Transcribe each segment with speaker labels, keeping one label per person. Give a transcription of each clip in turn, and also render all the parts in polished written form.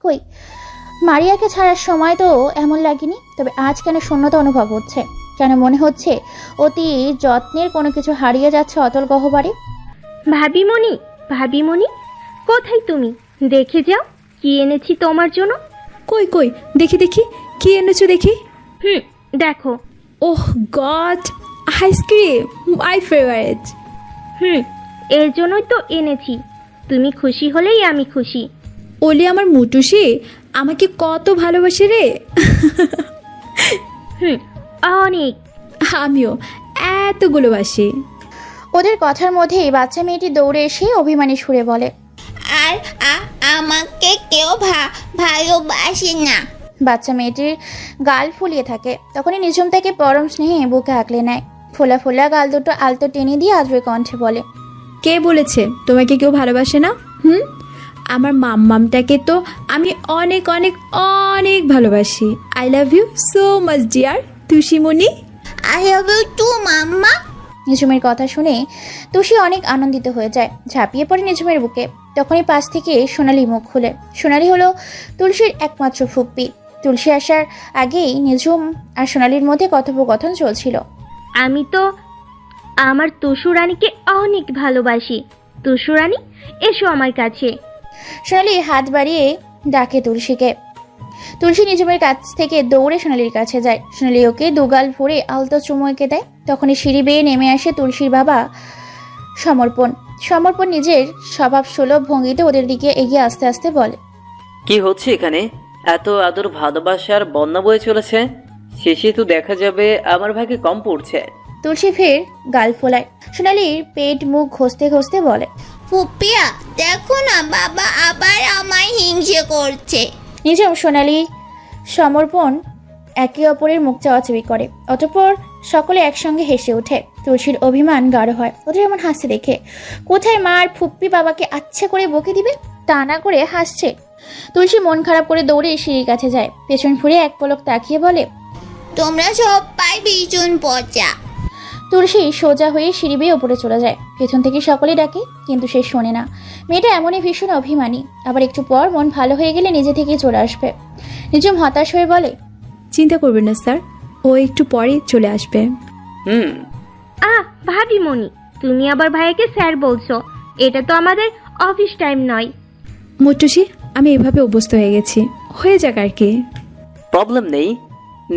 Speaker 1: কই, মারিয়াকে ছাড়ার সময় তো এমন লাগেনি, তবে আজ কেন শূন্যতা অনুভব হচ্ছে? কেন মনে হচ্ছে অতি যত্নের কোনো কিছু হারিয়ে যাচ্ছে অতল গহ্বরে?
Speaker 2: ভাবিমণি, ভাবিমণি, কোথায় তুমি? দেখে যাও কি এনেছি তোমার জন্য।
Speaker 3: কই কই, দেখি দেখি, কি এনেছো দেখি।
Speaker 2: দেখো।
Speaker 3: ওহ গড, আইসক্রিম, মাই ফেভারিট।
Speaker 2: এর জন্যই তো এনেছি। তুমি খুশি হলেই আমি খুশি।
Speaker 3: ওলি আমার মুটুসি আমাকে কত ভালোবাসে রে।
Speaker 2: অনেক।
Speaker 3: আমিও এতগুলো বাসি।
Speaker 1: ওদের কথার মধ্যেই বাচ্চা মেয়েটি দৌড়ে এসে অভিমানী সুরে বলে,
Speaker 4: আর আমাকে কেউ ভালোবাসে না।
Speaker 1: বাচ্চা মেয়েটির গাল ফুলিয়ে থাকে। তখনই নিঝুম তাকে পরম স্নেহে বুকে আঁকলে নেয়। ফোলা ফোলা গাল দুটো আলতো টেনে দিয়ে আদ্র কণ্ঠে বলে,
Speaker 3: কে বলেছে তোমাকে কেউ ভালোবাসে না? আমার মাম্মামটাকে তো আমি অনেক অনেক অনেক ভালোবাসি। I love you so much dear Tushimoni.
Speaker 4: I love you too mamma.
Speaker 1: নিঝুমের কথা শুনে তুষি অনেক আনন্দিত হয়ে যায়, ঝাঁপিয়ে পড়ে নিঝুমের বুকে। তখনই পাশ থেকে সোনালি মুখ খুলে। সোনালি হলো তুলসীর একমাত্র ফুপ্পি। তুলসী আসার আগেই নিঝুম আর সোনালির মধ্যে কথোপকথন চলছিল।
Speaker 2: আমি তো আমার তুষু রানীকে অনেক ভালোবাসি। তুষু রানী, এসো আমার কাছে।
Speaker 1: সোনালি হাত বাড়িয়ে ডাকে তুলসীকে। তুলসী নিঝুমের কাছ থেকে দৌড়ে সোনালির কাছে যায়। সোনালি ওকে দুগাল ভরে আলতো চুমু এঁকে দেয়। তখনই সিঁড়ি বেয়ে নেমে আসে তুলসীর বাবা সমর্পণ। সমর্পণ নিজের স্বভাব সুলভ ভঙ্গিতে ওদের দিকে এগিয়ে আস্তে আস্তে বলে,
Speaker 5: কি হচ্ছে এখানে? এত আদর ভালোবাসার বন্যা বয়ে চলেছে, শেষে তো দেখা যাবে আমার ভাগে কম পড়ছে।
Speaker 1: তুলসী ফের গাল ফোলায়। সোনালির পেট মুখ ঘষতে ঘষতে বলে,
Speaker 4: ফুপিয়া দেখো না, বাবা আবার আমায় হিংসে করছে।
Speaker 1: নিঝুম সোনালি সমর্পণ একে অপরের মুখ চাওয়াচাবি করে। অতঃপর সকলে একসঙ্গে হেসে ওঠে। তুলসীর অভিমান গাঢ় হয় ওদের এমন হাসতে দেখে। কোথায় মা আর ফুপ্পি বাবাকে আচ্ছা করে বকে দিবে, তা না করে হাসছে। তুলসী মন খারাপ করে দৌড়ে সিঁড়ির কাছে যায়। পেছন ফিরে এক পলক তাকিয়ে বলে,
Speaker 4: তোমরা সবাই ভীষণ পচা।
Speaker 1: তুলসী সোজা হয়ে সিঁড়ি বেয়ে ওপরে চলে যায়। পেছন থেকে সকলে ডাকে, কিন্তু সে শোনে না। মেয়েটা এমনই ভীষণ অভিমানী। আবার একটু পর মন ভালো হয়ে গেলে নিজে থেকেই চলে আসবে। নিঝুম হতাশ হয়ে বলে,
Speaker 3: চিন্তা করবেন না স্যার, ও একটু পরে চলে আসবে।
Speaker 2: ভাবিমণি, তুমি আবার ভাইয়াকে স্যার বলছো? এটা তো আমাদের অফিস টাইম নয়।
Speaker 3: মুটুসি, আমি এভাবে অভ্যস্ত হয়ে গেছি, হয়ে যাক আর কি।
Speaker 5: প্রবলেম নেই,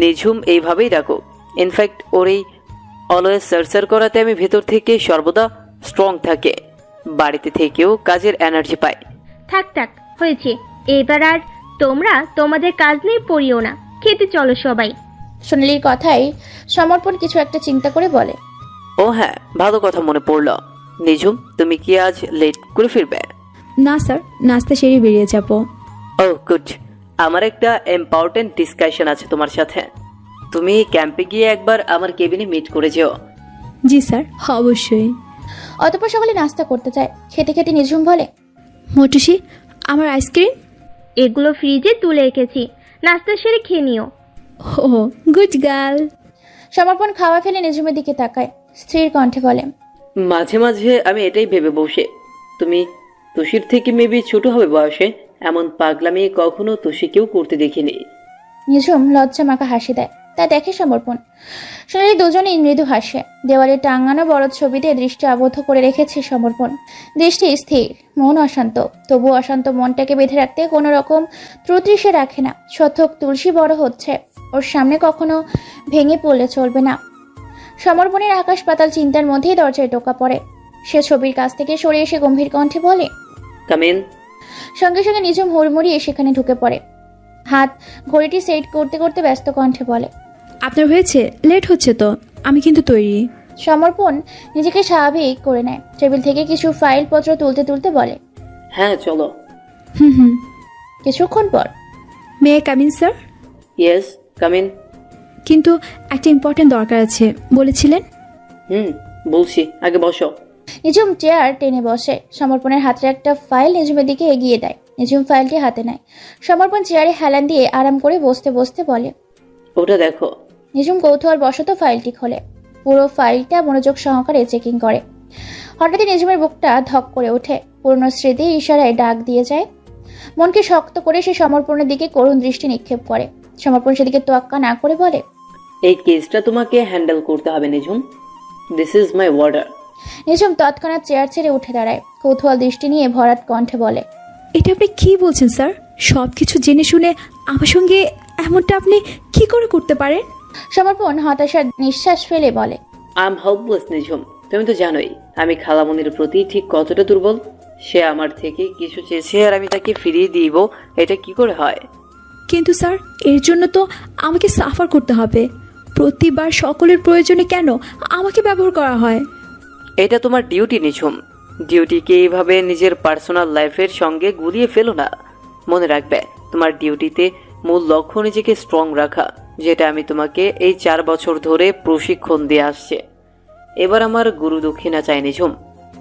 Speaker 5: নিঝুম এইভাবেই ডাকো। ইনফ্যাক্ট ওর এই অলওয়েজ সার্চার করাতে আমি ভেতর থেকে সর্বদা স্ট্রং থাকে। বাড়িতে থেকেও কাজের এনার্জি পাই।
Speaker 2: থাক থাক, হয়েছে। এবার আর তোমরা তোমাদের কাজ নিয়ে পড়িও না। খেতে চলো সবাই।
Speaker 1: সোনালির কথায় সমর্পণ কিছু একটা চিন্তা করে বলে,
Speaker 5: ও হ্যাঁ, ভালো কথা মনে পড়ল। নিঝুম, তুমি কি আজ লেট করে ফিরবে?
Speaker 3: না স্যার, নাস্তা সেরে বেরিয়ে যাব।
Speaker 5: ও গুড। আমার একটা ইম্পর্টেন্ট ডিসকাশন আছে তোমার সাথে। তুমি ক্যাম্পে গিয়ে একবার আমার কেবিনে মিট করে যেও।
Speaker 3: জি স্যার, অবশ্যই।
Speaker 1: অতঃপর সকলে নাস্তা করতে যায়। খেতে খেতে নিঝুম বলে,
Speaker 3: মুটুসি, আমার আইসক্রিম।
Speaker 2: এগুলো ফ্রিজে তুলে রেখেছি, নাস্তা সেরে খেয়ে নিও।
Speaker 3: ও গুড গার্ল।
Speaker 1: সমর্পণ খাওয়া ফেলে নিঝুমের দিকে তাকায়। স্ত্রীর কণ্ঠে বলে,
Speaker 5: মাঝে মাঝে আমি এটাই ভেবে বসে, তুমি তুষির থেকে মেবি ছোট হবে বয়সে। এমন পাগলামি কখনো তুষিকেও করতে দেখিনি।
Speaker 1: নিঝুম লজ্জা মাখা হাসি দেয়। তা দেখে সমর্পণ। সোনালি দুজনেই মৃদু হাসে। দেওয়ালে টাঙানো বড় ছবিতে দৃষ্টি আবদ্ধ করে রেখেছে সমর্পণ। দৃষ্টি স্থির, মন অশান্ত। তবু অশান্ত মনটাকে বেঁধে রাখতে কোনো রকম ত্রুটি সে রাখে না। সত্যক তুলসী বড় হচ্ছে, ওর সামনে কখনো ভেঙে পড়লে চলবে না। সমর্পণের আকাশ পাতাল চিন্তার মধ্যেই দরজায় টোকা পড়ে। সে ছবির কাছ থেকে সরে এসে গম্ভীর কণ্ঠে বলে,
Speaker 5: কাম ইন।
Speaker 1: সঙ্গে সঙ্গে নিঝুম হুড়মুড়িয়ে সেখানে ঢুকে পড়ে। হাত ঘড়িটি সেট করতে করতে ব্যস্ত কণ্ঠে বলে,
Speaker 3: আপনার হয়েছে? লেট হচ্ছে তো, আমি কিন্তু তৈরি।
Speaker 1: সমর্পণ নিজেকে স্বাভাবিক করে নেয়। টেবিল থেকে কিছু ফাইলপত্র তুলতে তুলতে বলে,
Speaker 5: হ্যাঁ চলো।
Speaker 3: হুম।
Speaker 1: কিছুক্ষণ পর,
Speaker 3: may I come in sir?
Speaker 5: Yes, come in.
Speaker 3: কিন্তু একটা ইম্পর্টেন্ট দরকার আছে বলেছিলেন।
Speaker 5: বলছি, আগে বসো।
Speaker 1: নিঝুম চেয়ার টেনে বসে। সমর্পণের হাতে একটা ফাইল নিঝুমের দিকে এগিয়ে দেয়। নিঝুম ফাইলটি হাতে নেয়। সমর্পণ চেয়ারে হেলান দিয়ে আরাম করে বসতে বসতে বলে,
Speaker 5: ওটা দেখো।
Speaker 1: নিঝুম কৌতূহল বশত ফাইলটি খোলে। পুরো ফাইলটা মনোযোগ সহকারে চেকিং করে। হঠাৎই নিজমের বুকটা ধক করে ওঠে। পুরনো স্মৃতি ইশারায় ডাক দিয়ে যায়। মনকে শক্ত করে সে সমর্পণের দিকে করুণ দৃষ্টি নিক্ষেপ করে। সমর্পণ সেদিকে তোয়াক্কা না করে বলে,
Speaker 5: এই কেসটা তোমাকে হ্যান্ডেল করতে হবে Nijhum. This is my order.
Speaker 1: নিজম তৎক্ষণাৎ চেয়ার ছেড়ে উঠে দাঁড়ায়। কৌতূহল দৃষ্টি নিয়ে ভরাট কণ্ঠে বলে,
Speaker 3: এটা আপনি কি বলছেন স্যার? সব কিছু জেনে শুনে আমার সঙ্গে এমনটা আপনি কি করে করতে পারেন?
Speaker 1: সমর্পণ হতাশার নিঃশ্বাস ফেলে বলে,
Speaker 5: আই এম হেল্পলেস নিঝুম। তুমি তো জানোই আমি খালামনির প্রতি ঠিক কতটা দুর্বল। সে আমার থেকে কিছু চেয়েছে আর আমি তাকে ফিরিয়ে দিব, এটা কি করে হয়?
Speaker 3: কিন্তু স্যার, এর জন্য তো আমাকে সাফার করতে হবে। প্রতিবার সকলের প্রয়োজনে কেন আমাকে ব্যবহার করা হয়?
Speaker 5: এটা তোমার ডিউটি নিঝুম। ডিউটিকে এইভাবে নিজের পার্সোনাল লাইফের সঙ্গে গুলিয়ে ফেলো না। মনে রাখবে, তোমার ডিউটিতে মূল লক্ষ্য নিজেকে স্ট্রং রাখা, যেটা আমি তোমাকে এই 4 বছর ধরে প্রশিক্ষণ দিয়ে আসছে। এবার আমার গুরু দক্ষিণা চাই নিঝুম।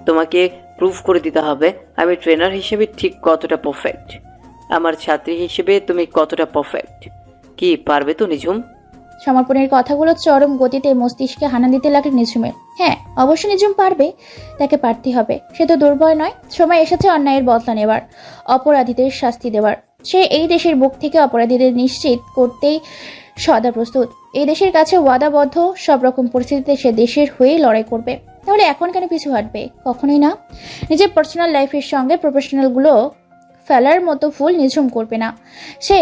Speaker 5: তোমাকে প্রুফ করে দিতে হবে আমি ট্রেনার হিসেবে ঠিক কতটা পারফেক্ট, আমার ছাত্রী হিসেবে তুমি কতটা পারফেক্ট। কি পারবে তো নিঝুম?
Speaker 1: সমর্পণের কথাগুলো চরম গতিতে মস্তিষ্কে হানা দিতে লাগলো নিঝুমের। হ্যাঁ, অবশ্যই নিঝুম পারবে, তাকে পারতে হবে। সে তো দুর্বল নয়। সময় এসেছে অন্যায়ের বদলা নেবার, অপরাধীদের শাস্তি দেওয়ার। সে এই দেশের বুক থেকে অপরাধীদের নিশ্চিত করতেই সদা প্রস্তুত। এই দেশের কাছে ওয়াদাবদ্ধ, সব রকম পরিস্থিতিতে সে দেশের হয়েই লড়াই করবে। তাহলে এখন কেন পিছু হাঁটবে? কখনোই না। নিজের পার্সোনাল লাইফের সঙ্গে প্রফেশনালগুলো ফেলার মতো ফুল নিঝুম করবে না। সে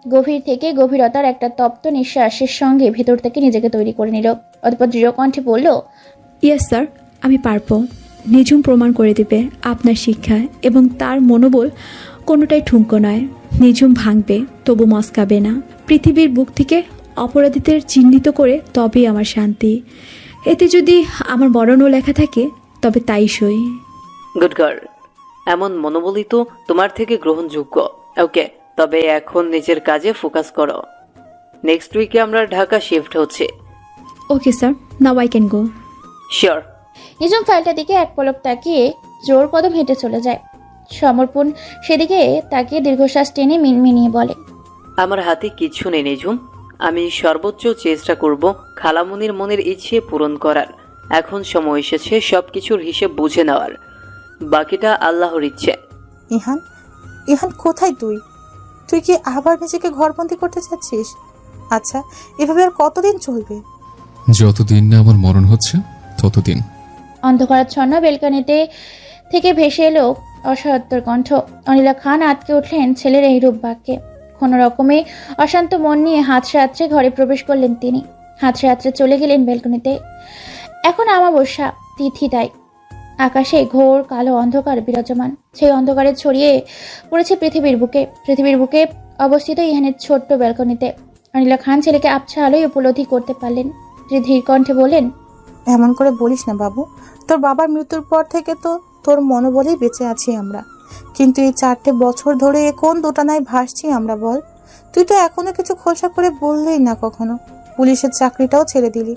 Speaker 1: গভীর থেকে গভীরতার একটা তপ্ত নিঃশ্বাসের সঙ্গে ভেতর থেকে নিজেকে তৈরি করে নিল। অতঃপর দৃঢ় কণ্ঠে বলল,
Speaker 3: ইয়েস স্যার, আমি পারবো। নিঝুম প্রমাণ করে দিবে আপনার শিক্ষা এবং তার মনোবল কোনোটাই ঠুনকো নয়। নিঝুম ভাঙবে, তবু মস্কাবে না। পৃথিবীর বুক থেকে অপরাধীদের চিহ্নিত করে তবেই আমার শান্তি। এতে যদি আমার মরণও লেখা থাকে তবে তাই সই।
Speaker 5: গুড গার্ল, এমন মনোবলই তো তোমার থেকে গ্রহণযোগ্য। ওকে, তবে এখন নিজের কাজে ফোকাস করো। নেক্সট উইকে আমরা ঢাকা শিফট হচ্ছে।
Speaker 3: Okay sir, now I can go.
Speaker 5: Sure.
Speaker 1: Nijhum ফাইলটার দিকে এক পলক তাকিয়ে জোর কদম হেঁটে চলে যায়। সমর্পণ সেদিকে তাকিয়ে দীর্ঘশ্বাস টেনে মিনমিনিয়ে বলে,
Speaker 5: আমার হাতে কিচ্ছু নেই নিঝুম। আমি সর্বোচ্চ চেষ্টা করব খালামুনির মনের ইচ্ছে পূরণ করার। এখন সময় এসেছে সবকিছুর হিসেব বুঝে নেওয়ার। বাকিটা আল্লাহর ইচ্ছে।
Speaker 6: ইহান, ইহান কোথায় তুই? তুই কি আবার নিজেকে ঘরবন্দি করতে চাচ্ছিস? আচ্ছা, এভাবে আর কতদিন চলবে?
Speaker 7: যতদিন না আমার মরণ হচ্ছে ততদিন।
Speaker 1: অন্ধকারাচ্ছন্ন বেলকানিতে থেকে ভেসে এলো অসহায়ত্বর কণ্ঠ। অনিলা খান আটকে উঠলেন ছেলের এই রূপ বাক্যে। কোনো রকমে অশান্ত মন নিয়ে হাতড়ে হাতড়ে ঘরে প্রবেশ করলেন তিনি। হাতড়ে হাতড়ে চলে গেলেন বেলকনিতে। এখন আমাবস্যা তিথি, তাই আকাশে ঘোর কালো অন্ধকার বিরাজমান। সেই অন্ধকারে ছড়িয়ে পড়েছে পৃথিবীর বুকে। পৃথিবীর বুকে অবস্থিত ইহানের ছোট্ট ব্যালকনিতে অনিলা খান ছেলেকে আবছা আলোয় উপলব্ধি করতে পারলেন। ধীর কণ্ঠে বলেন,
Speaker 6: এমন করে বলিস না বাবু। তোর বাবার মৃত্যুর পর থেকে তো তোর মনোবলেই বেঁচে আছি আমরা, কিন্তু এই 4টে বছর ধরে এ কোন দোটানায় ভাসছি আমরা বল? তুই তো এখনো কিছু খোলসা করে বললেই না কখনো। পুলিশের চাকরিটাও ছেড়ে দিলি।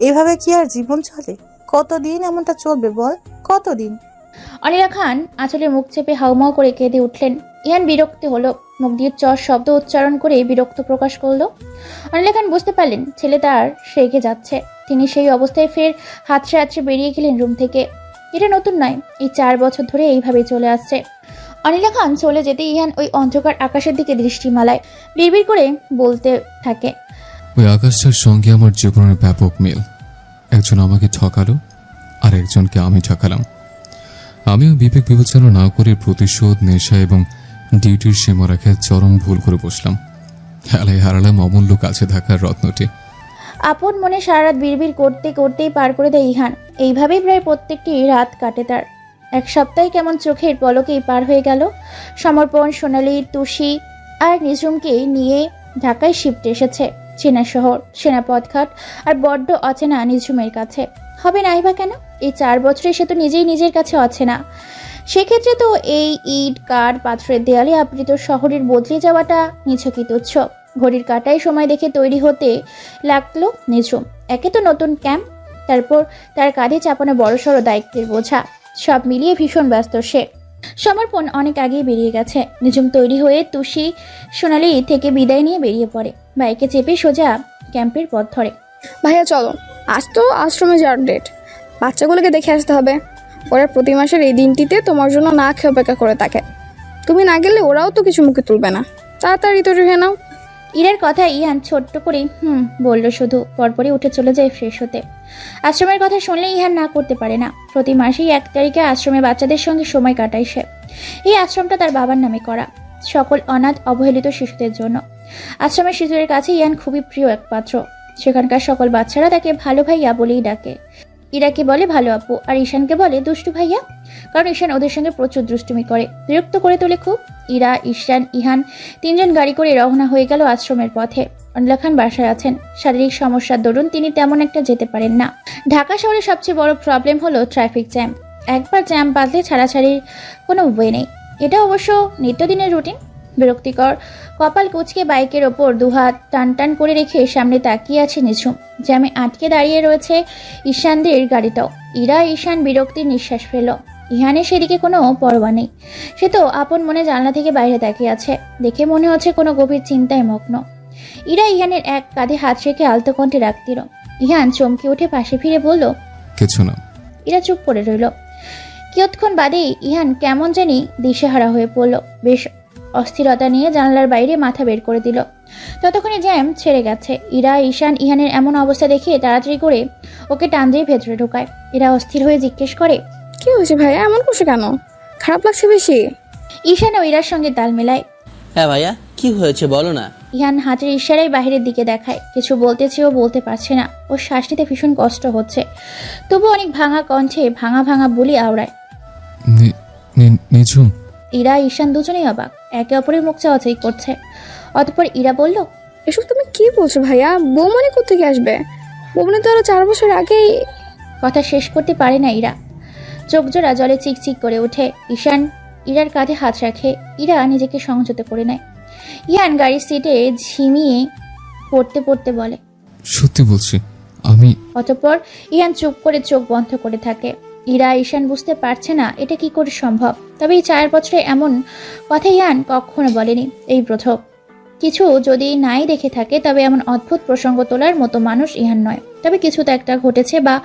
Speaker 6: এভাবে কি আর জীবন চলে? কতদিন এমনটা চলবে বল? কতদিন?
Speaker 1: অনিলা খান আঁচলে মুখ চেপে হাউমাউ করে কেঁদে উঠলেন। ইহান বিরক্ত হলো, মুখ দিয়ে চর শব্দ উচ্চারণ করে বিরক্ত প্রকাশ করলো। অনিলা খান বুঝতে পারলেন ছেলে তার রেগে যাচ্ছে। তিনি সেই অবস্থায় ফের হাতড়ে হাতড়ে বেরিয়ে গেলেন রুম থেকে। এটা নতুন নয়, এই 4 বছর ধরে এইভাবেই চলে আসছে। অনিলা খান চলে যেতে ইহান ওই অন্ধকার আকাশের দিকে দৃষ্টি মালায়। বিড়বিড় করে বলতে থাকে,
Speaker 7: ওই আকাশটার সঙ্গে আমার জীবনের ব্যাপক মিল। একজন আমাকে ঠকালো আর একজনকে আমি ঠকালাম। আমিও বিবেক বিবেচনা না করে প্রতিশোধ, নেশা এবং ডিউটির সীমা রেখে চরম ভুল করে বসলাম। খেলায় হারালাম অমূল্য কাছে থাকার রত্নটি।
Speaker 1: আপন মনে সারা রাত বিড়বিড় করতে করতেই পার করে দেয় ইহান। এইভাবেই প্রায় প্রত্যেকটি রাত কাটে তার। 1 সপ্তাহে কেমন চোখের পলকেই পার হয়ে গেল। সমর্পণ, সোনালি, তুষি আর নিঝুমকে নিয়ে ঢাকায় শিফট এসেছে। চেনা শহর, চেনা পথঘাট আর বড্ড অচেনা নিঝুমের কাছে। হবে নাই বা কেন? এই 4 বছরে সে তো নিজেই নিজের কাছে অচেনা। সেক্ষেত্রে তো এই ইট, কাঠ, পাথরের দেয়ালে আবৃত শহরের বদলে যাওয়াটা নিছকই তুচ্ছ। ঘড়ির কাঁটায় সময় দেখে তৈরি হতে লাগলো নিঝুম। একে তো নতুন ক্যাম্প, তারপর তার কাঁধে চাপানো বড়সড় দায়িত্বের বোঝা। সব মিলিয়ে ভীষণ ব্যস্ত সে। সমর্পণ অনেক আগেই বেরিয়ে গেছে। নিঝুম তৈরি হয়ে তুষি, সোনালি থেকে বিদায় নিয়ে বেরিয়ে পড়ে। বাইকে চেপে সোজা ক্যাম্পের পথ ধরে।
Speaker 8: ভাইয়া চলো, আজ তো আশ্রমে যাওয়ার ডেট। বাচ্চাগুলোকে দেখে আসতে হবে। ওরা প্রতি মাসের এই দিনটিতে তোমার জন্য না খেয়ে অপেক্ষা করে থাকে। তুমি না গেলে ওরাও তো কিছু মুখে তুলবে না। তাড়াতাড়ি তো রেখে নাও।
Speaker 1: ইরার কথা ইহান ছোট্ট করে বলল, শুধু পরপরই উঠে চলে যায় ফ্রেশ হতে। আশ্রমের কথা শুনলে ইহান না করতে পারে না। প্রতি মাসেই 1 তারিখে আশ্রমে বাচ্চাদের সঙ্গে সময় কাটায় সে। এই আশ্রমটা তার বাবার নামে করা, সকল অনাথ অবহেলিত শিশুদের জন্য। আশ্রমের শিশুদের কাছে ইহান খুবই প্রিয় এক পাত্র। সেখানকার সকল বাচ্চারা তাকে ভালো ভাইয়া বলেই ডাকে। ইরাকে বলে ভালো আপু, আর ঈশানকে বলে দুষ্টু ভাইয়া, কারণ ঈশান ওদের সঙ্গে প্রচুর দুষ্টুমি করে, বিরক্ত করে তোলে খুব। ইরা, ঈশান, ইহান 3 জন গাড়ি করে রওনা হয়ে গেল আশ্রমের পথে। অনিলা খান বাসায় আছেন। শারীরিক সমস্যার দরুন তিনি তেমন একটা যেতে পারেন না। ঢাকা শহরের সবচেয়ে বড় প্রবলেম হলো ট্রাফিক জ্যাম। একবার জ্যাম বাঁধলে ছাড়াছাড়ির কোনো ওয়ে নেই। এটা অবশ্য নিত্যদিনের রুটিন। বিরক্তিকর কপাল কুঁচকে বাইকের ওপর দুহাত টান টান করে রেখে সামনে তাকিয়ে আছে নিঝুম। জ্যামে আটকে দাঁড়িয়ে রয়েছে ঈশানদের গাড়িটাও। ইরা, ঈশান বিরক্তির নিঃশ্বাস ফেল। ইহানের সেদিকে কোনো পরোয়া নেই। সে তো আপন মনে জানলা থেকে বাইরে তাকিয়ে আছে। দেখে মনে হচ্ছে কোনো গভীর চিন্তায় মগ্ন। ইরা ইহানের এক কাঁধে হাত রেখে আলতো কণ্ঠে ডাক দিল। ইহান চমকে উঠে পাশে ফিরে বলল,
Speaker 7: কিছু না।
Speaker 1: ইরা চুপ করে রইল। কিয়ৎক্ষণ বাদেই ইহান কেমন জানি দিশেহারা হয়ে পড়ল। বেশ অস্থিরতা নিয়ে জানালার বাইরে মাথা বের করে দিল। ততক্ষণে জ্যাম ছেড়ে গেছে। ইরা, ঈশান ইহানের এমন অবস্থা দেখে তাড়াতাড়ি করে ওকে টান দিয়ে ভেতরে ঢোকায়। ইরা অস্থির হয়ে জিজ্ঞেস করে,
Speaker 8: কি হয়েছে ভাইয়া, এমন করছো কেন? খারাপ লাগছে বেশি?
Speaker 1: ঈশান ও ইরার সঙ্গে তাল মেলায়।
Speaker 9: হ্যাঁ ভাইয়া, কি হয়েছে বলো না।
Speaker 1: ইহান হাতের ইশারায় বাইরের দিকে দেখায়। কিছু বলতে চেয়েও বলতে পারছে না। ওর শ্বাস নিতে ভীষণ কষ্ট হচ্ছে। তবু অনেক ভাঙা কণ্ঠে ভাঙা ভাঙা বলি আওড়ায়।
Speaker 7: নিঝুম।
Speaker 1: ইরা, ঈশান দুজনেই অবাক, একে অপরের মুখ চাওয়াচাই করছে। অতঃপর ইরা বলল,
Speaker 8: এসব তুমি কি বলছো ভাইয়া? বৌমনি কোথেকে আসবে? বৌমনি তো আরো 4 বছর আগেই।
Speaker 1: কথা শেষ করতে পারে না ইরা। চোখ জোড়া জলে চিকচিক করে ওঠে। ঈশান ইরার কাঁধে হাত রাখে। ইরা নিজেকে সংযত করে নেয়। ইহান গাড়ির সিটে ঝিমিয়ে পড়তে পড়তে বলে,
Speaker 7: সত্যি বলছি আমি।
Speaker 1: অতঃপর ইহান চুপ করে চোখ বন্ধ করে থাকে। ইরা, ঈশান বুঝতে পারছে না এটা কি করে সম্ভব। তবে এই 4 বছরে এমন কথা ইহান কখনো বলেনি, এই প্রথম। কিছু যদি নাই দেখে থাকে তবে এমন অদ্ভুত প্রসঙ্গ তোলার মতো মানুষ ইহান নয়। তবে কিছু তো একটা ঘটেছে বা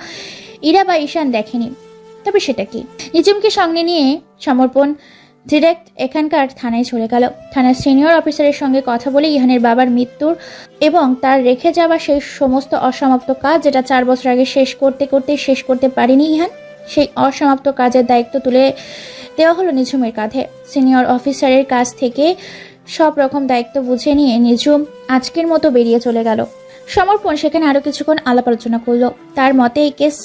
Speaker 1: ইরা বা ঈশান দেখেনি। তবে সেটা কি? নিঝুমকে সঙ্গে নিয়ে সমর্পণ ডিরেক্ট এখানকার থানায় চলে গেল। থানার সিনিয়র অফিসারের সঙ্গে কথা বলে ইহানের বাবার মৃত্যুর এবং তার রেখে যাওয়া সেই সমস্ত অসমাপ্ত কাজ, যেটা 4 বছর আগে শেষ করতে পারেনি ইহান, সেই অসমাপ্ত কাজের দায়িত্ব তুলে দেওয়া হলো নিঝুমের কাঁধে। সিনিয়র অফিসারের কাছ থেকে সব রকম দায়িত্ব বুঝে নিয়ে নিঝুম আজকের মতো বেরিয়ে চলে গেল। সমর্পণ সেখানে আরো কিছুক্ষণ আলাপ আলোচনা করলো। তার মতে এই কেস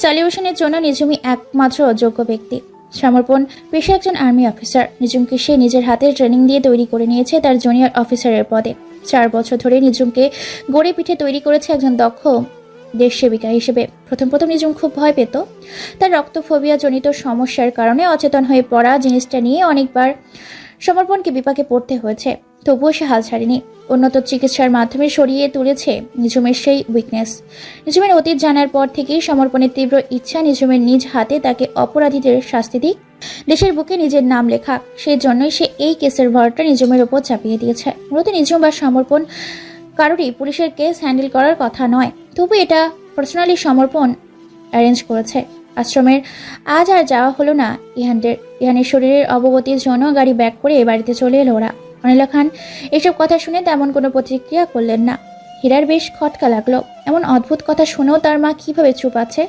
Speaker 1: সলিউশনের জন্য নিঝুমই একমাত্র যোগ্য ব্যক্তি। সমর্পণ পেশা একজন আর্মি অফিসার। নিঝুমকে সে নিজের হাতে ট্রেনিং দিয়ে তৈরি করে নিয়েছে তার জুনিয়র অফিসারের পদে। 4 বছর ধরে নিঝুমকে গড়ে পিঠে তৈরি করেছে একজন দক্ষ দেশ সেবিকা হিসেবে। প্রথম নিঝুম খুব ভয় পেত। তার রক্তফোবিয়া জনিত সমস্যার কারণে অচেতন হয়ে পড়া জিনিসটা নিয়ে অনেকবার সমর্পণকে বিপাকে পড়তে হয়েছে। তবুও সে হাল ছাড়েনি। উন্নত চিকিৎসার মাধ্যমে সরিয়ে তুলেছে নিঝুমের সেই উইকনেস। নিঝুমের অতীত জানার পর থেকেই সমর্পণের তীব্র ইচ্ছা নিঝুমের নিজ হাতে তাকে অপরাধীদের শাস্তি দিক, দেশের বুকে নিজের নাম লেখাক। সেই জন্যই সে এই কেসের ভারটা নিঝুমের ওপর চাপিয়ে দিয়েছে। মূলত নিঝুম বা সমর্পণ কারোরই পুলিশের কেস হ্যান্ডেল করার কথা নয়। তবু এটা পার্সোনালি সমর্পণ অ্যারেঞ্জ করেছে। আশ্রমের আজ আর যাওয়া হলো না ইহানের শরীরের অবগতির জন্য গাড়ি ব্যাক করে বাড়িতে চলে এলো ওরা। অনিলা খান এসব কথা শুনে তেমন কোনো প্রতিক্রিয়া করলেন না। হীরার বেশ খটকা লাগলো। এমন অদ্ভুত কথা শুনেও তার মা কিভাবে চুপ আছে?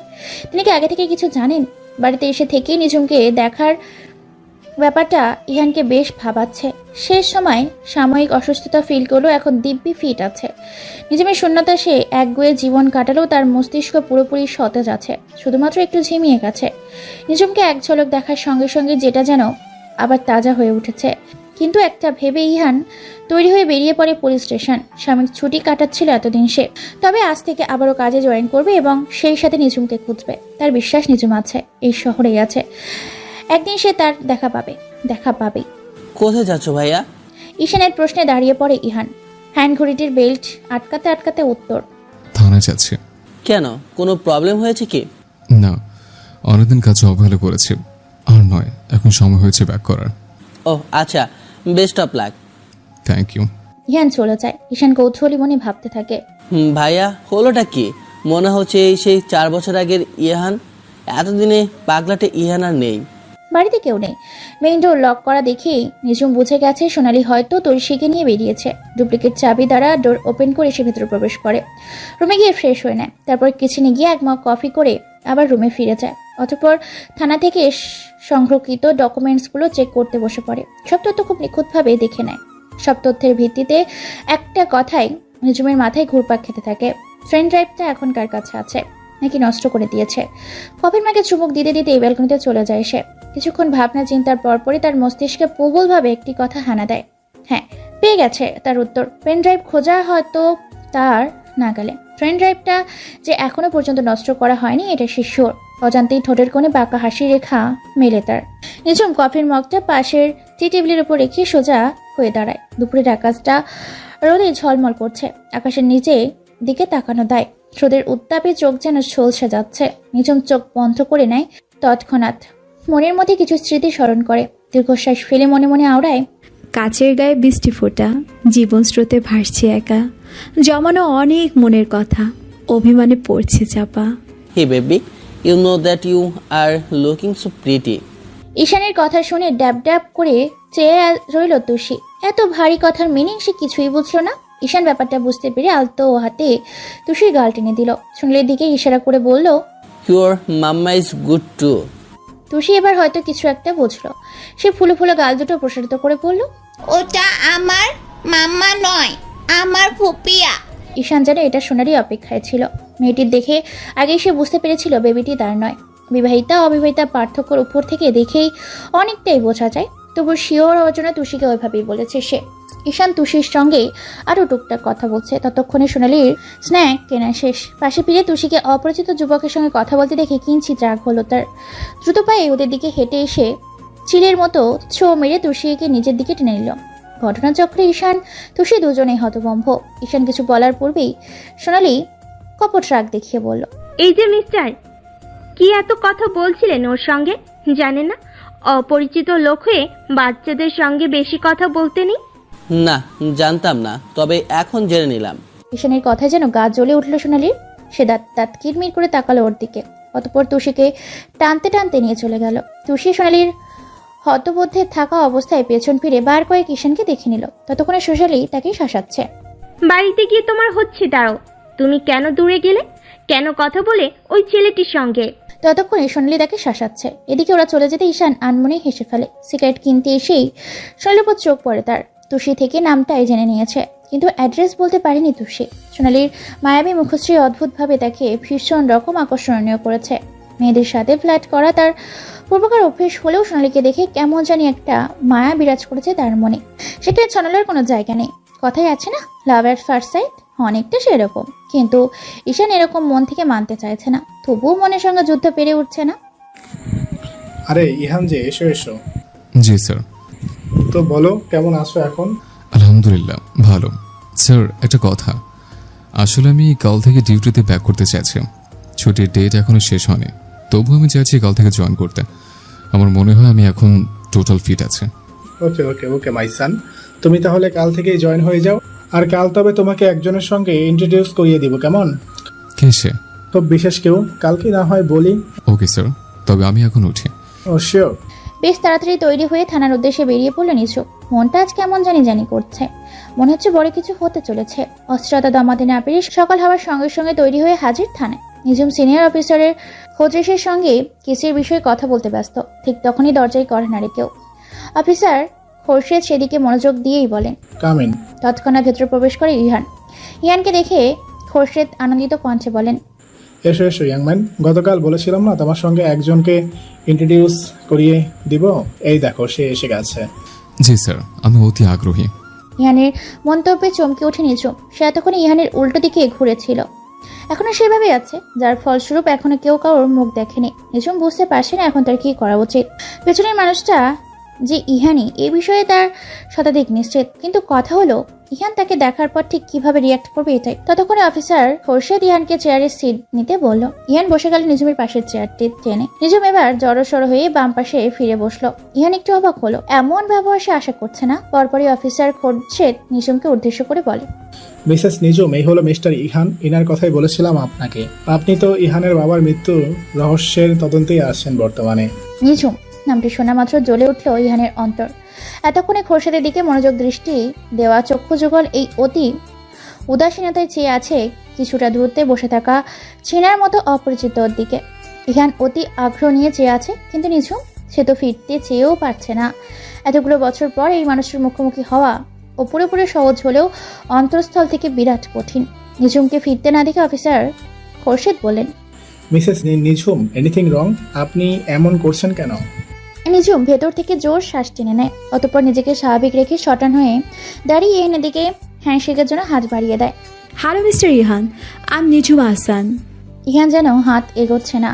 Speaker 1: তিনি কি আগে থেকে কিছু জানেন? বাড়িতে এসে থেকেই নিঝুমকে দেখার ব্যাপারটা ইহানকে বেশ ভাবাচ্ছে। শেষ সময় সাময়িক অসুস্থতা ফিল করলেও এখন দিব্যি ফিট আছে। নিঝুমের শূন্যতা সে একগুয়ে জীবন কাটালেও তার মস্তিষ্ক পুরোপুরি সতেজ আছে, শুধুমাত্র একটু ঝিমিয়ে গেছে। নিঝুমকে এক ঝলক দেখার সঙ্গে সঙ্গে যেটা যেন আবার তাজা হয়ে উঠেছে। কিন্তু একটা ভেবে ইহান তৈরি হয়ে বেরিয়ে পড়ে পুলিশ স্টেশন। সাময়িক ছুটি কাটাচ্ছিল এতদিন সে, তবে আজ থেকে আবারও কাজে জয়েন করবে এবং সেই সাথে নিঝুমকে খুঁজবে। তার বিশ্বাস নিঝুম আছে, এই শহরেই আছে। একদিন সে তার দেখা পাবে।
Speaker 9: কোথায় যাচ্ছ ভাইয়া?
Speaker 1: ঈশানের প্রশ্নে দাঁড়িয়ে পড়ে ইহান। হ্যান্ড ঘড়িটির বেল্ট আটকাতে উত্তর,
Speaker 7: থানায় যাচ্ছে।
Speaker 9: কেন, কোনো প্রবলেম হয়েছে কি?
Speaker 7: না, অনেকদিন কাজে অবহেলা করেছি। আর নয়, এখন সময় হয়েছে ব্যাক করার।
Speaker 9: ও আচ্ছা, best of luck.
Speaker 7: Thank you.
Speaker 1: Ihan চলে যায়। ঈশান কৌতূহলী মনে ভাবতে থাকে,
Speaker 9: ভাইয়া, হলোটা কি? মনে হচ্ছে এই সেই 4 বছর আগের ইহান এতদিনে পাগলাটে ইহান আর নেই।
Speaker 1: বাড়িতে কেউ নেই। মেইন ডোর লক করা দেখেই নিঝুম বুঝে গেছে সোনালি হয়তো তরিশিকে নিয়ে বেরিয়েছে। ডুপ্লিকেট চাবি দ্বারা ডোর ওপেন করে সে ভেতরে প্রবেশ করে। রুমে গিয়ে ফ্রেশ হয়ে নেয়। তারপর কিচেনে গিয়ে এক মগ কফি করে আবার রুমে ফিরে যায়। অতঃপর থানা থেকে সংরক্ষিত ডকুমেন্টসগুলো চেক করতে বসে পড়ে। সব তথ্য খুব নিখুঁতভাবে দেখে নেয়। সব তথ্যের ভিত্তিতে একটা কথাই নিঝুমের মাথায় ঘুরপাক খেতে থাকে। ফ্রেন্ড ড্রাইভটা এখন কার কাছে আছে, নাকি নষ্ট করে দিয়েছে? কফির মাকে চুমুক দিতে দিতে এই ব্যালকনিতে চলে যায় সে। কিছুক্ষণ ভাবনা চিন্তার পরপরই তার মস্তিষ্কে প্রবলভাবে একটি কথা হানা দেয়। হ্যাঁ, পেয়ে গেছে তার উত্তর। পেন ড্রাইভ খোঁজা হয়তো তার নাগালে। ফ্রেন্ড ড্রাইভটা যে এখনো পর্যন্ত নষ্ট করা হয়নি এটা সে শিওর। অজান্তেই ঠোঁটের কোণে বাঁকা হাসি রেখা মেলে তার। নিঝুম কফির মগটা পাশের টি টেবিলের উপর রেখে সোজা হয়ে দাঁড়ায়। দুপুরের আকাশটা রোদে ঝলমল করছে। আকাশের নিচে দিকে তাকানো দায়। রোদের উত্তাপে চোখ যেন ঝলসে যাচ্ছে। নিঝুম চোখ বন্ধ করে নেয় তৎক্ষণাৎ। মনের মধ্যে কিছু স্মৃতি স্মরণ করে। দীর্ঘশ্বাস ফেলে মনে মনে আওড়ায়,
Speaker 3: কাচের গায়ে বৃষ্টি ফোঁটা, জীবন স্রোতে ভাসছে একা, জমানো অনেক মনের কথা, অভিমানে পড়ছে চাপা।
Speaker 9: Hey baby, you know that you are looking so pretty.
Speaker 1: ঈশানের কথা শুনে ড্যাব ড্যাব করে চেয়ে রইল তুষি। এত ভারী কথার মিনিং সে কিছুই বুঝলো না। ঈশান ব্যাপারটা বুঝতে পেরে আলতো হাতে তুষির গাল টেনে দিল। শুনলের দিকে ইশারা করে বলল,
Speaker 9: your mamma is good too.
Speaker 1: Tushi এবার হয়তো কিছু একটা বুঝলো। সে ফুলে ফুলে গাল দুটো প্রসারিত করে বলল,
Speaker 4: ওটা আমার মাম্মা নয়, আমার ফুপিয়া।
Speaker 1: ঈশান যেন এটা শোনারই অপেক্ষায় ছিল। মেয়েটির দেখে আগেই সে বুঝতে পেরেছিল বেবিটি তার নয়। বিবাহিতা অবিবাহিতা পার্থক্যর উপর থেকে দেখেই অনেকটাই বোঝা যায়। তবু শিওর হওয়ার জন্য তুষিকে ওইভাবেই বলেছে সে। ঈশান তুষির সঙ্গে আরও টুকটাক কথা বলছে। ততক্ষণে সোনালির স্ন্যাক কেনা শেষ। পাশে ফিরে তুষিকে অপরিচিত যুবকের সঙ্গে কথা বলতে দেখে কিঞ্চিত রাগ হলো তার। দ্রুত পায়ে ওদের দিকে হেঁটে এসে চিলের মতো ছো মেরে তুষিকে নিজের দিকে টেনে নিল। ঘটনাচক্রে ঈশান তুষি দুজনেই হতভম্ব। ঈশান কিছু বলার পূর্বেই সোনালি কপট রাগ দেখিয়ে বলল,
Speaker 2: এই যে মিস্টার, কি এত কথা বলছিলেন ওর সঙ্গে? জানেন না অপরিচিত লোক হয়ে বাচ্চাদের সঙ্গে বেশি কথা বলতে নেই?
Speaker 9: না, জানতাম না, তবে এখন জেনে নিলাম।
Speaker 1: ঈশানের কথায় যেন গা জ্বলে উঠল সোনালির। সে দাঁত কিরমির করে তাকালো ওর দিকে। অতঃপর তুষিকে টানতে টানতে নিয়ে চলে গেল। তুষি সোনালির হতবোধে থাকা অবস্থায় পেছন ফিরে বার কয়েক ঈশানকে দেখে নিল। ততক্ষণে সোনালি তাকে শাসাচ্ছে।
Speaker 2: বাড়িতে গিয়ে তোমার হচ্ছে দাঁড়াও। তুমি কেন দূরে গেলে? কেন কথা বলে ওই ছেলেটির সঙ্গে?
Speaker 1: ততক্ষণে সোনালি তাকে শাসাচ্ছে। এদিকে ওরা চলে যেতে ঈশান আনমনে হেসে ফেলে। সিগারেট কিনতে এসেই সোনালির উপর চোখ পড়ে তার। তুষি থেকে নামটাই জেনে নিয়েছে, কিন্তু অ্যাড্রেস বলতে পারেনি তুষি। সোনালির মায়াবী মুখশ্রী অদ্ভুতভাবে তাকে ভীষণ রকম আকর্ষণীয় করেছে। মেয়েদের সাথে ফ্ল্যাট করা তার পূর্বকার অভ্যেস হলেও সোনালিকে দেখে কেমন জানি একটা মায়া বিরাজ করেছে তার মনে। সেখানে ছলনার কোনো জায়গা নেই। কথাই আছে না, লাভ অ্যাট ফার্স্ট সাইট, অনেকটা সেরকম। কিন্তু ঈশান এরকম মন থেকে মানতে চাইছে না। তবুও মনের সঙ্গে যুদ্ধ পেরে উঠছে না।
Speaker 10: আরে ইহান যে, এসো এসো।
Speaker 7: জি স্যার।
Speaker 10: তো বলো, কেমন আছো এখন?
Speaker 7: আলহামদুলিল্লাহ ভালো। স্যার একটা কথা, আসলে আমি কাল থেকে ডিউটিতে ব্যাক করতে চাইছি। ছুটির ডেট এখনো শেষ হয়নি, তবু আমি চাইছি কাল থেকে জয়েন করতে। আমার মনে হয় আমি এখন টোটাল ফিট আছে।
Speaker 10: ওকে ওকে ওকে মাই সান, তুমি তাহলে কাল থেকেই জয়েন হয়ে যাও। আর কাল তবে তোমাকে একজনের সঙ্গে ইন্ট্রোডিউস করিয়ে দিব, কেমন?
Speaker 7: কে সে?
Speaker 10: খুব বিশেষ কেউ, কালকে না হয় বলি।
Speaker 7: ওকে স্যার, তবে আমি এখন উঠি।
Speaker 10: ও শিওর।
Speaker 1: বেশ তাড়াতাড়ি তৈরি হয়ে থানার উদ্দেশ্যে বেরিয়ে পড়ল নিঝুম। মনটা আজ কেমন জানি করছে। মনে হচ্ছে বড় কিছু হতে চলেছে। অস্থিরতা দমাতে না পেরে সকাল হওয়ার সঙ্গে সঙ্গে তৈরি হয়ে হাজির থানায়। নিঝুম সিনিয়র অফিসারের খোঁজরেশের সঙ্গে কেসের বিষয়ে কথা বলতে ব্যস্ত। ঠিক তখনই দরজায় কড়া নাড়ে কেউ। অফিসার খোরশেদ সেদিকে মনোযোগ দিয়েই বলেন,
Speaker 10: কাম ইন।
Speaker 1: তৎক্ষণাৎ ভেতরে প্রবেশ করে ইহান। ইহানকে দেখে খোরশেদ আনন্দিত কণ্ঠে বলেন,
Speaker 10: এসো এসো ইয়াংম্যান, গতকাল বলেছিলাম না তোমার সঙ্গে একজনকে ইন্ট্রোডিউস করিয়ে দিব? এই দেখো সে এসে গেছে।
Speaker 7: জি স্যার, আমি অতি আগ্রহী।
Speaker 1: ইহানের মন্তব্যে চমকে ওঠে নিঝুম। সে এতক্ষণে ইহানের উল্টো দিকে ঘুরেছিল, এখনো সেভাবে আছে, যার ফলস্বরূপ এখনো কেউ কারোর মুখ দেখেনি। নিঝুম বুঝতে পারছে না এখন তার কি করা উচিত। পেছনের মানুষটা যে ইহানই এ বিষয়ে তার শতাধিক নিশ্চিত, কিন্তু কথা হলো ইহান তাকে দেখার পর ঠিক কিভাবে রিয়াক্ট করবে এটাই। ততক্ষণে অফিসার খোরশেদ ইহানকে চেয়ারের সিট নিতে বলল। ইহান বসে গেল নিজুমের পাশের চেয়ারটি টেনে। নিজুম এবার জড়সড় হয়ে বাম পাশে ফিরে বসলো। ইহান একটু অবাক হলো, এমন ব্যবহার সে আশা করছে না। পরপরই অফিসার খোরশেদ নিজুমকে উদ্দেশ্য করে বলে,
Speaker 10: মিসেস নিজুম, এই হলো মিস্টার ইহান। ইনার কথাই বলেছিলাম আপনাকে। আপনি তো ইহানের বাবার মৃত্যু রহস্যের তদন্তেই আছেন বর্তমানে।
Speaker 1: নিজুম নামটি শোনা মাত্র জ্বলে উঠল ইহানের অন্তর। এতক্ষণে খোরশেদের দিকে মনোযোগ দৃষ্টি দেওয়া চক্ষু যুগল এই অতি উদাসীনতায় চেয়ে আছে কিছুটা দূরত্বে বসে থাকা চেনার মতো অপরিচিত দিকে। ইহান অতি আগ্রহ নিয়ে চেয়ে আছে, কিন্তু নিঝুম সে তো ফিরতে চেয়েও পারছে না। এতগুলো বছর পর এই মানুষের মুখোমুখি হওয়া ও পুরোপুরি সহজ হলেও অন্তঃস্থল থেকে বিরাট কঠিন। নিঝুমকে ফিরতে না দেখে অফিসার খোরশেদ বলেন,
Speaker 10: মিসেস নিজুম, এনিথিং রং? আপনি এমন করছেন কেন?
Speaker 1: নিজুম ভেতর থেকে জোর শ্বাস টেনে নেয়, অতঃপর নিজেকে স্বাভাবিক রেখে শটান হয়ে দাঁড়িয়ে এদিকে হ্যান্ডশেকের জন্য হাত বাড়িয়ে দেয়।
Speaker 3: হ্যালো মিস্টার ইহান, আমি নিজুম আহসান।
Speaker 1: ইহান যেন হাত এগোচ্ছে না,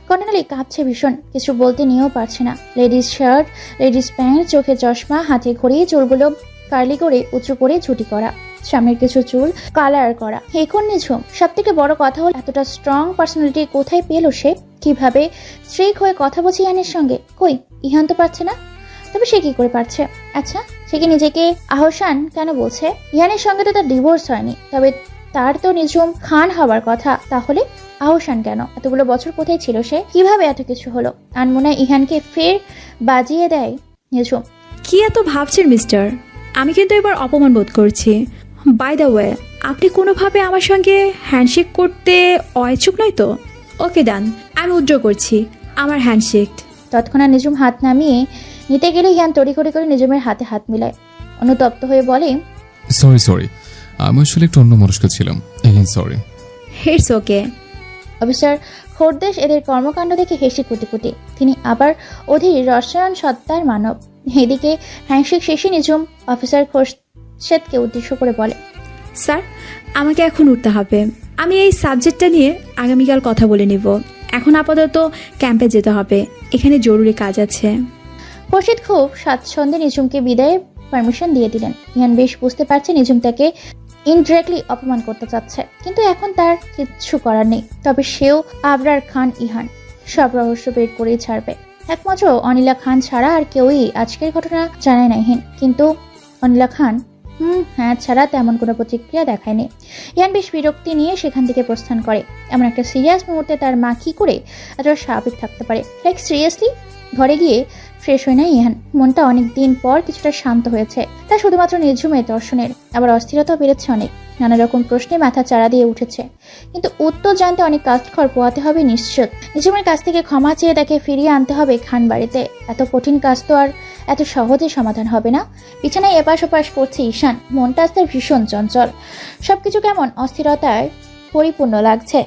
Speaker 1: কর্নালি কাঁপছে ভীষণ, কিছু বলতে নিয়েও পারছে না। লেডিস শার্ট, লেডিস প্যান্ট, চোখে চশমা, হাতে ঘড়ি, চুলগুলো কার্লি করে উঁচু করে ছুটি করা, সামনের কিছু চুল কালার করা। এখন নিঝুম সব থেকে বড় কথা হল এতটা স্ট্রং পার্সোনালিটি কোথায় পেল সে? কিভাবে স্ট্রেক হয়ে কথা বলছে ইহানের সঙ্গে? কই, ইহান তো পারছে না, তবে সে কি করে পারছে? আচ্ছা, সে কি নিজেকে আহসান কেন বলছে? ইহানের সঙ্গে তো তার ডিভোর্স হয়নি, তবে তার তো নিঝুম খান হবার কথা, তাহলে আহসান কেন? এতগুলো বছর কোথায় ছিল সে? কিভাবে এত কিছু হলো? আনমনে ইহানকে ফের বাজিয়ে দেয় নিঝুম।
Speaker 3: কি এত ভাবছেন মিস্টার? আমি কিন্তু এবার অপমান বোধ করছি। বাই দ্য ওয়ে, আপনি কোনোভাবে আমার সঙ্গে হ্যান্ডশেক করতে অইচ্ছুক নয় তো? ওকে ডান, আমি উইথড্র করছি আমার হ্যান্ডশেক।
Speaker 1: তৎক্ষণাৎ নিঝুম হাত নামিয়ে নিতে গেলে ইহান তড়িঘড়ি করে নিঝুমের হাতে হাত মিলায়, অনুতপ্ত হয়ে বলে,
Speaker 7: সরি, আমি আসলে একটু অন্য মনস্ক ছিলাম। Again sorry.
Speaker 3: It's okay.
Speaker 1: Officer খোরদেশ এদের কর্মকাণ্ড দেখে হেসে কুটি। তিনি আবার অধীর রসায়ন সত্তার মানব। এদিকে হ্যান্ডশেক শেষে নিঝুম অফিসার খোরশেদকে উদ্দেশ্য করে বলে,
Speaker 3: স্যার, আমাকে এখন উঠতে হবে। আমি এই সাবজেক্টটা নিয়ে আগামীকাল কথা বলে নিব। এখন আপাতত ক্যাম্পে যেতে হবে, এখানে জরুরি কাজ আছে।
Speaker 1: খোরশেদ খুব স্বাচ্ছন্দ্যে নিঝুমকে বিদায়ের পারমিশন দিয়ে দিলেন। ইহান বেশ বুঝতে পারছে নিঝুম তাকে ইনডিরেক্টলি অপমান করতে চাচ্ছে, কিন্তু এখন তার কিচ্ছু করার নেই। তবে সেও আবরার খান ইহান, সব রহস্য বের করেই ছাড়বে। একমাত্র অনিলা খান ছাড়া আর কেউই আজকের ঘটনা জানায় না ইহান, কিন্তু অনিলা খান হ্যাঁ ছাড়া তেমন কোনো প্রতিক্রিয়া দেখায়নি। ইহান বেশ বিরক্তি নিয়ে সেখান থেকে প্রস্থান করে। এমন একটা সিরিয়াস মুহূর্তে তার মা কি করে এত স্বাভাবিক থাকতে পারে? Like seriously? ঘরে গিয়ে ফ্রেশ হয় না ইহান। মনটা অনেক দিন পর কিছুটা শান্ত হয়েছে। তা শুধুমাত্র নিঝুমের দর্শনের, আবার অস্থিরতাও বেড়েছে অনেক। নানা রকম প্রশ্নে মাথা চাড়া দিয়ে উঠেছে, কিন্তু উত্তর জানতে অনেক কাঠখড় পোয়াতে হবে নিশ্চিত। নিঝুমের কাছ থেকে ক্ষমা চেয়ে তাকে ফিরিয়ে আনতে হবে খান বাড়িতে। এত কঠিন কাজ তো আর এত সহজে সমাধান হবে না। বিছানায় এপাশ ওপাশ করছে ঈশান, মনটা আজ তার ভীষণ চঞ্চল। সবকিছু কেমন অস্থিরতায় পরিপূর্ণ লাগছে।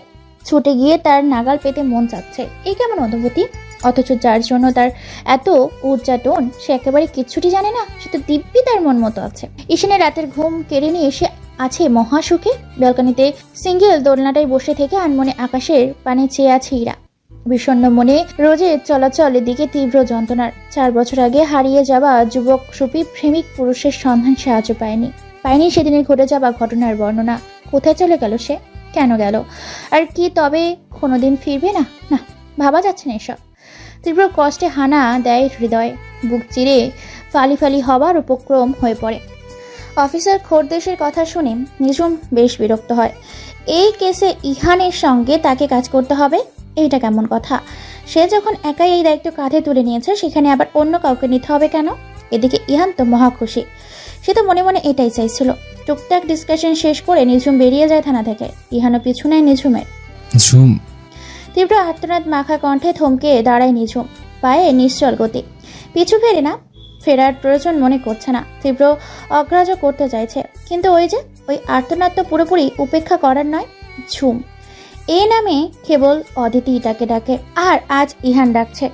Speaker 1: ছুটে গিয়ে তার নাগাল পেতে মন চাচ্ছে। এই কেমন অনুভূতি? অথচ যার জন্য তার এত উর্জাটন সে একেবারে কিচ্ছুটি জানে না। সে তো দিব্যি তার মন মতো আছে। ঈশানের রাতের ঘুম কেড়ে নিয়ে এসে আছে মহাসুখে। ব্যালকনিতে সিঙ্গেল দোলনাটায় বসে থেকে আনমনে আকাশের পানে চেয়ে আছে ইরা। বিষণ্ণ মনে রোজের চলাচলের দিকে তীব্র যন্ত্রণার। 4 বছর আগে হারিয়ে যাওয়া যুবক সুপি প্রেমিক পুরুষের সন্ধান সাহায্য পায়নি সেদিনের ঘটে যাওয়া ঘটনার বর্ণনা। কোথায় চলে গেল সে? কেন গেল? আর কি তবে কোনোদিন ফিরবে না? না, ভাবা যাচ্ছে না এসব। তীব্র কষ্টে হানা দেয় হৃদয়, বুক চিরে ফালি ফালি হবার উপক্রম হয়ে পড়ে। অফিসার খোরদেশের কথা শুনে নিঝুম বেশ বিরক্ত হয়। এই কেসে ইহানের সঙ্গে তাকে কাজ করতে হবে, এইটা কেমন কথা? সে যখন একাই এই দায়িত্ব কাঁধে তুলে নিয়েছে, সেখানে আবার অন্য কাউকে নিতে হবে কেন? এদিকে ইহান তো মহা খুশি। সে তো মনে মনে এটাই চাইছিল। টুকটাক ডিসকাশন শেষ করে নিঝুম বেরিয়ে যায় থানা থেকে। ইহানও পিছু নেয় নিঝুমের। তীব্র আর্তনাদ মাখা কণ্ঠে থমকে দাঁড়ায় নিঝুম, পায়ে নিশ্চল গতি। পিছু ফেরে না, ফেরার প্রয়োজন মনে করছে না। তীব্র অগ্রাহ্য করতে চাইছে, কিন্তু ওই আর্তনাদ তো পুরোপুরি উপেক্ষা করার নয়। ঝুম এ নামে কেবল অদিতি ডাকে, আর আজ ইহান ডাকছে।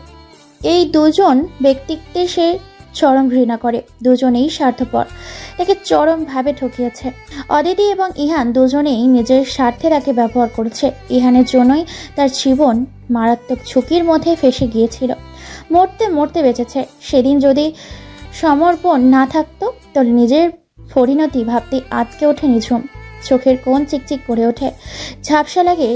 Speaker 1: এই দুজন ব্যক্তিত্বে সে চরম ঘৃণা করে। দুজনেই স্বার্থপর, তাকে চরমভাবে ঠকিয়েছে। অদিতি এবং ইহান দুজনেই নিজের স্বার্থে তাকে ব্যবহার করেছে। ইহানের জন্যই তার জীবন মারাত্মক ঝুঁকির মধ্যে ফেসে গিয়েছিল। মরতে মরতে বেঁচেছে। সেদিন যদি সমর্পণ না থাকতো তাহলে নিজের পরিণতি ভাবতে আটকে ওঠে নিঝুম। চোখের কোণ চিকচিক করে ওঠে, ঝাপসা লাগে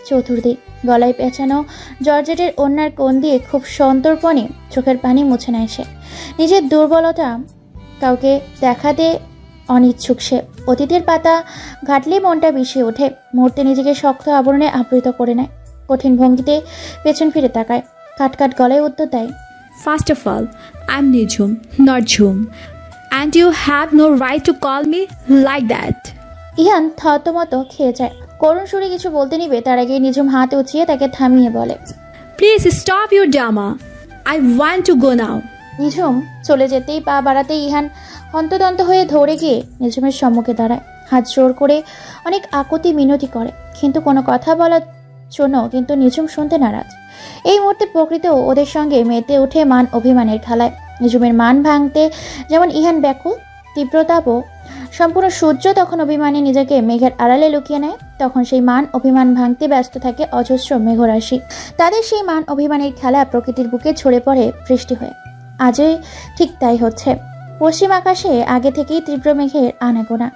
Speaker 1: চতুর্দিক। গলায় পেঁচানো জর্জেটের ওড়নার কোণ দিয়ে খুব সন্তর্পণে চোখের পানি মুছে নেয় সে। নিজের দুর্বলতা কাউকে দেখাতে অনিচ্ছুক সে। অতীতের পাতা ঘাটলে মনটা বিষিয়ে ওঠে। মুহূর্তে নিজেকে শক্ত আবরণে আবৃত করে নেয়। কঠিন ভঙ্গিতে পেছন ফিরে তাকায়, কাট গলায় উত্তর দেয়,
Speaker 3: First of all, I'm Nijum, not Jhum. And you have no right to call me like that.
Speaker 1: Ihan থতমত খেয়ে যায়। করুণ সুরে কিছু বলতে নিবে তার আগে নিঝুম হাত উঁচিয়ে তাকে থামিয়ে বলে,
Speaker 3: Please stop your drama. I want to go now.
Speaker 1: নিঝুম চলে যেতেই পা বাড়াতেই ইহান হন্তদন্ত হয়ে ধরে গিয়ে নিঝুমের সম্মুখে দাঁড়ায়। হাত জোর করে অনেক আকুতি মিনতি করে, কিন্তু কোনো কথা বলার জন্য কিন্তু নিঝুম শুনতে নারাজ। এই মুহূর্তে প্রকৃতিও ওদের সঙ্গে মেতে ওঠে মান অভিমানের খেলায়। নিঝুমের মান ভাঙতে যেমন ইহান ব্যাকুল, তীব্রতাপও সম্পূর্ণ সূর্য তখন অভিমানে নিজেকে মেঘের আড়ালে লুকিয়ে নেয়। তখন সেই মান অভিমান ভাঙতে ব্যস্ত থাকে অজস্র মেঘরাশি। তাদের সেই মান অভিমানের খেলা প্রকৃতির বুকে ছড়ে পড়ে বৃষ্টি হয়ে। আজই ঠিক তাই হচ্ছে। পশ্চিম আকাশে আগে থেকেই তীব্র মেঘের আনাগোনা।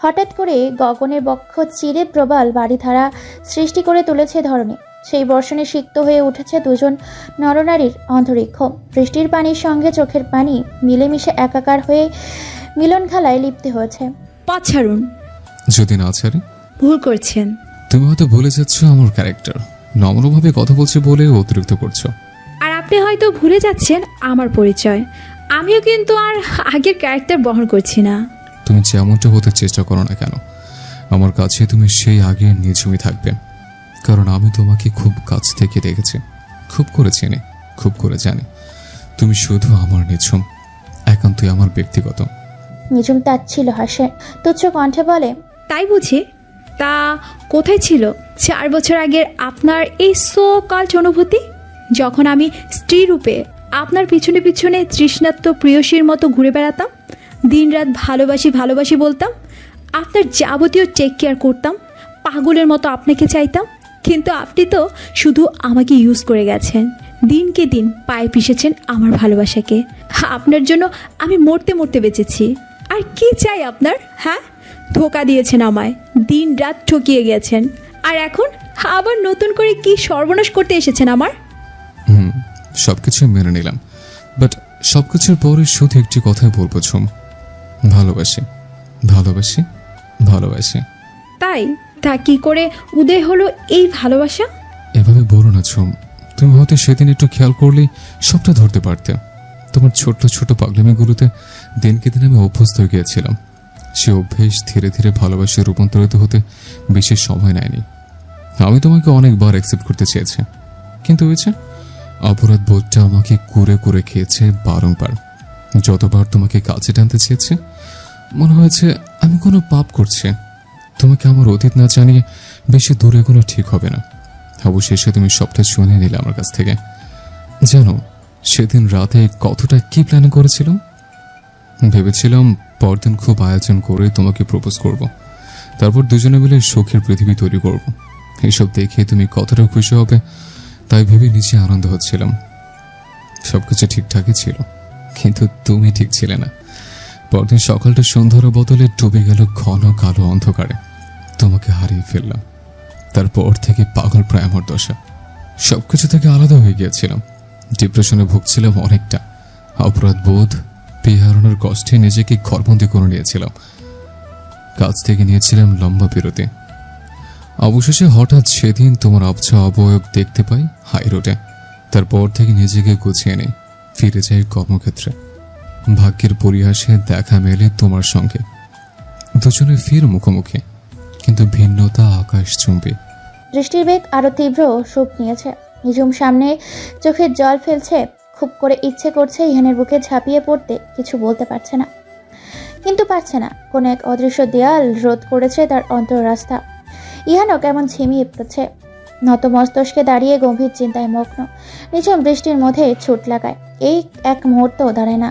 Speaker 1: হঠাৎ করে গগনের বক্ষ চিরে প্রবল বাড়িধারা সৃষ্টি করে তুলেছে ধরণী। সেই বর্ষণে সিক্ত হয়ে উঠেছে দুজন নরনারীর অন্তরিক্ষ। বৃষ্টির পানির সঙ্গে চোখের পানি মিলেমিশে একাকার হয়ে মিলন খেলায় লিপ্ত হয়েছে।
Speaker 3: পথ ছাড়ুন।
Speaker 7: যদি না ছাড়ি?
Speaker 3: ভুল করছেন।
Speaker 7: তুমি হয়তো ভুলে যাচ্ছ আমার ক্যারেক্টার। নম্রভাবে কথা বলছি বলে অতিরিক্ত করছো।
Speaker 3: আর আপনি হয়তো ভুলে যাচ্ছেন আমার পরিচয়। আমিও কিন্তু আর আগের ক্যারেক্টার বহন করছি না।
Speaker 7: তুমি যেমনটা হতে চেষ্টা করো না কেন, আমার কাছে তুমি সেই আগের নিঝুমই থাকবে। কারণ আমি তোমাকে খুব কাছ থেকে দেখেছি, খুব করে চিনি, খুব করে জানি। তুমি শুধু আমার নিঝুম, একান্তই আমার ব্যক্তিগত।
Speaker 1: নিঝুম তাচ্ছিল হাসে, তুচ্ছ কণ্ঠে বলে,
Speaker 3: তাই বুঝি? তা কোথায় ছিল 4 বছর আগের আপনার এই সো কাল্ট অনুভূতি, যখন আমি স্ত্রী রূপে আপনার পিছনে পিছনে তৃষ্ণাত্ম প্রিয়সীর মতো ঘুরে বেড়াতাম, দিনরাত ভালোবাসি বলতাম, আপনার যাবতীয় টেক কেয়ার করতাম, পাগলের মতো আপনাকে চাইতাম। কিন্তু আপনি তো শুধু আমাকে ইউজ করে গেছেন, দিনকে দিন পায়ে পিষেছেন আমার ভালোবাসাকে। আপনার জন্য আমি মরতে মরতে বেঁচেছি। আর কি চাই আপনার? হ্যাঁ, ধোকা দিয়েছেন আমায়, দিন রাত ঠকিয়ে গেছেন। আর এখন আবার নতুন করে কি সর্বনাশ করতে এসেছেন আমার?
Speaker 7: সবকিছু মেনে নিলাম, বাট সবকিছুর পরে শুধু একটি কথাই বলবো ঝুম, ভালোবাসি ভালোবাসি ভালোবাসি।
Speaker 3: তাই তা কি করে উদয় হলো এই ভালোবাসা?
Speaker 7: এভাবে বলো না ঝুম, তুমি হয়তো সেদিন একটু খেয়াল করলেই সবটা ধরতে পারতে। তোমার ছোট ছোট পাগলামিগুলোতে দিনকে দিন আমি অভ্যস্ত হয়ে গিয়েছিলাম। সে অভ্যেস ধীরে ধীরে ভালোবাসায় রূপান্তরিত হতে বেশি সময় নেয়নি। আমি তোমাকে অনেকবার অ্যাকসেপ্ট করতে চেয়েছি, কিন্তু হয়েছে অপরাধ বোধটা আমাকে কুরে কুরে খেয়েছে বারংবার। যতবার তোমাকে কাছে টানতে চেয়েছে মনে হয়েছে আমি কোনো পাপ করছি। তোমাকে আমার অতীত না জানিয়ে বেশি দূরে কোনো ঠিক হবে না। অবশেষে তুমি সবটা শুনে নিলে আমার কাছ থেকে। জানো সেদিন রাতে কতটা কি প্ল্যান করেছিলাম? ভেবেছিলাম পরদিন খুব আয়োজন করে তোমাকে প্রপোজ করব, তারপর দুজনে মিলে সুখের পৃথিবী তৈরি করব। এসব দেখে তুমি কতটা খুশি হবে তাই ভেবে নিচে আনন্দ হচ্ছিলাম। সবকিছু ঠিকঠাকই ছিল, কিন্তু তুমি ঠিক ছিলে না। পরদিন সকালটা সন্ধ্যার বদলে ডুবে গেল ঘন কালো অন্ধকারে। তোমাকে হারিয়ে ফেললাম। তারপর থেকে পাগল প্রায় আমার দশা। সবকিছু থেকে আলাদা হয়ে গিয়েছিলাম। ডিপ্রেশনে ভুগছিলাম অনেকটা। অপরাধ বোধ, বিহারণের কষ্টে নিজেকে ঘরবন্দি করে নিয়েছিলাম। কাজ থেকে নিয়েছিলাম লম্বা বিরতি। অবশেষে হঠাৎ সেদিন তোমার আবছা অবয়ব দেখতে পাই হাই রোডে। তারপর থেকে নিজেকে গুছিয়ে নেই, ফিরে যাই কর্মক্ষেত্রে। ভাগ্যের পরিহাসে দেখা মেলে তোমার সঙ্গে। দুজনে ফির মুখোমুখি, কিন্তু ভিন্নতা আকাশচুম্বী।
Speaker 1: দৃষ্টির বেগ আরো তীব্র রূপ নিয়েছে। নিঝুম সামনে চোখের জল ফেলছে, খুব করে ইচ্ছে করছে ইহানের বুকে ঝাঁপিয়ে পড়তে, কিছু বলতে পারছে না, কিন্তু পারছে না। কোনো এক অদৃশ্য দেয়াল রোধ করেছে তার অন্তর রাস্তা। ইহানও কেমন ঝিমিয়ে পড়ছে, নত মস্তকে দাঁড়িয়ে গম্ভীর চিন্তায় মগ্ন। নিঝুম বৃষ্টির মধ্যে ছুট লাগায়, এই এক মুহূর্ত দাঁড়ায় না।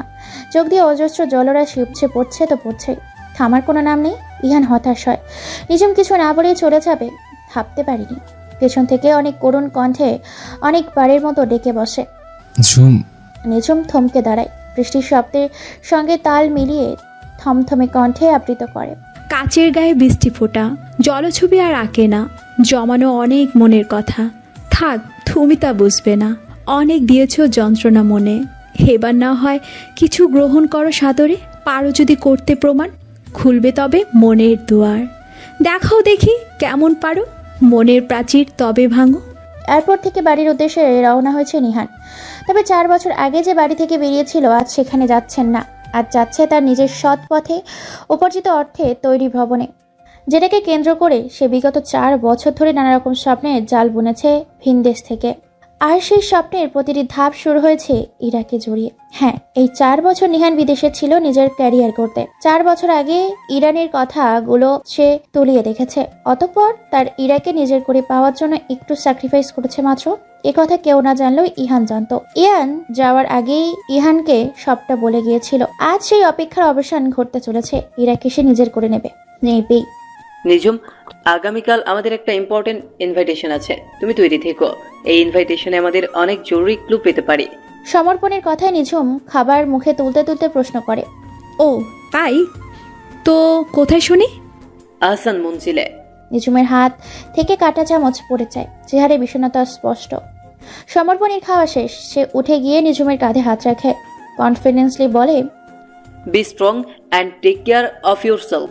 Speaker 1: চোখ দিয়ে অজস্র জলরাশি উপচে পড়ছে তো পড়ছেই, থামার কোনো নাম নেই। ইহান হতাশ হয়। নিঝুম কিছু না বলেই চলে যাবে ভাবতে পারিনি। পেছন থেকে অনেক করুণ কণ্ঠে অনেকবারের মতো ডেকে বসে,
Speaker 7: ঝুম,
Speaker 1: নিঝুম থমকে দাঁড়ায়, বৃষ্টির শব্দের সঙ্গে তাল মিলিয়ে থমথমে কণ্ঠে আবৃত করে।
Speaker 3: কাচের গায়ে বৃষ্টি ফোঁটা, জলছবি আর আঁকে না, জমানো অনেক মনের কথা। থাক, তুমি তা বুঝবে না। অনেক দিয়েছ যন্ত্রণা মনে, এবার না হয় কিছু গ্রহণ করো সাদরে। পারো যদি করতে প্রমাণ, খুলবে তবে মনের দুয়ার। দেখাও দেখি কেমন পারো, মনের প্রাচীর তবে ভাঙো।
Speaker 1: এরপর থেকে বাড়ির উদ্দেশ্যে রওনা হয়েছে নিহান। তবে 4 বছর আগে যে বাড়ি থেকে বেরিয়েছিল, আজ সেখানে যাচ্ছেন না। আজ যাচ্ছে তার নিজের সৎ পথে, উপার্জিত অর্থে তৈরি ভবনে, যেটাকে কেন্দ্র করে সে বিগত 4 বছর ধরে নানা রকম স্বপ্নের জাল বুনেছে ভিনদেশ থেকে। আর সেই স্বপ্নের প্রতিটি ধাপ শুরু হয়েছে ইরাকে জড়িয়ে। হ্যাঁ, এই 4 বছর নিহান বিদেশে ছিল নিজের ক্যারিয়ার করতে। 4 বছর আগে ইরানের কথাগুলো সে তলিয়ে দেখেছে। অতঃপর তার ইরাকে নিজের করে পাওয়ার জন্য একটু স্যাক্রিফাইস করেছে মাত্র। এ কথা কেউ না জানলেও ইহান জানতো। ইয়ান যাওয়ার আগেই ইহানকে সবটা বলে গিয়েছিল। আজ সেই অপেক্ষার অবসান ঘটতে চলেছে। ইরাকে সে নিজের করে নেবেই।
Speaker 5: নিঝুম, আগামীকাল আমাদের একটা ইম্পর্টেন্ট ইনভাইটেশন আছে, তুমি তৈরি থেকো। এই ইনভাইটেশনে আমাদের অনেক জরুরি ক্লু পেতে পারি।
Speaker 1: সমর্পণের কথায় নিঝুম খাবার মুখে তুলতে তুলতে প্রশ্ন করে,
Speaker 3: ও তাই তো, কোথায় শুনি?
Speaker 5: আহসান মঞ্জিলে।
Speaker 1: নিঝুমের হাত থেকে কাটা চামচ পড়ে যায়, চেহারে বিষণ্ণতা স্পষ্ট। সমর্পণের খাওয়া শেষ, সে উঠে গিয়ে নিঝুমের কাঁধে হাত রাখে, কনফিডেন্সলি বলে,
Speaker 5: be strong and take care of yourself,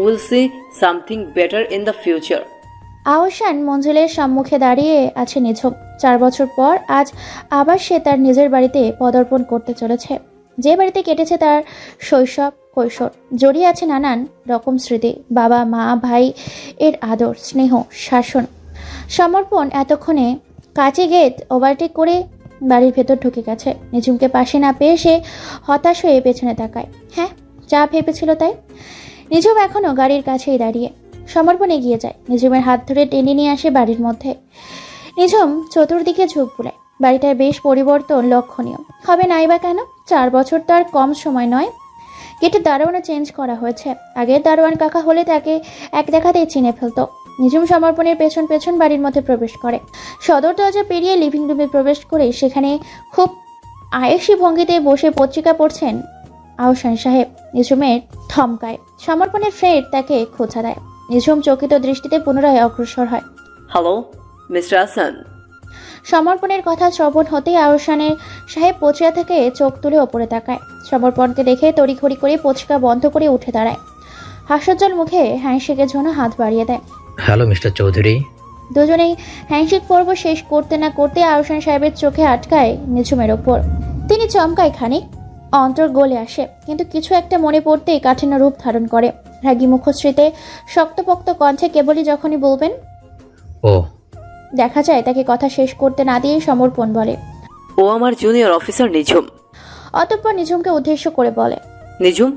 Speaker 5: will see something better in the future.
Speaker 1: Ahsan মঞ্জিলের সম্মুখে দাঁড়িয়ে আছে নিঝুম। 4 বছর পর আজ আবার সে তার নিজের বাড়িতে পদার্পণ করতে চলেছে, যে বাড়িতে কেটেছে তার শৈশব কৈশোর। জড়িয়ে আছে নানান রকম স্মৃতি, বাবা মা ভাই এর আদর স্নেহ শাসন। সমর্পণ এতক্ষণে কাঁচে গেট ওভারটেক করে বাড়ির ভেতর ঢুকে গেছে। নিঝুমকে পাশে না পেয়ে সে হতাশ হয়ে পেছনে তাকায়। হ্যাঁ, যা ভেবেছিল তাই। নিঝুম এখনো গাড়ির কাছেই দাঁড়িয়ে। সমর্পণ এগিয়ে যায়, নিঝুমের হাত ধরে টেনে নিয়ে আসে বাড়ির মধ্যে। নিঝুম চতুর্দিকে ঝোঁক বুলায়। বাড়িটার বেশ পরিবর্তন লক্ষণীয়, হবে নাই বা কেন? 4 বছর তো আর কম সময় নয়। গেটের দারোয়ানও চেঞ্জ করা হয়েছে। আগের দারোয়ান কাকা হলে তাকে এক দেখাতেই চিনে ফেলতো। নিঝুম সমর্পণের পেছন পেছন বাড়ির মধ্যে প্রবেশ করে। সদর দরজা পেরিয়ে লিভিং রুমে প্রবেশ করে সেখানে খুব আয়েসি ভঙ্গিতে বসে পত্রিকা পড়ছেন আহসান সাহেব। নিঝুমের থমকায়। সমর্পণের ফ্রেন্ড তাকে খোঁচা দেয়। নিঝুম চকিত দৃষ্টিতে পুনরায় অগ্রসর হয়।
Speaker 5: Hello mister Ahsan.
Speaker 1: সমর্পণের কথা শ্রবণ হতেই আহসানের সাহেব পত্রিকা থেকে চোখ তুলে ওপরে তাকায়। সমর্পণকে দেখে তড়িঘড়ি করে পত্রিকা বন্ধ করে উঠে দাঁড়ায়। হাস্যোজ্জ্বল মুখে হ্যান্ডশেকের জন্য হাত বাড়িয়ে দেয়।
Speaker 11: Hello mister Chowdhury.
Speaker 1: দুজনেই হ্যান্ডশেক পর্ব শেষ করতে না করতে আহসান সাহেবের চোখে আটকায় নিঝুমের ওপর। তিনি চমকায় খানিক, অন্তর গলে আসে, কিন্তু কিছু একটা মনে পড়তেই কাঠিন্য রূপ ধারণ করে। রাগী মুখশ্রীতে শক্তপোক্ত কণ্ঠে কেবলই যখনই বলবেন
Speaker 11: ও,
Speaker 1: দেখা যায় তাকে কথা শেষ করতে না দিয়েই সমর্পণ বলে,
Speaker 5: ও আমার জুনিয়র অফিসার নিঝুম।
Speaker 1: অতঃপর নিঝুমকে উদ্দেশ্য করে বলে,
Speaker 5: নিঝুম,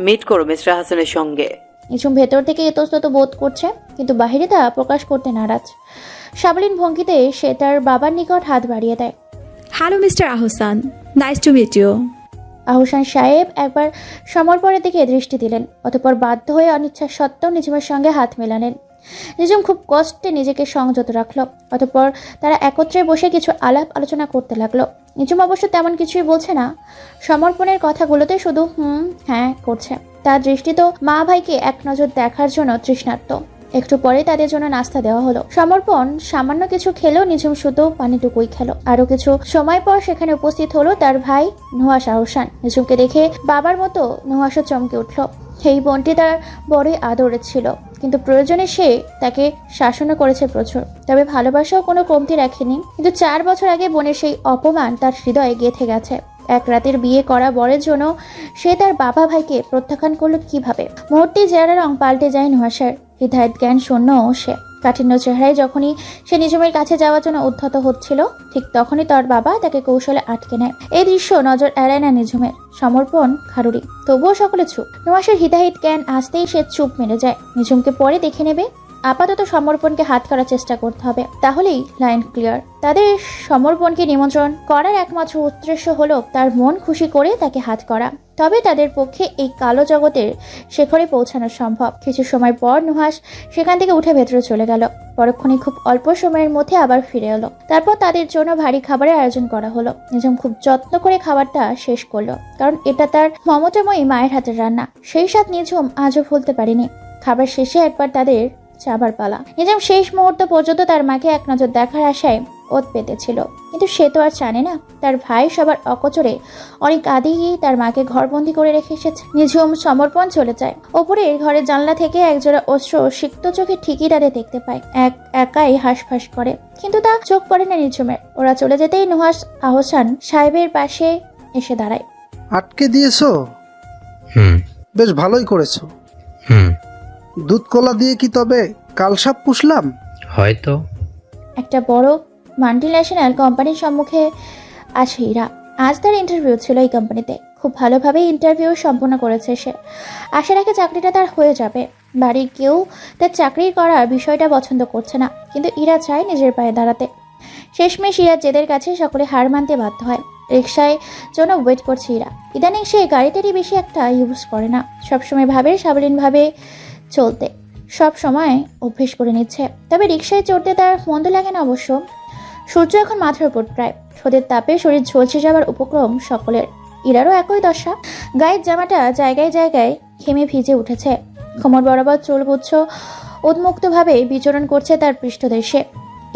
Speaker 5: মিট করো মিস্টার হাসানের সঙ্গে।
Speaker 1: নিঝুম ভেতর থেকে ইতস্তত বোধ করছে, কিন্তু বাহিরে তা প্রকাশ করতে নারাজ। সাবলীন ভঙ্গিতে সে তার বাবার নিকট হাত বাড়িয়ে দেয়।
Speaker 3: Hello mister Ahsan, nice to meet you.
Speaker 1: Ahsan সাহেব একবার সমর্পণের দিকে দৃষ্টি দিলেন, অতঃপর বাধ্য হয়ে অনিচ্ছা সত্ত্বেও নিঝুমের সঙ্গে হাত মেলালেন। নিঝুম খুব কষ্টে নিজেকে সংযত রাখলো। অতঃপর তারা একত্রে বসে কিছু আলাপ আলোচনা করতে লাগলো। নিঝুম অবশ্য তেমন কিছুই বলছে না, সমর্পণের কথাগুলোতে শুধু হ্যাঁ করছে। তার দৃষ্টি তো মা ভাইকে এক নজর দেখার জন্য তৃষ্ণার্ত। একটু পরে তাদের জন্য নাস্তা দেওয়া হলো। সমর্পণ সামান্য কিছু খেলো, নিঝুম শুধু পানিটুকুই খেলো। আরো কিছু সময় পর সেখানে উপস্থিত হলো তার ভাই নুহাশ আহসান। নিঝুমকে দেখে বাবার মতো নুহাশও চমকে উঠল। এই বোনটি তার বড়ই আদরের ছিল, কিন্তু প্রয়োজনে সে তাকে শাসনও করেছে প্রচুর, তবে ভালোবাসাও কোনো কমতি রাখেনি। কিন্তু 4 বছর আগে বোনের সেই অপমান তার হৃদয়ে গেঁথে গেছে। এক রাতের বিয়ে করা বরের জন্য সে তার বাবা ভাইকে প্রত্যাখ্যান করলো কিভাবে? মুহূর্তে চেহারা রং পাল্টে যায় নুহাশের। হৃদয়ের জ্ঞান শূন্য সে। কাঠিন্য চেহারায় যখনই সে নিঝুমের কাছে যাওয়ার জন্য উদ্ধত হচ্ছিল, ঠিক তখনই তার বাবা তাকে কৌশলে আটকে নেয়। এই দৃশ্য নজর এড়ায় না নিঝুমের। সমর্পণ খারুড়ি, তবুও সকলে চুপ। নুহাশের হিতাহিত জ্ঞান আসতেই সে চুপ মেরে যায়। নিঝুমকে পরে দেখে নেবে, আপাতত সমর্পণকে হাত করার চেষ্টা করতে হবে, তাহলেই লাইন ক্লিয়ার। তাদের সমর্পণকে নিমন্ত্রণ করার একমাত্র উদ্দেশ্য হলো তার মন খুশি করে তাকে হাত করা। তবে তাদের পক্ষে এই কালো জগতের শেখরে পৌঁছানো সম্ভব। কিছু সময় পর নুহাস সেখান থেকে উঠে ভেতরে চলে গেল। পরক্ষণে খুব অল্প সময়ের মধ্যে আবার ফিরে এলো। তারপর তাদের জন্য ভারী খাবারের আয়োজন করা হলো। নিজাম খুব যত্ন করে খাবারটা শেষ করলো, কারণ এটা তার মমতাময়ী মায়ের হাতের রান্না। সেই স্বাদ নিঝুম আজও ভুলতে পারেনি। খাবার শেষে একবার তাদের যাবার পালা। নিজাম শেষ মুহূর্ত পর্যন্ত তার মাকে এক নজর দেখার আশায় ওত পেতেছিল, কিন্তু সে তো আর জানে না তার ভাই সবার অকচরে অনেক আগেই তার মাকে ঘরবন্দি করে রেখে এসেছে। নিঝুম সমর্পণ চলে যায়। ওপরে ঘরের জানলা থেকে একজোড়া অশ্রু সিক্ত চোখে ঠিকই তাদের দেখতে পায়। একাই হাঁসফাঁস করে, কিন্তু তা চোখ পড়ে না নিঝুমের। ওরা চলে যেতেই নুহাস আহসান সাহেবের পাশে এসে দাঁড়ায়।
Speaker 12: আটকে দিয়েছো?
Speaker 11: হুম
Speaker 12: বেশ ভালোই করেছো।
Speaker 11: হুম
Speaker 12: দুধ কলা দিয়ে কি তবে কালসাপ পুষলাম?
Speaker 11: হয়তো।
Speaker 1: একটা বড় মাল্টিন্যাশনাল কোম্পানির সম্মুখে আছে ইরা। আজ তার ইন্টারভিউ ছিল এই কোম্পানিতে। খুব ভালোভাবে ইন্টারভিউ সম্পন্ন করেছে সে। আশা রাখে চাকরিটা তার হয়ে যাবে। বাড়ির কেউ তার চাকরি করার বিষয়টা পছন্দ করছে না, কিন্তু ইরা চায় নিজের পায়ে দাঁড়াতে। শেষমেশ ইরার জেদের কাছে সকলে হার মানতে বাধ্য হয়। রিক্সায় জন্য ওয়েট করছে ইরা। ইদানিং সে গাড়িটারই বেশি একটা ইউজ করে না। সবসময় ভাবে সাবলীনভাবে চলতে, সব সময় অভ্যেস করে নিচ্ছে। তবে রিক্সায় চড়তে তার মন্দ লাগে না অবশ্য। সূর্য এখন মাথার উপর প্রায়। রোদের তাপে শরীর ঝলসে যাওয়ার উপক্রম সকলের। ইরারও একই দশা। গায়ের জামাটা জায়গায় জায়গায় ঘেমে ভিজে উঠেছে। কোমর বরাবর চুলগুচ্ছ উন্মুক্তভাবে বিচরণ করছে তার পৃষ্ঠদেশে।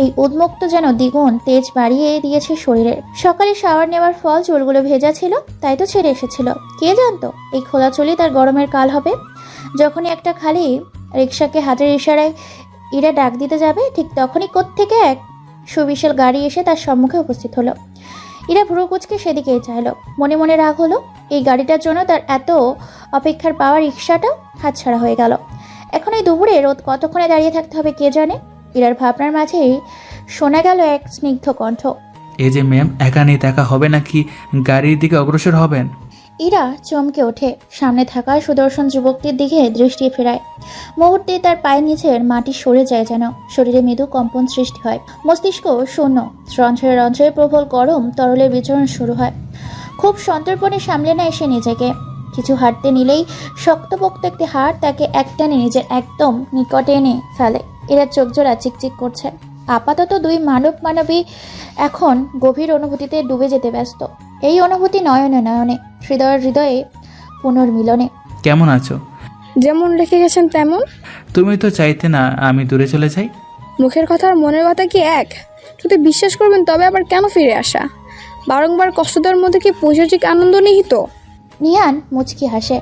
Speaker 1: এই উন্মুক্ত যেন দ্বিগুণ তেজ বাড়িয়ে দিয়েছে শরীরের। সকালে শাওয়ার নেওয়ার ফল চুলগুলো ভেজা ছিল, তাই তো ছেড়ে এসেছিল। কে জানতো এই খোলা চুলই তার গরমের কাল হবে। যখনই একটা খালি রিক্সাকে হাতের ইশারায় ইরা ডাক দিতে যাবে, ঠিক তখনই কোত্থেকে এক সুবিশাল গাড়ি এসে তার সম্মুখে উপস্থিত হলো। ইরা ভ্রু কুঁচকে সেদিকেই চাইল। মনে মনে রাগ হলো, এই গাড়িটার জন্য তার এত অপেক্ষার পাওয়া রিক্সাটা হাতছাড়া হয়ে গেল। এখন এই দুপুরে রোদ কতক্ষণে দাঁড়িয়ে থাকতে হবে কে জানে। ইরার ভাবনার মাঝেই শোনা গেল এক স্নিগ্ধ কণ্ঠ।
Speaker 13: এই যে ম্যাম, একা দেখা হবে নাকি গাড়ির দিকে অগ্রসর হবেন?
Speaker 1: ইরা চমকে ওঠে। সামনে থাকা সুদর্শন যুবকটির দিকে দৃষ্টি ফেরায়। মুহূর্তে তার পায়ের নিচের মাটি সরে যায় যেন। শরীরে মৃদু কম্পন সৃষ্টি হয়। মস্তিষ্ক শূন্য। রন্ধ্রে রন্ধ্রে প্রবল গরম তরলের বিচরণ শুরু হয়। খুব সন্তর্পণে সামলে নেয় সে নিজেকে। কিছু হাঁটতে নিলেই শক্তপোক্ত একটি হাড় তাকে একটানে নিজের একদম নিকটে এনে ফেলে। এরা চোখ জোড়া চিকচিক করছে। আপাতত দুই মানবী এখন গভীর অনুভূতিতে ডুবে যেতে ব্যস্ত। এই অনুভূতি নয়নে নয়নে, হৃদয়ের হৃদয়ে পুনর্মিলনে।
Speaker 13: কেমন আছো?
Speaker 8: যেমন রেখে গেছেন তেমন।
Speaker 13: তুমি তো চাইতে না আমি দূরে চলে যাই।
Speaker 8: মুখের কথা আর মনের কথা কি এক? যদি বিশ্বাস করবেন তবে আবার কেন ফিরে আসা? বারংবার কষ্ট দেওয়ার মধ্যে কি পৈশাচিক আনন্দ নিহিত?
Speaker 1: নিহান মুচকি হাসে।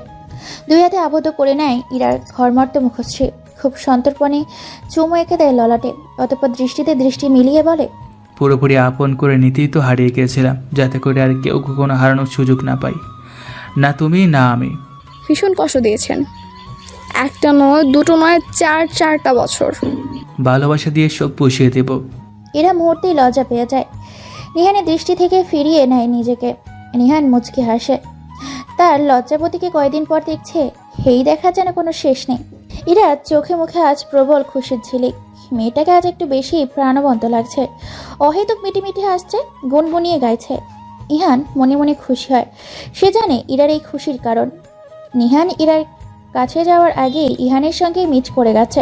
Speaker 1: দুই হাতে আবদ্ধ করে নেয় ইরার ঘরমর্ত মুখশ্রী। খুব সন্তর্পণে চুমু এঁকে দেয় ললাটে। অতঃপর দৃষ্টিতে দৃষ্টি মিলিয়ে বলে,
Speaker 13: পুরোপুরি আপন করে নিতেই তো হারিয়ে গিয়েছিলাম, যাতে করে আর কেউ কখনো হারানোর সুযোগ না পাই। না তুমি না আমি।
Speaker 8: ভীষণ কষ্ট দিয়েছেন। একটা নয়, দুটো নয়, চারটা বছর।
Speaker 13: ভালোবাসা দিয়ে সব পুষিয়ে দেব।
Speaker 1: এরা মুহূর্তেই লজ্জা পেয়ে যায়। নিহানের দৃষ্টি থেকে ফিরিয়ে নেয় নিজেকে। নিহান মুচকি হাসে। তার লজ্জাবতীকে কয়দিন পর দেখছে, এই দেখা যেন কোনো শেষ নেই। ইরা চোখে মুখে আজ প্রবল খুশির ঝিলিক। মেয়েটাকে আজ একটু বেশি প্রাণবন্ত লাগছে। অহেতুক মিটিমিটি হাসছে, গুনগুনিয়ে গাইছে। ইহান মনে মনে খুশি হয়। সে জানে ইরার এই খুশির কারণ। নিহান ইরার কাছে যাওয়ার আগেই ইহানের সঙ্গে মিট করে গেছে।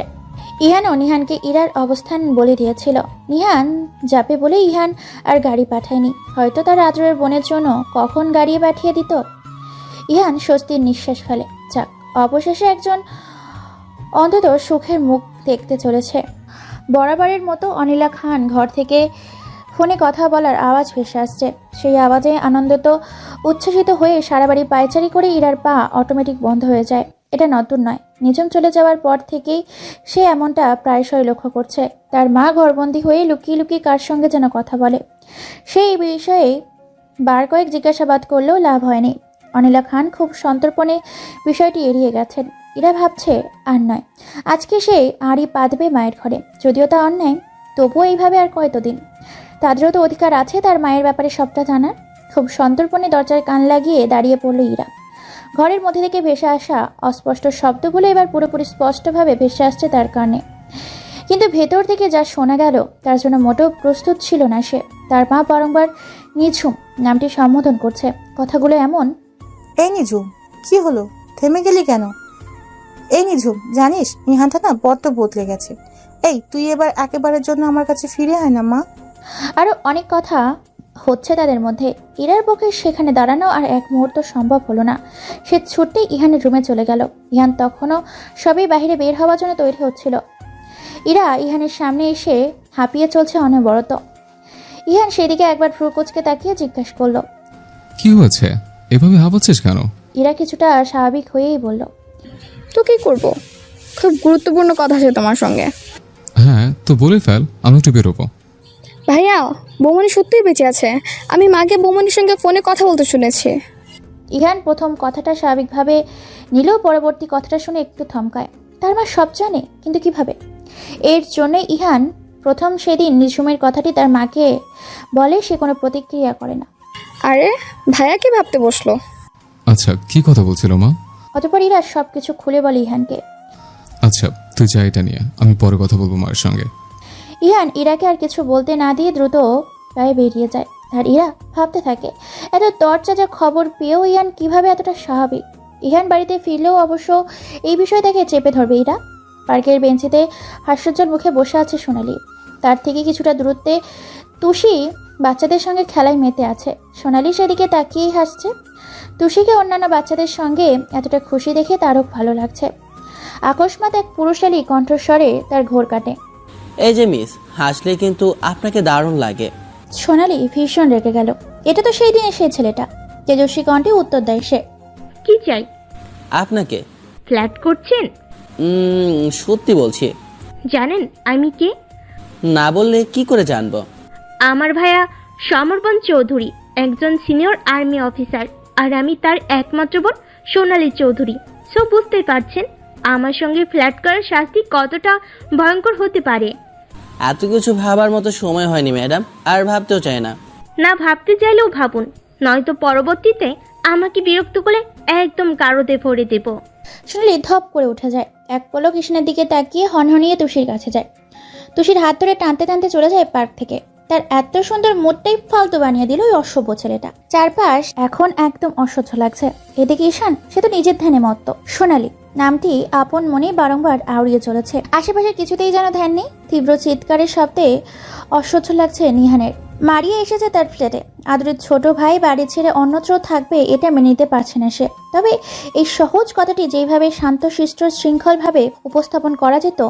Speaker 1: ইহানও নিহানকে ইরার অবস্থান বলে দিয়েছিল। নিহান যাবে বলে ইহান আর গাড়ি পাঠায়নি। হয়তো তার আদরের বোনের জন্য কখন গাড়ি পাঠিয়ে দিত। ইহান স্বস্তির নিঃশ্বাস ফেলে। যাক, অবশেষে একজন অন্তত সুখের মুখ দেখতে চলেছে। বরাবরের মতো অনিলা খান ঘর থেকে ফোনে কথা বলার আওয়াজ ভেসে আসছে। সেই আওয়াজে আনন্দিত উচ্ছ্বসিত হয়ে সারা বাড়ি পায়চারি করে ইরার পা অটোমেটিক বন্ধ হয়ে যায়। এটা নতুন নয়। নিঝুম চলে যাওয়ার পর থেকেই সে এমনটা প্রায়শই লক্ষ্য করছে। তার মা ঘরবন্দি হয়ে লুকিয়ে লুকিয়ে কার সঙ্গে যেন কথা বলে। সেই বিষয়ে বার কয়েক জিজ্ঞাসাবাদ করলেও লাভ হয়নি। অনিলা খান খুব সন্তর্পণে বিষয়টি এড়িয়ে গেছেন। ইরা ভাবছে আর নয়, আজকে সে আড়ি পাতবে মায়ের ঘরে। যদিও তা অন্যায়, তবুও এইভাবে আর কয়তদিন। তাদেরও তো অধিকার আছে তার মায়ের ব্যাপারে সবটা জানার। খুব সন্তর্পণে দরজার কান লাগিয়ে দাঁড়িয়ে পড়ল ইরা। ঘরের মধ্যে থেকে ভেসে আসা অস্পষ্ট শব্দগুলো এবার পুরোপুরি স্পষ্টভাবে ভেসে আসছে তার কানে। কিন্তু ভেতর থেকে যা শোনা গেল তার জন্য মোটেও প্রস্তুত ছিল না সে। তার মা বারংবার নিঝুম নামটি সম্বোধন করছে, কথাগুলো এমন।
Speaker 6: এই নিঝুম, কি হলো? থেমে গেলি কেন? এই নিঝুম, জানিস নিহানটা না বড্ড বদলে গেছে। এই তুই এবার একেবারের জন্য আমার কাছে ফিরে আয় না মা।
Speaker 1: আরও অনেক কথা হচ্ছে তাদের মধ্যে। ইরার পক্ষে সেখানে দাঁড়ানো আর এক মুহূর্ত সম্ভব হলো না। সে ছুটতেই ইহানের রুমে চলে গেল। ইহান তখনও সবই বাইরে বের হওয়ার জন্য তৈরি হচ্ছিল। ইরা ইহানের সামনে এসে হাঁপিয়ে চলছে অনবরত। ইহান সেদিকে একবার ভ্রু কুঁচকে তাকিয়ে জিজ্ঞাসা করলো,
Speaker 7: কি হয়েছে? এভাবে হাঁপাচ্ছিস কেন?
Speaker 1: ইরা কিছুটা স্বাভাবিক হয়েই বলল,
Speaker 8: তো কি করব, খুব গুরুত্বপূর্ণ কথা আছে তোমার সঙ্গে।
Speaker 7: হ্যাঁ তো বলে ফেল, আমি একটু বেরোবো।
Speaker 8: ভাইয়া, বৌমনি সত্যিই বেঁচে আছে। আমি মাকে বৌমনির সঙ্গে ফোনে কথা বলতে শুনেছি।
Speaker 1: ইহান প্রথম কথাটা স্বাভাবিকভাবে নিলেও পরবর্তী কথাটা শুনে একটু থমকায়। তার মা সব জানে, কিন্তু কিভাবে? এর জন্য ইহান প্রথম সেদিন নিঝুমের কথাটি তার মাকে বলে সে কোনো প্রতিক্রিয়া করে না।
Speaker 8: আরে ভাইয়া কি ভাবতে বসলো?
Speaker 7: আচ্ছা, কি কথা বলছিল মা?
Speaker 1: অতঃপর ইরা সব কিছু খুলে বলে ইহানকে।
Speaker 7: আচ্ছা তুই যা, এটা নিয়ে আমি পরে কথা বলবো মায়ের সঙ্গে।
Speaker 1: ইহান ইরাকে আর কিছু বলতে না দিয়ে দ্রুত প্রায় বেরিয়ে যায়। আর ইরা ভাবতে থাকে, এত তরচাজা খবর পেয়েও ইহান কিভাবে এতটা স্বাভাবিক। ইহান বাড়িতে ফিরলেও অবশ্য এই বিষয় থেকে চেপে ধরবে ইরা। পার্কের বেঞ্চিতে হাস্যোজ্জ্বল মুখে বসে আছে সোনালি। তার থেকে কিছুটা দূরত্বে তুষি বাচ্চাদের সঙ্গে খেলায় মেতে আছে। সোনালি সেদিকে তাকিয়েই হাসছে। তুষিকে অন্যান্য বাচ্চাদের সঙ্গে এতটা খুশি দেখে তারও ভালো লাগছে। আকস্মাৎ এক পুরুষালী কণ্ঠস্বরে তার ঘোর কাটে,
Speaker 9: এই যে মিস, হাসলে কিন্তু আপনাকে দারুণ লাগে।
Speaker 1: সোনালি ভীষণ রেগে গেল। এটা তো সেই দিনের সেই ছেলেটা। তেজস্বী কণ্ঠে উত্তর দেয় সে,
Speaker 2: কি চাই?
Speaker 9: আপনাকে।
Speaker 2: ফ্ল্যাট করছেন?
Speaker 9: সত্যি বলছি।
Speaker 2: জানেন আমি কে?
Speaker 9: না বললে কি করে জানবো?
Speaker 2: আমার ভাইয়া সমরবন চৌধুরী একজন সিনিয়র আর্মি অফিসার, আর আমি তার একমাত্র বোন সোনালী চৌধুরী। সো বুঝতেই পারছেন আমার সঙ্গে ফ্ল্যাট করার শাস্তি কতটা ভয়ঙ্কর হতে পারে।
Speaker 9: এত কিছু ভাবার মতো সময় হয়নি ম্যাডাম, আর ভাবতেও চাই না।
Speaker 2: না ভাবতে চাইলেও ভাবুন, নয়তো পরবর্তীতে আমাকে বিরক্ত করলে একদম কারোতে ভরে দেব।
Speaker 1: সোনালি ধপ করে উঠে যায়। এক পলক ঈশানের দিকে তাকিয়ে হনহনিয়ে তুষির কাছে যায়। তুষির হাত ধরে টানতে টানতে চলে যায় পার্ক থেকে। তার এত সুন্দর মোটটাই ফালতু বানিয়ে দিল ওই অসভ্য ছেলেটা। চারপাশ এখন একদম অসহ্য লাগছে। এদিকে ঈশান, সে তো নিজের ধ্যানে মত্ত। সোনালি নামটি আপন মনে বারংবার আওড়িয়ে চলেছে। আশেপাশে কিছুতেই যেন ধ্যান নেই। তীব্র চিৎকারের শব্দে অসহ্য লাগছে নিহানের। মারিয়া এসেছে তার ফ্ল্যাটে। আদরের ছোট ভাই বাড়ি ছেড়ে অন্যত্র থাকবে এটা মেনে নিতে পারছে না সে। তবে এই সহজ কথাটি যেভাবে শান্তশিষ্ট শৃঙ্খলভাবে উপস্থাপন করা যেত,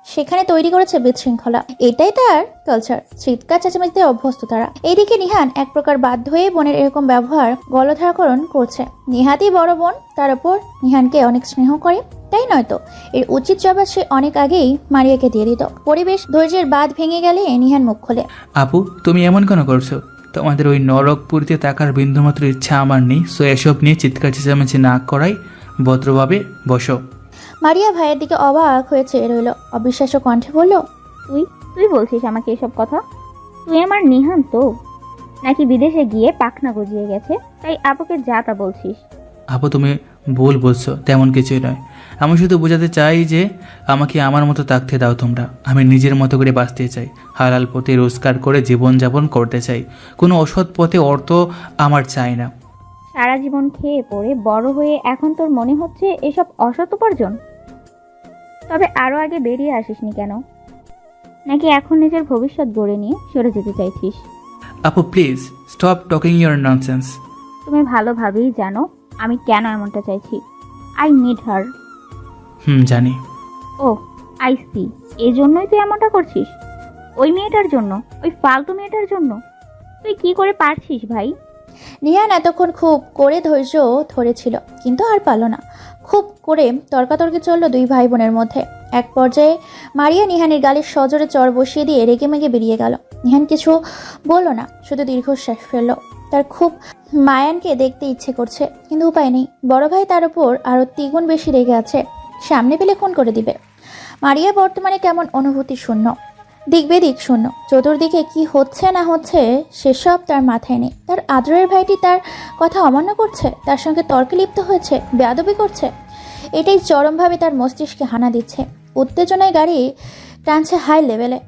Speaker 1: সেখানে তৈরি করেছে বিশৃঙ্খলা। এটাই তার কালচার। চিৎকার চেঁচামেচিতে অভ্যস্ত তারা। এইদিকে নিহান এক প্রকার বাধ্য হয়ে বোনের এরকম ব্যবহার গলধারকরণ করছে। নিহাতি বড় বোন, তার উপর নিহানকে অনেক স্নেহ করে, তাই নয়তো এর উচিত জবাব সে অনেক আগেই মারিয়াকে দিয়ে দিত। পরিবেশ ধৈর্যের বাঁধ ভেঙে গেলে নিহান মুখ খোলে,
Speaker 13: আপু তুমি এমন কেন করছো? তোমাদের ওই নরকপুরীতে থাকার বিন্দুমাত্র ইচ্ছা আমার নেই। সো এসব নিয়ে চিৎকার চেঁচামেচি না করাই ভদ্রভাবে বসো।
Speaker 1: মারিয়া ভাইয়ের দিকে অবাক হয়ে চেয়ে রইল। অবিশ্বাস্য কণ্ঠে বলল,
Speaker 14: তুই বলছিস আমাকে এসব কথা? তুই আমার নিহান তো, নাকি বিদেশে গিয়ে পাখনা গজিয়ে গেছে তাই আপুকে যা তা বলছিস?
Speaker 13: আপু তুমি ভুল বলছো, তেমন কিছুই নয়। আমি শুধু বোঝাতে চাই যে আমাকে আমার মতো থাকতে দাও তোমরা। আমি নিজের মতো করে বাঁচতে চাই, হালাল পথে রোজগার করে জীবনযাপন করতে চাই। কোনো অসৎ পথে অর্থ আমার চাই না।
Speaker 14: সারা জীবন খেয়ে পড়ে বড় হয়ে এখন তোর মনে হচ্ছে এসব অসৎ উপার্জন? তবে আরো আগে বেরিয়ে আসিসনি কেন? নাকি এখন নিজের ভবিষ্যৎ গড়ে নিয়ে সরে যেতে চাইছিস?
Speaker 13: আপু please stop talking your nonsense.
Speaker 14: তুমি ভালোভাবেই জানো আমি কেন এমনটা চাইছি। I need her.
Speaker 13: জানি।
Speaker 14: ও আই সি, এই জন্যই তুই এমনটা করছিস? ওই মেয়েটার জন্য, ওই ফালতু মেয়েটার জন্য? তুই কি করে পারছিস ভাই?
Speaker 1: নিহান এতক্ষণ খুব করে ধৈর্য ধরেছিল, কিন্তু আর পারল না। খুব করে তর্কাতর্কি চলল দুই ভাই বোনের মধ্যে। এক পর্যায়ে মারিয়া নিহানের গালে সজোরে চড় বসিয়ে দিয়ে রেগে মেগে বেরিয়ে গেল। নিহান কিছু বলল না, শুধু দীর্ঘশ্বাস ফেলল। তার খুব মায়ানকে দেখতে ইচ্ছে করছে, কিন্তু উপায় নেই। বড় ভাই তার উপর আরও দ্বিগুণ বেশি রেগে আছে। সামনে পেলে খুন করে দিবে। মারিয়া বর্তমানে কেমন অনুভূতি শূন্য, দিক বেদিক শূন্য। চতুর্দিকে কি হচ্ছে না হচ্ছে সেসব তার মাথায় নেই। তার আদরের ভাইটি তার কথা অমান্য করছে, তার সঙ্গে তর্কে লিপ্ত হয়েছে, বেয়াদবি করছে। এটাই চরমভাবে তার মস্তিষ্কে হানা দিচ্ছে। উত্তেজনায় গাড়ি টানছে হাই লেভেলে।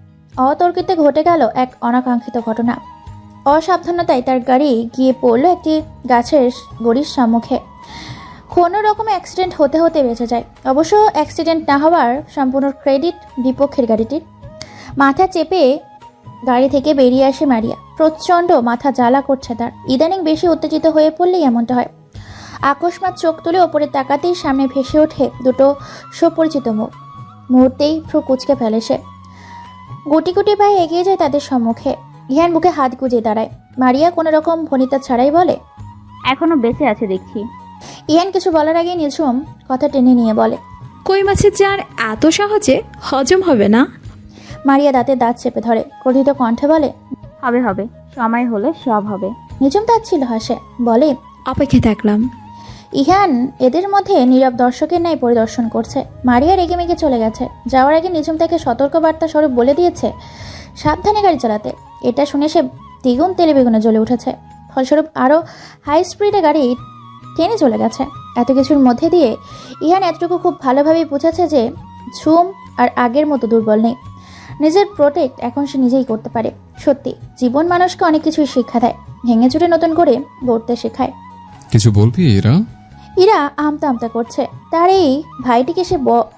Speaker 1: অতর্কিতে ঘটে গেল এক অনাকাঙ্ক্ষিত ঘটনা। অসাবধানতায় তার গাড়ি গিয়ে পড়ল একটি গাছের গড়ির সম্মুখে। কোনো রকমে অ্যাক্সিডেন্ট হতে হতে বেঁচে যায়। অবশ্য অ্যাক্সিডেন্ট না হওয়ার সম্পূর্ণ ক্রেডিট বিপক্ষের গাড়িটির। মাথা চেপে গাড়ি থেকে বেরিয়ে আসে মারিয়া। প্রচণ্ড মাথা জ্বালা করছে তার। ইদানিং বেশি উত্তেজিত হয়ে পড়লেই এমনটা হয়। আকস্মাৎ চোখ তুলে ওপরে তাকাতেই সামনে ভেসে ওঠে দুটো সুপরিচিত মুখ। মুহূর্তেই ভ্রু কুঁচকে ফেলে সে। গুটি গুটি পায়ে এগিয়ে যায় তাদের সম্মুখে। ইহান বুকে হাত গুজে দাঁড়ায়। মারিয়া কোনো রকম ভনিতা ছাড়াই বলে,
Speaker 14: এখনো বেঁচে আছে দেখছি।
Speaker 1: ইহান কিছু বলার আগে নিঝুম কথা টেনে নিয়ে বলে,
Speaker 3: কই মাছের চার এত সহজে হজম হবে না?
Speaker 1: মারিয়া দাঁতে দাঁত চেপে ধরে ক্রোধিত কণ্ঠে বলে,
Speaker 14: হবে হবে, সময় হলে সব হবে।
Speaker 1: নিঝুম তার ছিল হাসে, বলে,
Speaker 3: অপেক্ষা থাকলাম।
Speaker 1: ইহান এদের মধ্যে নীরব দর্শকের ন্যায় পরিদর্শন করছে। মারিয়া রেগে মেগে চলে গেছে। যাওয়ার আগে নিঝুম তাকে সতর্কবার্তা স্বরূপ বলে দিয়েছে সাবধানে গাড়ি চালাতে। এটা শুনে সে দ্বিগুণ তেলে বেগুনে জ্বলে উঠেছে। ফলস্বরূপ আরও হাই স্পিডে গাড়ি টেনে চলে গেছে। এত কিছুর মধ্যে দিয়ে ইহান এতটুকু খুব ভালোভাবেই বুঝেছে যে ঝুম আর আগের মতো দুর্বল নেই। নিজের প্রোটেক্ট এখন সে নিজেই করতে পারে। সত্যি জীবন মানুষকে অনেক কিছুই শিক্ষা দেয়, ভেঙে চুটে নতুন করে গড়তে শেখায়।
Speaker 7: কিছু বলবি এরা?
Speaker 1: ইরা আমতা আমতা করছে। তার এই ভাইটিকে সে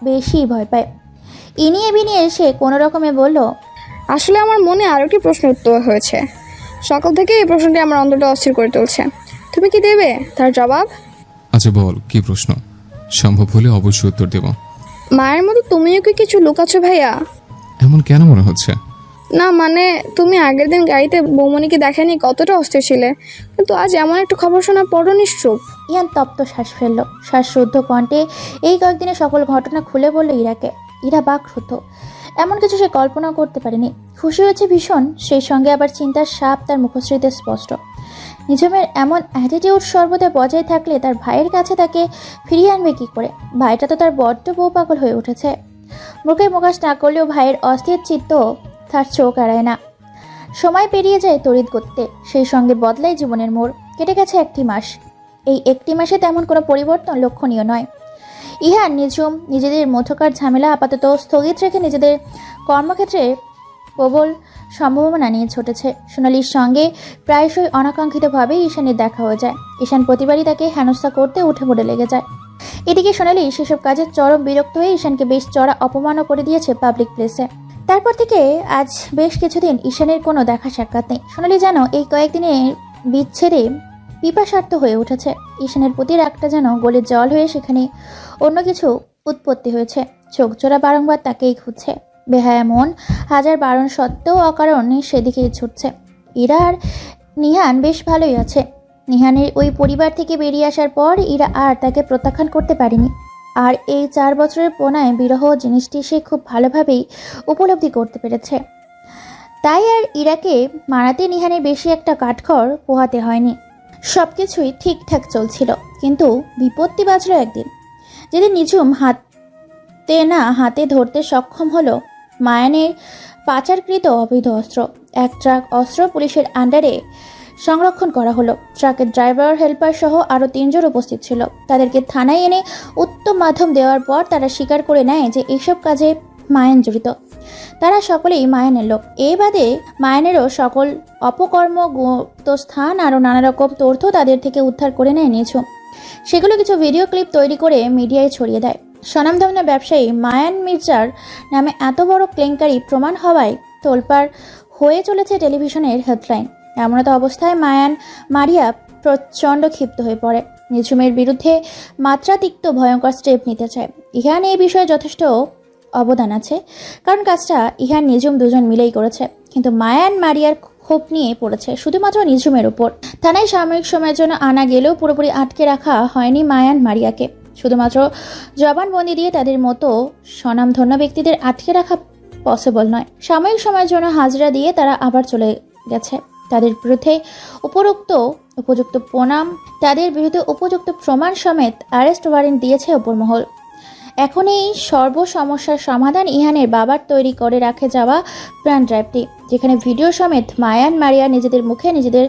Speaker 1: বেশি ভয় পায়। ইনিয়ে বিনিয়ে সে কোনো রকমে বলল,
Speaker 8: আসলে আমার মনে আরও একটি প্রশ্ন উত্তর হয়েছে। সকাল থেকে এই প্রশ্নটি আমার অন্তরটা অস্থির করে তুলছে। তুমি কি দেবে তার জবাব?
Speaker 7: আচ্ছা বল, কি প্রশ্ন? সম্ভব হলে অবশ্যই উত্তর দেব।
Speaker 8: মায়ের মতো তুমিও কি কিছু লুকাচ্ছ ভাইয়া?
Speaker 7: এমন কেন মনে হচ্ছে?
Speaker 8: না মানে তুমি আগের দিন গাড়িতে বৌমনিকে দেখেনি কতটা অস্থির ছিলে, কিন্তু আজ এমন একটা খবর শোনা পরও নিশ্চুপ।
Speaker 1: ইয়ান তপ্ত শ্বাস ফেলল। শ্বাসরুদ্ধ কণ্ঠে এই কয়েকদিনে সকল ঘটনা খুলে বলল ইরাকে। ইরা বাকরুদ্ধ। এমন কিছু সে কল্পনা করতে পারেনি। খুশি হয়েছে ভীষণ, সেই সঙ্গে আবার চিন্তার সাপ তার মুখশ্রীতে স্পষ্ট। নিঝুমের এমন অ্যাটিটিউড সর্বদা বজায় থাকলে তার ভাইয়ের কাছে তাকে ফিরিয়ে আনবে কী করে? ভাইটা তো তার বড্ড বউ পাগল হয়ে উঠেছে। মুখে প্রকাশ না করলেও ভাইয়ের অস্থির চিত্ত তার চোখ এড়ায় না। সময় পেরিয়ে যায় তড়িৎ গতিতে, সেই সঙ্গে বদলায় জীবনের মোড়। কেটে গেছে 1টি মাস। এই 1টি মাসে তেমন কোনো পরিবর্তন লক্ষণীয় নয়। ইহান নিঝুম নিজেদের মধ্যকার ঝামেলা আপাতত স্থগিত রেখে নিজেদের কর্মক্ষেত্রে প্রবল সম্ভাবনা নিয়ে ছুটেছে। সোনালির সঙ্গে প্রায়শই অনাকাঙ্ক্ষিতভাবে ঈশানের দেখা হয়ে যায়। ঈশান প্রতিবারই তাকে হেনস্থা করতে উঠে পড়ে লেগে যায়। এদিকে সোনালি সেসব কাজে চরম বিরক্ত হয়ে ঈশানকে বেশ চড়া অপমানও করে দিয়েছে পাবলিক প্লেসে। তারপর থেকে আজ বেশ কিছুদিন ঈশানের কোনো দেখা সাক্ষাৎ নেই। সোনালি যেন এই কয়েকদিনের বিচ্ছেদে পিপাসার্থ হয়ে উঠেছে। ঈশানের প্রতি রাগটা যেন গলে জল হয়ে সেখানে অন্য কিছু উৎপত্তি হয়েছে। চোখজোড়া বারংবার তাকেই খুঁজছে। বেহায়া মন হাজার বারণ সত্ত্বেও অকারণে সেদিকেই ছুটছে। ইরা আর নিহান বেশ ভালোই আছে। নিহানের ওই পরিবার থেকে বেরিয়ে আসার পর ইরা আর তাকে প্রত্যাখ্যান করতে পারেনি। আর এই 4 বছরের প্রণয় বিরহ জিনিসটি সে খুব ভালোভাবেই উপলব্ধি করতে পেরেছে। তাই আর ইরাকে মারাতে নিহানের বেশি একটা কাঠখড় পোহাতে হয়নি। সব কিছুই ঠিকঠাক চলছিল, কিন্তু বিপত্তি বাজল একদিন, যেদিন নিঝুম হাতে ধরতে সক্ষম হলো মায়ানের পাচারকৃত অবৈধ অস্ত্র। 1 ট্রাক অস্ত্র পুলিশের আন্ডারে সংরক্ষণ করা হলো। ট্রাকের ড্রাইভার, হেল্পার সহ আরও 3 জন উপস্থিত ছিল। তাদেরকে থানায় এনে উত্তম মাধ্যম দেওয়ার পর তারা স্বীকার করে নেয় যে এইসব কাজে মায়ান জড়িত। তারা সকলেই মায়ানের লোক। এ বাদে মায়ানেরও সকল অপকর্ম, গুপ্ত স্থান আরও নানা রকম তথ্য তাদের থেকে উদ্ধার করে নেয় নিঝুম। সেগুলো কিছু ভিডিও ক্লিপ তৈরি করে মিডিয়ায় ছড়িয়ে দেয়। স্বনামধন্য ব্যবসায়ী মায়ান মির্জার নামে এত বড় কেলেঙ্কারি প্রমাণ হওয়ায় তোলপাড় হয়ে চলেছে টেলিভিশনের হেডলাইন। এমনতো অবস্থায় মারিয়া প্রচণ্ড ক্ষিপ্ত হয়ে পড়ে। নিঝুমের বিরুদ্ধে মাত্রাতিরিক্ত ভয়ঙ্কর স্টেপ নিতে চায়। ইহান এই বিষয়ে যথেষ্ট অবদান আছে, কারণ কাজটা ইহান নিঝুম দুজন মিলেই করেছে। কিন্তু মায়ান মারিয়ার ক্ষোভ নিয়ে পড়েছে শুধুমাত্র নিঝুমের উপর। থানায় সাময়িক সময়ের জন্য আনা গেলেও পুরোপুরি আটকে রাখা হয়নি মায়ান মারিয়াকে। শুধুমাত্র জবানবন্দি দিয়ে তাদের মতো স্বনামধন্য ব্যক্তিদের আটকে রাখা পসিবল নয়। সাময়িক সময়ের জন্য হাজিরা দিয়ে তারা আবার চলে গেছে। তাদের বিরুদ্ধে উপযুক্ত প্রমাণ সমেত অ্যারেস্ট ওয়ারেন্ট দিয়েছে উপরমহল। এখন এই সমস্যার সমাধান ইহানের বাবার তৈরি করে রাখে যাওয়া প্রাণ ড্রাইভটি, যেখানে ভিডিও সমেত মায়ান মারিয়া নিজেদের মুখে নিজেদের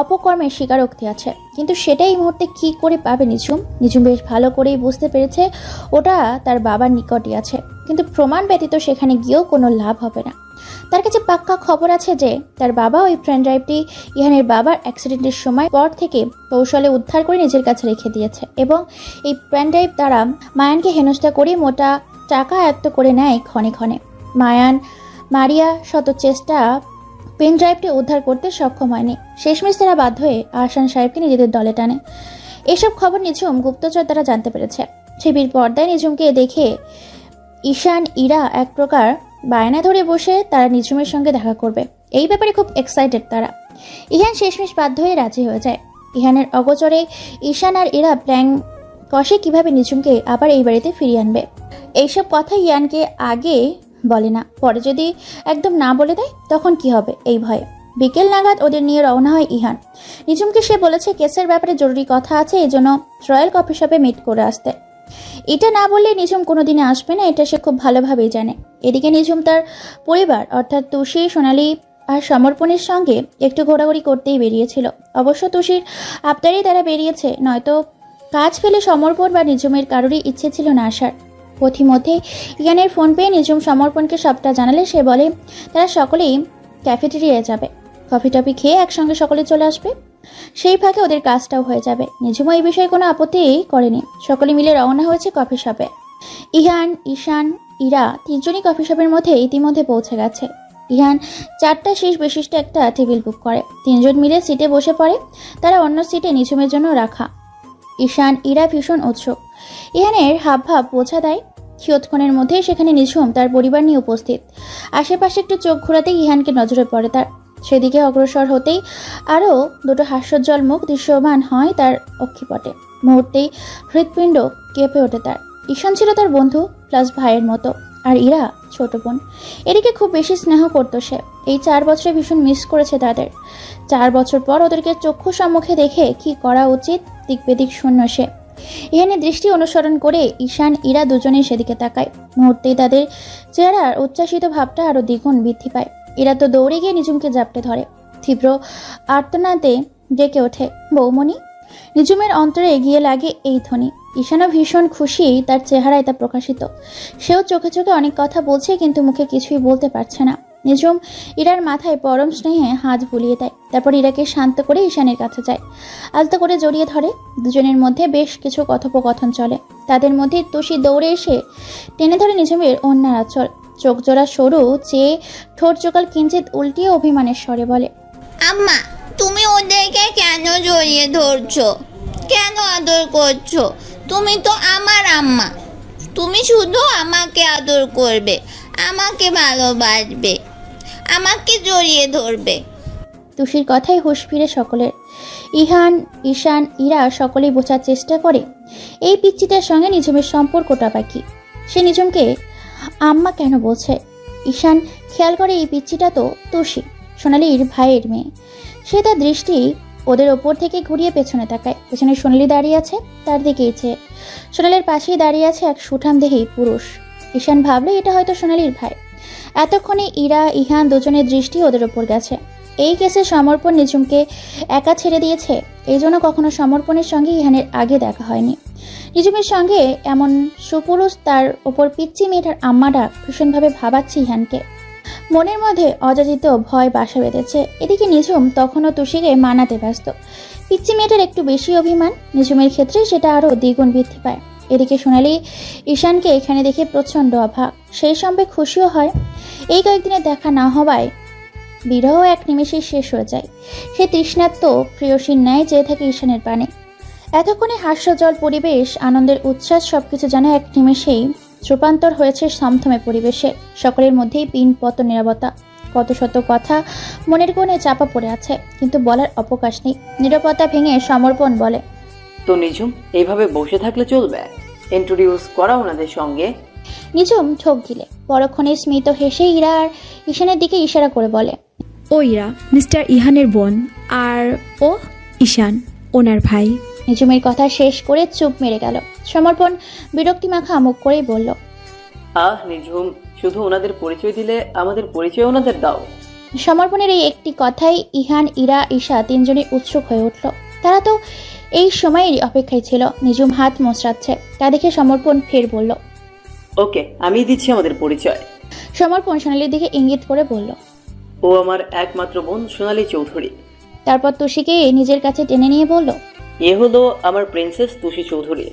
Speaker 1: অপকর্মের স্বীকারোক্তি আছে। কিন্তু সেটা এই মুহূর্তে কি করে পাবে নিঝুম বেশ ভালো করেই বুঝতে পেরেছে ওটা তার বাবার নিকটই আছে, কিন্তু প্রমাণ ব্যতীত সেখানে গিয়েও কোনো লাভ হবে না। তার কাছে পাক্কা খবর আছে যে তার বাবা ওই পেন ড্রাইভটি ইহানের বাবার অ্যাক্সিডেন্টের সময় পর থেকে কৌশলে উদ্ধার করে নিজের কাছে রেখে দিয়েছে এবং এই পেন ড্রাইভ দ্বারা মায়ানকে হেনস্থা করে মোটা টাকা আয়ত্ত করে নেয় ক্ষণে ক্ষণে। মারিয়া শত চেষ্টা পেন ড্রাইভটি উদ্ধার করতে সক্ষম হয়নি। শেষমেশ তারা বাধ্য হয়ে আহসান সাহেবকে নিজেদের দলে টানে। এসব খবর নিঝুম গুপ্তচর দ্বারা জানতে পেরেছে। টিভির পর্দায় নিঝুমকে দেখে ঈশান ইরা এক প্রকার বায়না ধরে বসে তারা নিঝুমের সঙ্গে দেখা করবে, এই ব্যাপারে খুব এক্সাইটেড তারা। ইহান শেষমেশ বাধ্য হয়ে রাজি হয়ে যায়। ইহানের অগোচরে ঈশান আর ইরা প্ল্যান কষে কিভাবে নিঝুমকে আবার এই বাড়িতে ফিরিয়ে আনবে। এইসব কথা ইয়ানকে আগে বলে না, পরে যদি একদম না বলে দেয় তখন কি হবে এই ভয়ে। বিকেল নাগাদ ওদের নিয়ে রওনা হয় ইহান। নিঝুমকে সে বলেছে কেসের ব্যাপারে জরুরি কথা আছে, এই জন্য রয়্যাল কফি শপে মিট করে আসতে। এটা না বললে নিঝুম কোনোদিনে আসবে না, এটা সে খুব ভালোভাবেই জানে। এদিকে নিঝুম তার পরিবার অর্থাৎ তুষি, সোনালি আর সমর্পণের সঙ্গে একটু ঘোরাঘুরি করতেই বেরিয়েছিল। অবশ্য তুষির আবদারেই তারা বেরিয়েছে, নয়তো কাজ ফেলে সমর্পণ বা নিঝুমের কারোরই ইচ্ছে ছিল না আসার। পথিমধ্যে ইয়ানের ফোন পেয়ে নিঝুম সমর্পণকে সবটা জানালে সে বলে তারা সকলেই ক্যাফেটেরিয়ায় যাবে, কফি টফি খেয়ে একসঙ্গে সকলে চলে আসবে, সেই ফাঁকে ওদের কাজটাও হয়ে যাবে। নিঝুমও এই বিষয়ে কোনো আপত্তি করেনি। সকলে মিলে রওনা হয়েছে কফি শপে। ইহান, ঈশান, ইরা তিনজনই কফি শপের মধ্যে ইতিমধ্যে পৌঁছে গেছে। ইহান 4টা শীর্ষ বিশিষ্ট একটা টেবিল বুক করে, তিনজন মিলে সিটে বসে পড়ে। তারা অন্য সিটে নিঝুমের জন্য রাখা। ঈশান, ইরা ভীষণ উৎসুক। ইহানের হাবভাব বোঝা দেয়। কিয়ৎক্ষণের মধ্যে সেখানে নিঝুম তার পরিবার নিয়ে উপস্থিত। আশেপাশে একটু চোখ ঘোরাতেই ইহানকে নজরে পড়ে তার। সেদিকে অগ্রসর হতেই আরও দুটো হাস্যোজ্জ্বল মুখ দৃশ্যমান হয় তার অক্ষিপটে। মুহূর্তেই হৃৎপিণ্ড কেঁপে ওঠে তার। ঈশান ছিল তার বন্ধু প্লাস ভাইয়ের মতো, আর ইরা ছোট বোন। এদিকে খুব বেশি স্নেহ করতো সে। এই 4 বছরে ভীষণ মিস করেছে তাদের। 4 বছর পর ওদেরকে চক্ষু সম্মুখে দেখে কি করা উচিত দিক বেদিক শূন্য সে। ইহানের দৃষ্টি অনুসরণ করে ঈশান, ইরা দুজনেই সেদিকে তাকায়। মুহূর্তেই তাদের চেহারার উচ্ছ্বাসিত ভাবটা আরও দ্বিগুণ বৃদ্ধি পায়। এরা তো দৌড়ে গিয়ে নিঝুমকে জাপটে ধরে। তীব্র আর্তনাদে ডেকে ওঠে, বৌমণি। নিঝুমের অন্তরে এগিয়ে লাগে এই ধ্বনি। ঈশানও ভীষণ খুশি, তার চেহারায় তা প্রকাশিত। সেও চোখে চোখে অনেক কথা বলছে, কিন্তু মুখে কিছুই বলতে পারছে না। নিঝুম ইরার মাথায় পরম স্নেহে হাত বুলিয়ে দেয়। তারপর ইরাকে শান্ত করে ঈশানের কাছে যায়, আলতো করে জড়িয়ে ধরে। দুজনের মধ্যে বেশ কিছু কথোপকথন চলে। তাদের মধ্যে তুষি দৌড়ে এসে টেনে ধরে নিঝুমের অন্যার আঁচল। চোখ জোড়া সরু চেয়ে ঠোঁট জোকাল কিঞ্চিত উল্টিয়ে অভিমানের স্বরে বলে,
Speaker 4: আম্মা, তুমি ওদেরকে কেন জড়িয়ে ধরছো? কেন আদর করছো? তুমি তো আমার আম্মা। তুমি শুধু আমাকে আদর করবে, আমাকে ভালোবাসবে, আমাকে জড়িয়ে ধরবে।
Speaker 1: তুষির কথাই হুঁশ ফিরে সকলের। ইহান, ঈশান, ইরা সকলেই বোঝার চেষ্টা করে এই পিচ্চিটার সঙ্গে নিঝুমের সম্পর্কটা বাকি। সে নিঝুমকে আম্মা কেন বলছে? ঈশান খেয়াল করে এই পিচ্চিটা তো তুষি, সোনালির ভাইয়ের মেয়ে। সে তার দৃষ্টি ওদের ওপর থেকে ঘুরিয়ে পেছনে তাকায়। পেছনে সোনালি দাঁড়িয়ে আছে, তার দিকেই চেয়ে। সোনালির পাশেই দাঁড়িয়ে আছে এক সুঠামদেহী পুরুষ। ঈশান ভাবলে এটা হয়তো সোনালির ভাই। এতক্ষণে ইরা, ইহান দুজনের দৃষ্টি ওদের ওপর গেছে। এই কেসে সমর্পণ নিঝুমকে একা ছেড়ে দিয়েছে, এই জন্য কখনো সমর্পণের সঙ্গে ইহানের আগে দেখা হয়নি। নিঝুমের সঙ্গে এমন সুপুরুষ তার ওপর পিচ্চি মেয়েটার আম্মা ডাক ভীষণভাবে ভাবাচ্ছে ইহানকে। মনের মধ্যে অযাচিত ভয় বাসা বেঁধেছে। এদিকে নিঝুম তখনও তুষিকে মানাতে ব্যস্ত। পিচ্চি মেয়েটার একটু বেশি অভিমান, নিঝুমের ক্ষেত্রে সেটা আরও দ্বিগুণ বৃদ্ধি পায়। এদিকে সোনালি ঈশানকে এখানে দেখে প্রচণ্ড অবাক, সেই সঙ্গে খুশিও হয়। এই কয়েকদিনের দেখা না হওয়ায় বিরহ এক নিমেষেই শেষ হয়ে যায়। সে তৃষ্ণার্ত প্রিয়সীর ন্যায় চেয়ে থাকে ঈশানের পানে। এতক্ষণে হাস্যজল পরিবেশ, আনন্দের উচ্ছ্বাস সবকিছু যেন এক নিমেষেই রূপান্তর হয়েছে থমথমে পরিবেশে। সকলের মধ্যেই পিনপত নীরবতা। কত শত কথা মনের কোণে চাপা পড়ে আছে, কিন্তু বলার অবকাশ নেই। নীরবতা ভেঙে সমর্পণ বলে,
Speaker 5: তো নিঝুম এইভাবে বসে থাকলে চলবে? ইন্ট্রোডিউস করা ওনাদের সঙ্গে।
Speaker 1: নিঝুম ঠোক গিলে পরক্ষণে স্মিত হেসে ইরা আর ঈশানের দিকে ইশারা করে বলে,
Speaker 3: ও ইরা মিস্টার ইহানের বোন, আর ও ঈশান ওনার ভাই।
Speaker 1: নিঝুমের কথা শেষ করে চুপ মেরে গেল। সমর্পণ বিরক্তি মাখা মুখ করেই বলল,
Speaker 5: নিঝুম, শুধু ওনাদের পরিচয় দিলে আমাদের পরিচয় ওনাদের দাও।
Speaker 1: সমর্পণের এই একটি কথাই ইহান, ইরা, ঈশা তিনজনই উৎসুক হয়ে উঠল। তারা তো এই সময়েরই অপেক্ষায় ছিল। নিঝুম হাত মোচড়াচ্ছে, তা দেখে সমর্পণ ফের বলল,
Speaker 5: ওকে, আমি দিচ্ছি আমাদের পরিচয়।
Speaker 1: সমর্পণ সোনালীর দিকে ইঙ্গিত করে বলল,
Speaker 5: ও আমার একমাত্র বোন সোনালী চৌধুরী।
Speaker 1: তারপর তুষিকে নিজের কাছে টেনে নিয়ে বলল,
Speaker 5: এ হলো আমার প্রিন্সেস তুষি চৌধুরী।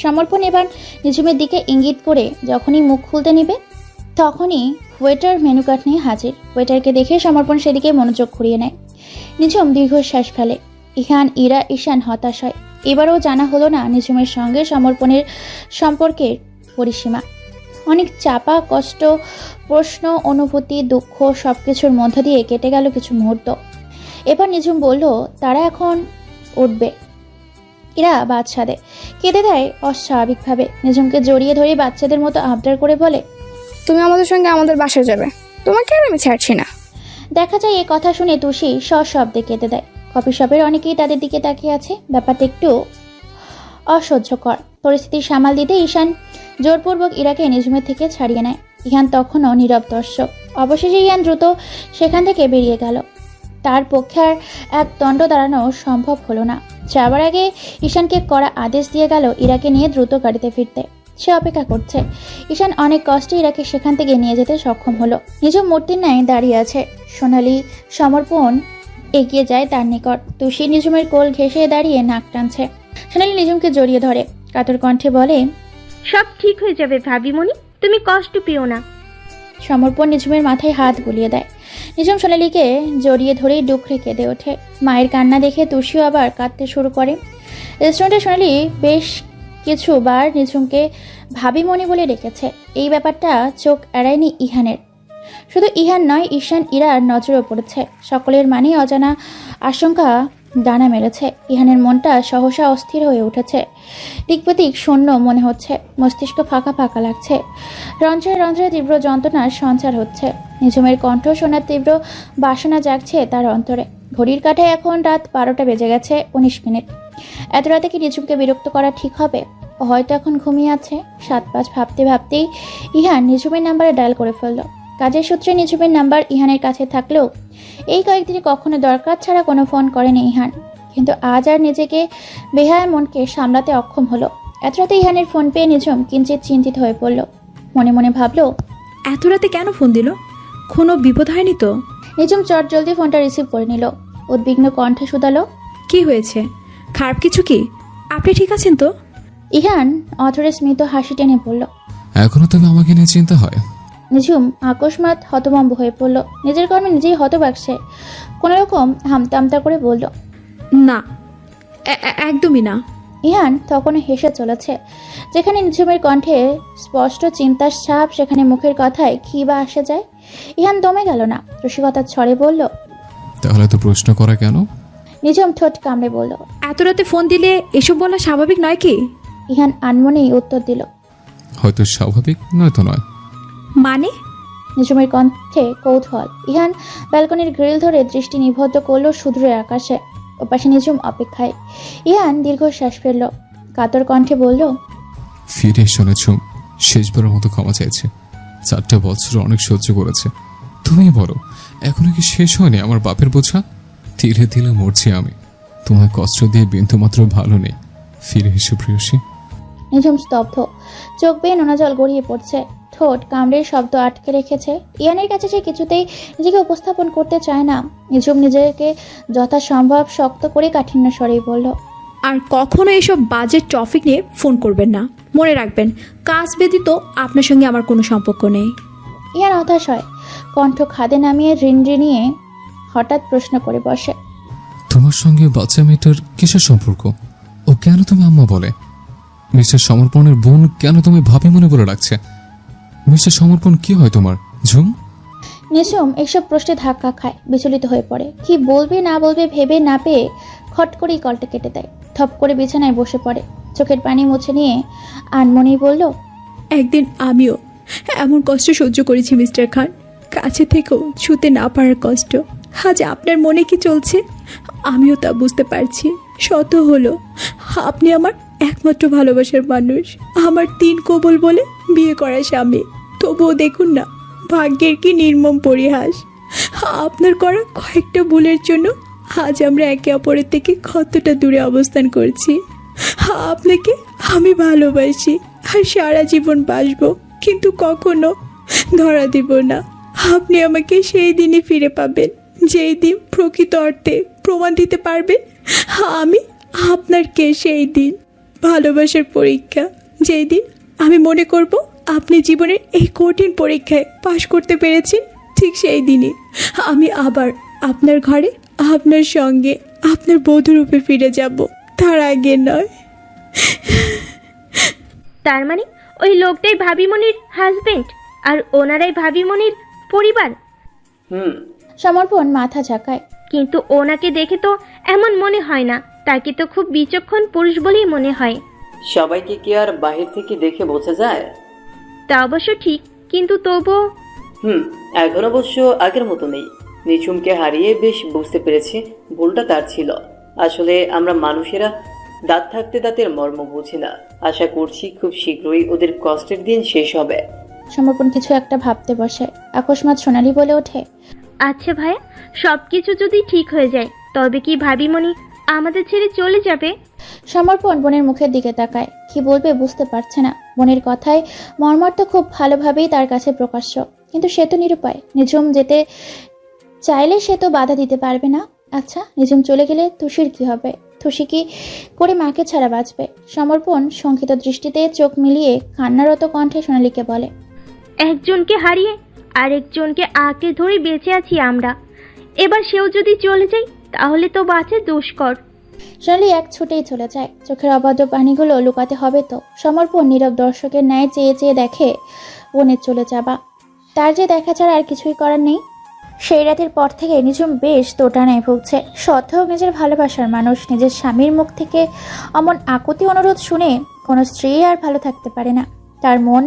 Speaker 1: সমর্পণ এবার নিঝুমের দিকে ইঙ্গিত করে যখনই মুখ খুলতে নেবে তখনই ওয়েটার মেনু কার্ড নিয়ে হাজির। ওয়েটারকে দেখে সমর্পণ সেদিকে মনোযোগ ঘুরিয়ে নেয়। নিঝুম দীর্ঘশ্বাস ফেলে। ইহান, ইরা, ঈশান হতাশ হয়। এবারও জানা হলো না নিঝুমের সঙ্গে সমর্পণের সম্পর্কের পরিসীমা। অনেক চাপা কষ্ট, প্রশ্ন, অনুভূতি, দুঃখ সবকিছুর মধ্য দিয়ে কেটে গেল কিছু মুহূর্ত। এবার নিঝুম বলল, তারা এখন উঠবে। এরা বাচ্চাদের কেঁদে দেয় অস্বাভাবিকভাবে। নিঝুমকে জড়িয়ে ধরে বাচ্চাদের মতো আবদার করে বলে,
Speaker 8: তুমি আমাদের সঙ্গে আমাদের বাসায় যাবে, তোমাকে আর আমি ছাড়ছি না।
Speaker 1: দেখা যায় এ কথা শুনে তুষি সশব্দে কেঁদে দেয়। কফি শপের অনেকেই তাদের দিকে তাকিয়ে আছে। ব্যাপারটা একটু অসহ্যকর। পরিস্থিতি সামাল দিতে ঈশান জোরপূর্বক ইরাকে নিঝুমের থেকে ছাড়িয়ে নেয়। ইহান তখনও নীরব দর্শক। অবশেষে ইহান দ্রুত সেখান থেকে বেরিয়ে গেল। তার পক্ষে আর এক দণ্ড দাঁড়ানো সম্ভব হলো না। যাবার আগে ঈশানকে কড়া আদেশ দিয়ে গেল ইরাকে নিয়ে দ্রুত গাড়িতে ফিরতে। সে অপেক্ষা করছে। ঈশান অনেক কষ্টে ইরাকে সেখান থেকে নিয়ে যেতে সক্ষম হলো। নিঝুম মূর্তির ন্যায় দাঁড়িয়ে আছে। সোনালী, সমর্পণ এগিয়ে যায় তার নিকট। তুষি নিঝুমের কোল ঘেঁষে দাঁড়িয়ে নাক টানছে। সোনালী নিঝুমকে জড়িয়ে ধরে কাতর কণ্ঠে বলে,
Speaker 2: সব ঠিক হয়ে যাবে ভাবিমণি, তুমি কষ্ট পেও না।
Speaker 1: সমর্পণ নিঝুমের মাথায় হাত বুলিয়ে দেয়। নিঝুম সোনালীকে জড়িয়ে ধরেই ডুকরে কেঁদে ওঠে। মায়ের কান্না দেখে তুষিও আবার কাঁদতে শুরু করে। রেস্টুরেন্টে সোনালী বেশ কিছুবার নিঝুমকে ভাবিমণি বলে ডেকেছে। এই ব্যাপারটা চোখ এড়ায়নি ইহানের। শুধু ইহান নয়, ঈশান, ইরার নজরও পড়েছে। সকলের মানেই অজানা আশঙ্কা ডানা মেলেছে। ইহানের মনটা সহসা অস্থির হয়ে উঠেছে। দিকপতিক শূন্য মনে হচ্ছে। মস্তিষ্ক ফাঁকা ফাঁকা লাগছে। রন্ধ্রে রন্ধ্রে তীব্র যন্ত্রণার সঞ্চার হচ্ছে। নিঝুমের কণ্ঠ শোনার তীব্র বাসনা জাগছে তার অন্তরে। ঘড়ির কাঁটায় এখন রাত 12টা বেজে গেছে 19 মিনিট। এত রাতে কি নিঝুমকে বিরক্ত করা ঠিক হবে? ও হয়তো এখন ঘুমিয়ে আছে। 7-5 ভাবতে ভাবতেই ইহান নিঝুমের নাম্বারে ডায়াল করে ফেলল। কাজের সূত্রে নিঝুমের নাম্বার ইহানের কাছে থাকলেও এই কয়েকদিনে কখনো দরকার ছাড়া কোনো ফোন করেনি ইহান। কিন্তু আজ আর নিজেকে বেহায়া মনকে সামলাতে অক্ষম হলো। এত রাতে ইহানের ফোন পেয়ে নিঝুম কিঞ্চিত চিন্তিত হয়ে পড়ল। মনে মনে ভাবলো,
Speaker 3: এত রাতে কেন ফোন দিল? কোনো বিপদ হয়নি তো?
Speaker 1: নিঝুম চট জলদি ফোনটা রিসিভ করে নিল। উদ্বিগ্ন কণ্ঠে শুধালো,
Speaker 3: কি হয়েছে? খারাপ কিছু কি? আপনি ঠিক আছেন তো?
Speaker 1: ইহান অথরে স্মিত হাসি টেনে পড়ল।
Speaker 7: এখনো তবে আমাকে নিয়ে চিন্তা হয়?
Speaker 1: নিঝুম আকস্মাৎ হতভম্ব হয়ে পড়ল। নিজের কর্মে নিজেই হতবাক সে। কোনো রকম হামতামতা করে বলল,
Speaker 3: না, একদমই না।
Speaker 1: ইহান তখনও হেসে চলেছে। যেখানে নিঝুমের কণ্ঠে স্পষ্ট চিন্তার ছাপ, সেখানে মুখের কথায় কি বা আসে যায়। ইহান দমে গেল না। রসিকতার ছড়ে বলল,
Speaker 7: তাহলে তো প্রশ্ন করা কেন?
Speaker 1: নিঝুম ঠোঁট কামড়ে বলল,
Speaker 3: এত রাতে ফোন দিলে এসব বলা স্বাভাবিক নয় কি?
Speaker 1: ইহান আনমনেই উত্তর দিল,
Speaker 7: হয়তো স্বাভাবিক, নয়তো নয়।
Speaker 3: মানে?
Speaker 1: নিঝুমের কণ্ঠে কৌতূহল। ইহান ব্যালকনির গ্রিল ধরে দৃষ্টি নিবদ্ধ করল সুদূরের আকাশে। ওপাশে নিঝুম অপেক্ষায়। ইহান দীর্ঘশ্বাস ফেলল। কাতর কণ্ঠে বলল,
Speaker 7: ফিরে এসো নিঝুম, শেষবারের মতো ক্ষমা চাইছে। 4টা বছর অনেক সহ্য করেছে। তুমি বলো, এখনো কি শেষ হয়নি আমার বাপের বোঝা? ধীরে ধীরে মরছি আমি। তোমার কষ্ট দিয়ে বিন্দু মাত্র ভালো নেই। ফিরে এসো প্রিয়সী।
Speaker 1: নিঝুম স্তব্ধ। চোখ বেয়ে নোনা জল গড়িয়ে পড়ছে। ঠোঁট কামড়ের শব্দ আটকে রেখেছে। ইহানের কাছে সে কিছুতেই নিজেকে উপস্থাপন করতে চায় না। নিঝুম নিজেকে যথাসম্ভব শক্ত করে কাঠিন্য স্বরেই বলল,
Speaker 3: আর কখনো এসব বাজে টপিক নিয়ে ফোন করবেন না। মনে রাখবেন, কাজ ব্যতীত আপনার সঙ্গে আমার কোনো সম্পর্ক নেই।
Speaker 1: ইহান হতাশ হয়। কণ্ঠ খাদে নামিয়ে রিনরিনিয়ে হঠাৎ প্রশ্ন করে বসে,
Speaker 7: তোমার সঙ্গে বাচ্চা মেয়েটার কিসের সম্পর্ক? ও কেন তুমি আম্মা বলে? মিস্টার সমর্পণের বোন কেন তুমি ভাবি মনে বলে রাখছে? মিস্টার সমর্পণ কি হয় তোমার? ঝুম।
Speaker 1: নিঝুম এইসব প্রশ্নে ধাক্কা খায়, বিচলিত হয়ে পড়ে। কি বলবে না বলবে ভেবে না পেয়ে খট করেই কলটা কেটে দেয়। থপ করে বিছানায় বসে পড়ে। চোখের পানি মুছে নিয়ে আনমনেই বলল,
Speaker 3: একদিন আমিও এমন কষ্ট সহ্য করেছি মিস্টার খান। কাছে থেকেও ছুতে না পারার কষ্ট। আজ আপনার মনে কি চলছে? আমিও তা বুঝতে পারছি। শত হলো আপনি আমার একমাত্র ভালোবাসার মানুষ, আমার 3 কবুল বলে বিয়ে করা স্বামী। তবুও দেখুন না ভাগ্যের কি নির্মম পরিহাস। আপনার করা কয়েকটা ভুলের জন্য আজ আমরা একে অপরের থেকে কতটা দূরে অবস্থান করছি। আপনাকে আমি ভালোবাসি আর সারা জীবন বাসবো, কিন্তু কখনো ধরা দিব না। আপনি আমাকে সেই দিনই ফিরে পাবেন যেই দিন প্রকৃত অর্থে প্রমাণ দিতে পারবেন আমি আপনার কে। সেই দিন ভালোবাসার পরীক্ষা, যেই দিন আমি মনে করব আপনি জীবনের এই কঠিন পরীক্ষায় পাশ করতে পেরেছেন, ঠিক সেই দিনই আমি আবার আপনার ঘরে আপনার সঙ্গে আপনার বধূরূপে ফিরে যাব, তার আগে নয়।
Speaker 2: তার মানে ওই লোকটাই ভাবিমণির হাজবেন্ড আর ওনারাই ভাবিমণির পরিবার?
Speaker 1: সমর্পণ মাথা ঝাঁকায়।
Speaker 2: কিন্তু ওনাকে দেখে তো এমন মনে হয় না, তাকে তো খুব বিচক্ষণ পুরুষ বলেই মনে হয়।
Speaker 5: সবাইকে কি আর বাহির থেকে দেখে বোঝা যায়?
Speaker 2: তা অবশ্য ঠিক, কিন্তু তবুও
Speaker 5: এখন অবশ্য আগের মতো নেই। নিঝুমকে হারিয়ে বেশ বুঝতে পেরেছি ভুলটা তার ছিল। আসলে আমরা মানুষেরা দাঁত থাকতে দাঁতের মর্ম বুঝি না। আশা করছি খুব শীঘ্রই ওদের কষ্টের দিন শেষ হবে।
Speaker 1: সমর্পণ কিছু একটা ভাবতে বসে। আকস্মাৎ সোনালি বলে ওঠে,
Speaker 2: আচ্ছা ভাইয়া, সবকিছু যদি ঠিক হয়ে যায় তবে কি ভাবিমণি আমাদের ছেড়ে চলে যাবে?
Speaker 1: সমর্পণ বোনের মুখের দিকে তাকায়। কি বলবে বুঝতে পারছে না। বোনের কথায় মর্মার্থ খুব ভালোভাবেই তার কাছে প্রকাশ্য, কিন্তু সে তো নিরুপায়। নিঝুম যেতে চাইলে সে তো বাধা দিতে পারবে না। আচ্ছা, নিঝুম চলে গেলে তুষির কি হবে? তুষি কি করে মাকে ছাড়া বাঁচবে? সমর্পণ শঙ্কিত দৃষ্টিতে চোখ মিলিয়ে কান্নারত কণ্ঠে সোনালীকে বলে,
Speaker 2: একজনকে হারিয়ে আরেকজনকে আঁকড়ে ধরে বেঁচে আছি আমরা। এবার সেও যদি চলে যায় তাহলে তো বাঁচা দুষ্কর।
Speaker 1: সোনালী এক ছুটেই চলে যায়। চোখের অবাধ্য পানিগুলো লুকাতে হবে তো। সমর্পণ নীরব দর্শকের ন্যায় চেয়ে চেয়ে দেখে বোনের চলে যাবা। তার যে দেখা ছাড়া আর কিছুই করার নেই। সেই রাতের পর থেকে নিঝুম বেশ দোটানায় ভুগছে। সত্ত্বেও নিজের ভালোবাসার মানুষ, নিজের স্বামীর মুখ থেকে অমন আকুতি অনুরোধ শুনে কোনো স্ত্রী আর ভালো থাকতে পারে না। তার মন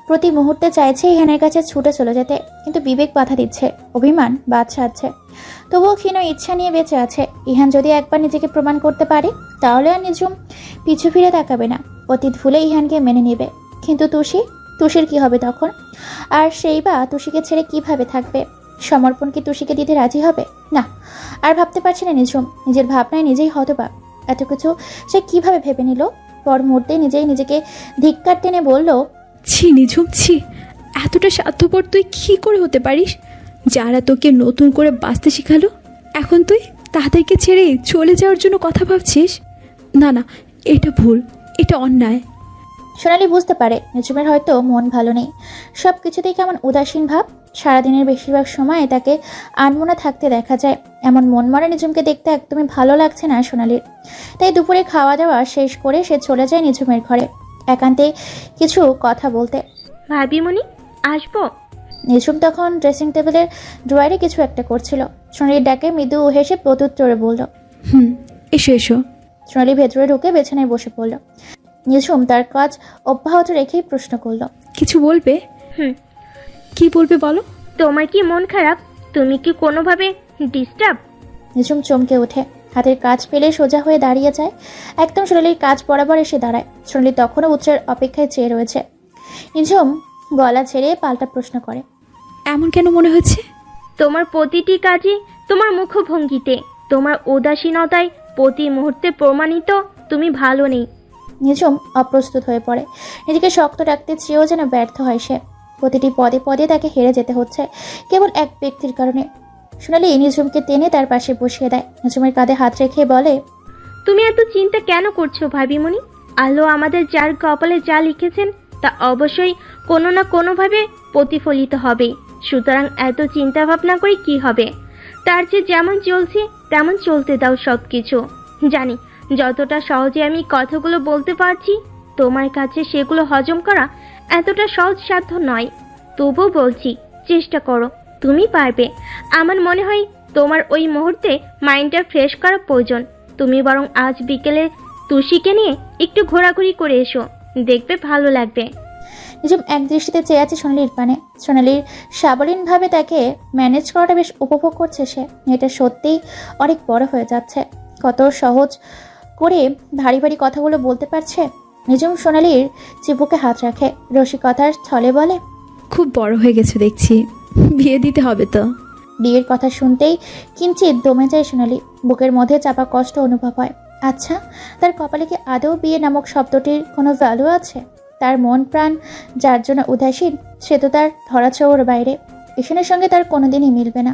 Speaker 1: প্রতি মুহূর্তে চাইছে ইহানের কাছে ছুটে চলে যেতে, কিন্তু বিবেক বাধা দিচ্ছে, অভিমান বাদ সাধছে। তবুও ক্ষীণ ইচ্ছা নিয়ে বেঁচে আছে। ইহান যদি একবার নিজেকে প্রমাণ করতে পারে তাহলে আর নিঝুম পিছু ফিরে তাকাবে না, অতীত ভুলে ইহানকে মেনে নেবে। কিন্তু তুষির কি হবে তখন? আর সেই বা তুষিকে ছেড়ে কিভাবে থাকবে? সমর্পণ কি তুষিকে দিতে রাজি হবে? না, আর ভাবতে পারছে না নিঝুম। নিজের ভাবনায় নিজেই হতবাক। এত কিছু সে কিভাবে ভেবে নিল? পর মুহূর্তে নিজেকে ধিক্কার টেনে বলল,
Speaker 3: ছি নিঝুম, ছি, এতটা স্বার্থপর তুই কি করে হতে পারিস? যারা তোকে নতুন করে বাঁচতে শেখালো, এখন তুই তাদেরকে ছেড়ে চলে যাওয়ার জন্য কথা ভাবছিস? না না, এটা ভুল, এটা অন্যায়।
Speaker 1: সোনালী বুঝতে পারে নিঝুমের হয়তো মন ভালো নেই। সব কিছুতেই কেমন উদাসীন ভাব। সারাদিনের বেশিরভাগ সময় তাকে আনমনা থাকতে দেখা যায়। এমন মন মরা নিঝুমকে দেখতে একদমই ভালো লাগছে না সোনালীর। তাই দুপুরে খাওয়া দাওয়া শেষ করে সে চলে যায় নিঝুমের ঘরে একান্তে কিছু কথা বলতে।
Speaker 2: ভাবিমণি, আসবো?
Speaker 1: নিঝুম তখন ড্রেসিং টেবিলের ড্রয়ারে কিছু একটা করছিল। সোনালীর ডাকে মৃদু হেসে প্রত্যুত্তরে বলল,
Speaker 3: এসো এসো।
Speaker 1: সোনালী ভেতরে ঢুকে বিছানায় বসে পড়ল। নিঝুম তার কাজ অব্যাহত রেখেই প্রশ্ন করল,
Speaker 3: কিছু বলবে? কি বলবে বলো।
Speaker 2: তোমার কি মন খারাপ? তুমি কি কোনোভাবে ডিস্টার্ব?
Speaker 1: নিঝুম চমকে ওঠে, হাতের কাজ পেলে সোজা হয়ে দাঁড়িয়ে যায়। একদম সোনালীর কাজ বরাবর এসে দাঁড়ায়। সোনালী তখনও উত্তরের অপেক্ষায় চেয়ে রয়েছে। নিঝুম গলা ছেড়ে পাল্টা প্রশ্ন করে,
Speaker 3: এমন কেন মনে হচ্ছে?
Speaker 2: তোমার প্রতিটি কাজে, তোমার মুখভঙ্গিতে, তোমার উদাসীনতায় প্রতি মুহূর্তে প্রমাণিত তুমি ভালো নেই।
Speaker 1: নিঝুম অপ্রস্তুত হয়ে পড়ে। নিজেকে শক্ত রাখতে চেয়েও যেন ব্যর্থ হয় সে। প্রতিটি পদে পদে তাকে হেরে যেতে হচ্ছে কেবল এক ব্যক্তির কারণে। সোনালী নিঝুমকে টেনে তার পাশে বসিয়ে দেয়। নিঝুমের কাঁধে হাত রেখে বলে,
Speaker 2: তুমি এত চিন্তা কেন করছো ভাবিমণি? আল্লাহ আমাদের যার কপালে যা লিখেছেন তা অবশ্যই কোনো না কোনোভাবে প্রতিফলিত হবে। সুতরাং এত চিন্তা ভাবনা করে কি হবে? তার যে যেমন চলছে তেমন চলতে দাও সব কিছু। জানি যতটা সহজে আমি কথাগুলো বলতে পারছি, তোমার কাছে সেগুলো হজম করা এতটা সহজ সাধ্য নয়। তবুও বলছি, চেষ্টা করো, তুমি পারবে। আমার মনে হয় তোমার ওই মুহূর্তে মাইন্ডটা ফ্রেশ করা প্রয়োজন। তুমি বরং আজ বিকেলে তুষিকে নিয়ে একটু ঘোরাঘুরি করে এসো, দেখবে ভালো লাগবে।
Speaker 1: নিজম এক দৃষ্টিতে চেয়ে আছে সোনালির পানে। সোনালির সাবলীনভাবে তাকে ম্যানেজ করাটা বেশ উপভোগ করছে সে। মেয়েটা সত্যিই অনেক বড় হয়ে যাচ্ছে, কত সহজ করে ভারী ভারী কথাগুলো বলতে পারছে। নিজম সোনালির চিবুকে হাত রাখে, রসিকতার ছলে বলে,
Speaker 3: খুব বড় হয়ে গেছে দেখছি, বিয়ে দিতে হবে তো।
Speaker 1: বিয়ের কথা শুনতেই কিঞ্চিত দমে যায় সোনালি, বুকের মধ্যে চাপা কষ্ট অনুভব হয়। আচ্ছা, তার কপালে কি আদৌ বিয়ে নামক শব্দটির কোনো ভ্যালু আছে? তার মন প্রাণ যার জন্য উদাসীন, সে তো তার ধরাছোঁয়ার বাইরে। ঈশানের সঙ্গে তার কোনোদিনই মিলবে না,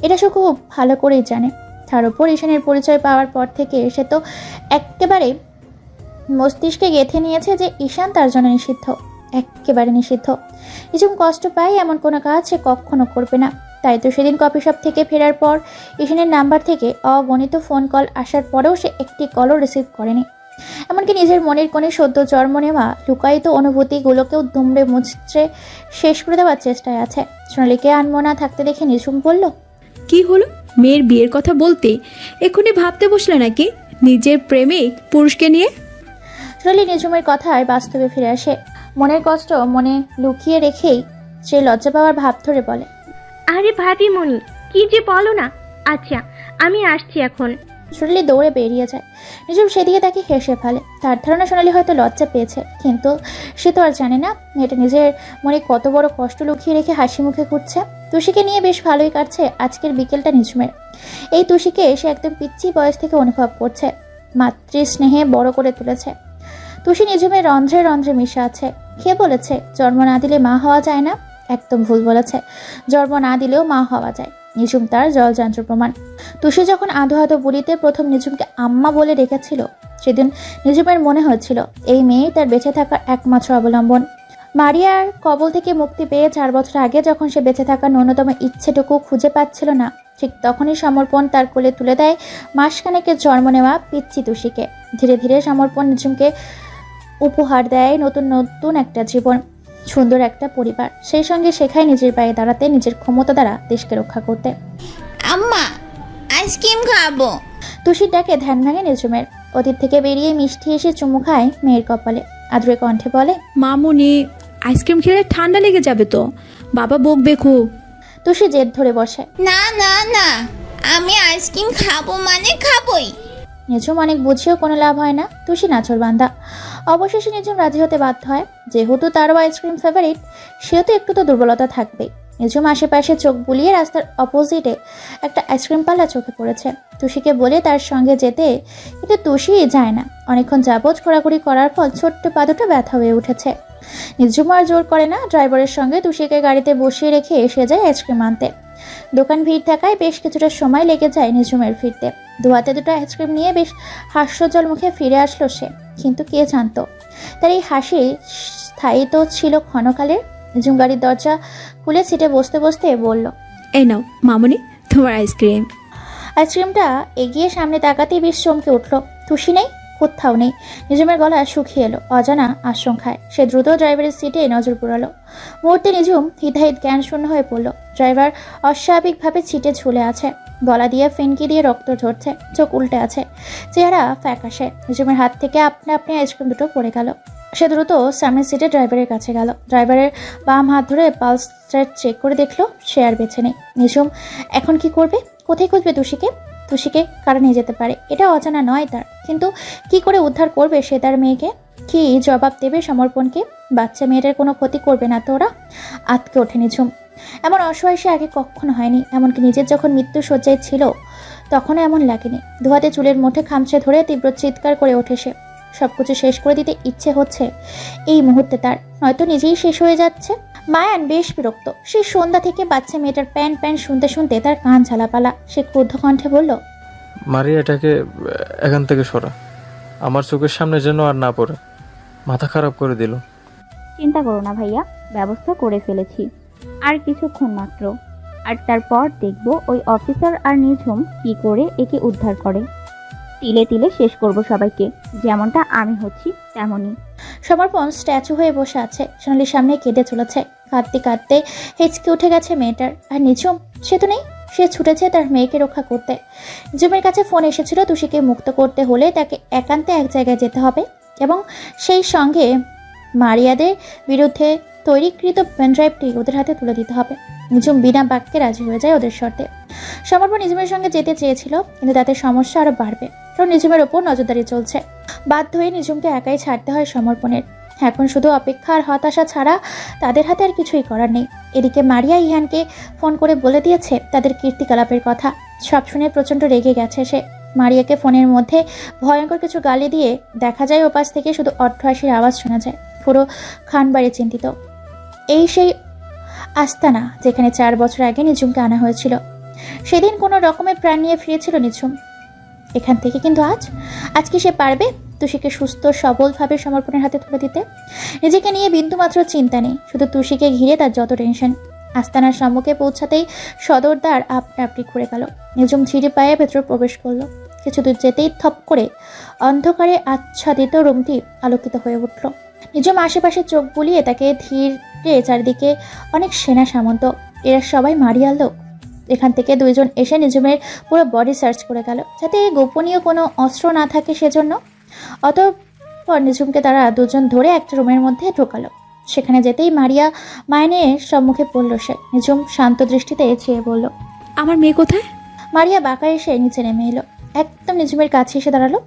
Speaker 1: এটা সে খুব ভালো করেই জানে। তার উপর ঈশানের পরিচয় পাওয়ার পর থেকে সে তো একেবারে মস্তিষ্কে গেঁথে নিয়েছে যে ঈশান তার জন্য নিষিদ্ধ, একেবারে নিষিদ্ধ। নিজম কষ্ট পায় এমন কোনো কাজ সে কখনো করবে না। তাই তো সেদিন কফি শপ থেকে ফেরার পর ঈশানের নাম্বার থেকে অগণিত ফোন কল আসার পরেও সে একটি কলও রিসিভ করেনি। এমনকি নিজের মনের কোণে সদ্য জন্ম নেওয়া লুকায়িত অনুভূতিগুলোকেও দুমড়ে মুচড়ে শেষ করে দেওয়ার চেষ্টায় আছে। সোনালীকে আনমনা থাকতে দেখে নিঝুম বলল,
Speaker 3: কি হলো? মেয়ের বিয়ের কথা বলতে এক্ষুনি ভাবতে বসলে নাকি নিজের প্রেমিক পুরুষকে নিয়ে?
Speaker 1: সোনালী নিঝুমের কথায় বাস্তবে ফিরে আসে। মনের কষ্ট মনে লুকিয়ে রেখেই সে লজ্জা পাওয়ার ভাব ধরে বলে,
Speaker 2: আরে ভাবি মনি, কি যে বলো না। আচ্ছা, আমি আসছি এখন।
Speaker 1: সোনালী দৌড়ে বেরিয়ে যায়। নিজম সেদিকে তাকে হেসে ফেলে। তার ধারণা সোনালী হয়তো লজ্জা পেয়েছে, কিন্তু সে তো আর জানে না মেয়েটা নিজের মনে কত বড় কষ্ট লুকিয়ে রেখে হাসি মুখে ঘুরছে। তুষিকে নিয়ে বেশ ভালোই কাটছে আজকের বিকেলটা নিঝুমের। এই তুষিকে সে একদম পিচ্চি বয়স থেকে অনুভব করছে, মাতৃ স্নেহে বড় করে তুলেছে। তুষি নিঝুমের রন্ধ্রে রন্ধ্রে মিশে আছে। কে বলেছে জন্ম না দিলে মা হওয়া যায় না? একদম ভুল বলেছে, জন্ম না দিলেও মা হওয়া যায়। নিঝুম তার জলযান্ত্র প্রমাণ। তুষি যখন আধো আধো বুড়িতে প্রথম নিঝুমকে আম্মা বলে ডেকেছিল, সেদিন নিঝুমের মনে হয়েছিল এই মেয়ে তার বেঁচে থাকার একমাত্র অবলম্বন। মারিয়ার কবল থেকে মুক্তি পেয়ে 4 বছর আগে যখন সে বেঁচে থাকার ন্যূনতম ইচ্ছেটুকু খুঁজে পাচ্ছিল না, ঠিক তখনই সমর্পণ তার কোলে তুলে দেয় মাসখানেকের জন্ম নেওয়া পিচ্চি তুষিকে। ধীরে ধীরে সমর্পণ নিঝুমকে উপহার দেয় নতুন নতুন একটা জীবন, সুন্দর একটা পরিবার, সেই সঙ্গে শেখায় নিজের পায়ে দাঁড়াতে, নিজের ক্ষমতা দ্বারা দেশকে রক্ষা করতে।
Speaker 4: আম্মা, আইসক্রিম খাবো।
Speaker 1: তুষির ডাকে ধ্যান ভাঙে নিঝুমের। অতীত থেকে বেরিয়ে মিষ্টি এসে চুমু খায় মেয়ের কপালে, আদুরে কণ্ঠে বলে,
Speaker 3: মামুনি, আইসক্রিম খেলে ঠান্ডা লেগে যাবে তো, বাবা বকবে খুব।
Speaker 1: তুষি জেদ ধরে বসে,
Speaker 4: না না না, আমি আইসক্রিম খাবো মানে খাবোই।
Speaker 1: নিঝুম অনেক বুঝিয়েও কোনো লাভ হয় না, তুষি নাচর বান্দা। অবশেষে নিঝুম রাজি হতে বাধ্য হয়। যেহেতু তারও আইসক্রিম ফেভারিট, সেহেতু একটু তো দুর্বলতা থাকবেই। নিঝুম আশেপাশে চোখ বুলিয়ে রাস্তার অপোজিটে একটা আইসক্রিম পাল্লা চোখে পড়েছে। তুষিকে বলে তার সঙ্গে যেতে, কিন্তু তুষি যায় না। অনেকক্ষণ যাবৎ ঘোরাঘুরি করার ফল ছোট্ট পা দুটো ব্যথা হয়ে উঠেছে। নিঝুম আর জোর করে না, ড্রাইভারের সঙ্গে তুষিকে গাড়িতে বসিয়ে রেখে এসে যায় আইসক্রিম আনতে। দোকান ভিড় থাকায় বেশ কিছুটা সময় লেগে যায় নিঝুমের ফিরতে। দুহাতে দুটো আইসক্রিম নিয়ে বেশ হাস্যজ্জ্বল মুখে ফিরে আসলো সে। কিন্তু কে জানতো তার এই হাসি স্থায়ী তো ছিল ক্ষণকালের। নিঝুম গাড়ির দরজা খুলে সিটে বসতে বসতে বলল,
Speaker 3: এই নাও মামুনি, তোমার আইসক্রিম।
Speaker 1: আইসক্রিমটা এগিয়ে সামনে তাকাতেই বেশ চমকে উঠল। তুষি নেই, কোথাও নেই। নিঝুমের গলা শুকিয়ে এলো অজানা আশঙ্কায়। সে দ্রুত ড্রাইভারের সিটে নজর পড়ালো। মুহূর্তে নিঝুম হিতাহিত জ্ঞান শূন্য হয়ে পড়ল। ড্রাইভার অস্বাভাবিকভাবে সিটে ঝুলে আছে, গলা দিয়ে ফিনকি দিয়ে রক্ত ঝরছে, চোখ উল্টে আছে, চেহারা ফ্যাকাশে। নিঝুমের হাত থেকে আপনা আপনি আইসক্রিম দুটো পড়ে গেল। সে দ্রুত সামনের সিটে ড্রাইভারের কাছে গেল। ড্রাইভারের বাম হাত ধরে পালস চেক করে দেখলো সে আর বেঁচে নেই। নিঝুম এখন কি করবে? কোথায় খুঁজবে তুষিকে? তুষিকে কারা নিয়ে যেতে পারে এটা অজানা নয় তার, কিন্তু কি করে উদ্ধার করবে সে তার মেয়েকে? কি জবাব দেবে সমর্পণকে? বাচ্চা মেয়েটার কোনো ক্ষতি করবে না তো ওরা? আতকে ওঠে নিঝুম। এমন অসহায় সে আগে কখনো হয়নি। এমনকি নিজের যখন মৃত্যু শয্যায় ছিল তখনও এমন লাগেনি। দুহাতে চুলের মুঠে খামচে ধরে তীব্র চিৎকার করে ওঠে সে। সবকিছু শেষ করে দিতে ইচ্ছে হচ্ছে এই মুহূর্তে তার, নয়তো নিজেই শেষ হয়ে যাচ্ছে। মায়ান বেশ বিরক্ত। সেই সন্ধ্যা থেকে বাচ্চা মেয়েটার প্যান প্যান শুনতে শুনতে তার কান ঝালাপালা। সে ক্রুদ্ধ কণ্ঠে বলল,
Speaker 15: মারিয়া, এটাকে এখান থেকে সরা, আমার চোখের সামনে যেন আর না পড়ে। মাথা খারাপ করে দিল।
Speaker 14: চিন্তা করো না ভাইয়া, ব্যবস্থা করে ফেলেছি, আর কিছুক্ষণ মাত্র। আর তারপর দেখব ওই অফিসার আর নিঝুম কি করে একে উদ্ধার করে। তিলে তিলে শেষ করব সবাইকে, যেমনটা আমি হচ্ছি তেমনই।
Speaker 1: সমর্পণ স্ট্যাচু হয়ে বসে আছে, সোনালির সামনে কেঁদে চলেছে। কাঁদতে কাঁদতে হেঁচকে উঠে গেছে মেয়েটার। আর নিঝুম, সে তো নেই। সে ছুটেছে তার মেয়েকে রক্ষা করতে। নিঝুমের কাছে ফোন এসেছিল, তুষিকে মুক্ত করতে হলে তাকে একান্তে এক জায়গায় যেতে হবে এবং সেই সঙ্গে মারিয়াদের বিরুদ্ধে তৈরিকৃত পেনড্রাইভটি ওদের হাতে তুলে দিতে হবে। নিঝুম বিনা বাক্যে রাজি হয়ে যায় ওদের শর্তে। সমর্পণ নিঝুমের সঙ্গে যেতে চেয়েছিল, কিন্তু তাতে সমস্যা আরো বাড়বে, কারণ নিঝুমের ওপর নজরদারি চলছে। বাধ্য হয়ে নিঝুমকে একাই ছাড়তে হয় সমর্পণের। এখন শুধু অপেক্ষা আর হতাশা ছাড়া তাদের হাতে আর কিছুই করার নেই। এদিকে মারিয়া ইহানকে ফোন করে বলে দিয়েছে তাদের কীর্তিকলাপের কথা। সব শুনে প্রচণ্ড রেগে গেছে সে। মারিয়াকে ফোনের মধ্যে ভয়ঙ্কর কিছু গালি দিয়ে দেখা যায় ওপাশ থেকে শুধু অট্টহাসির আওয়াজ শোনা যায়। পুরো খানবাড়ি চিন্তিত। এই সেই আস্তানা যেখানে 4 বছর আগে নিঝুমকে আনা হয়েছিল। সেদিন কোনো রকমের প্রাণ নিয়ে ফিরেছিল নিঝুম এখান থেকে, কিন্তু আজ কি সে পারবে তুষিকে সুস্থ সবলভাবে সমর্পণের হাতে তুলে দিতে? নিজেকে নিয়ে বিন্দুমাত্র চিন্তা নেই, শুধু তুষিকে ঘিরে তার যত টেনশন। আস্তানার সম্মুখে পৌঁছাতেই সদরদার আপনি ঘুরে গেল। নিঝুম ঝিরি পায়ে ভেতরে প্রবেশ করলো। কিছু দূর যেতেই থপ করে অন্ধকারে আচ্ছাদিত রুমটি আলোকিত হয়ে উঠল। নিঝুম আশেপাশে চোখ বুলিয়ে তাকে ধীরে চারিদিকে অনেক সেনা সামন্ত, এরা সবাই মারিয়ার লোক। এখান থেকে 2 জন এসে নিঝুমের পুরো বডি সার্চ করে গেল, যাতে গোপনীয় কোনো অস্ত্র না থাকে সেজন্য। অতঃপর নিঝুমকে তারা 2 জন ধরে একটা রুমের মধ্যে ঢোকালো। সেখানে যেতেই মারিয়া মাইনের সম্মুখে পড়ল সে। নিঝুম শান্ত দৃষ্টিতে চেয়ে বলল,
Speaker 3: আমার মেয়ে কোথায়?
Speaker 1: মারিয়া বাঁকা এসে নিচে নেমে এলো, একদম নিঝুমের কাছে এসে দাঁড়ালো।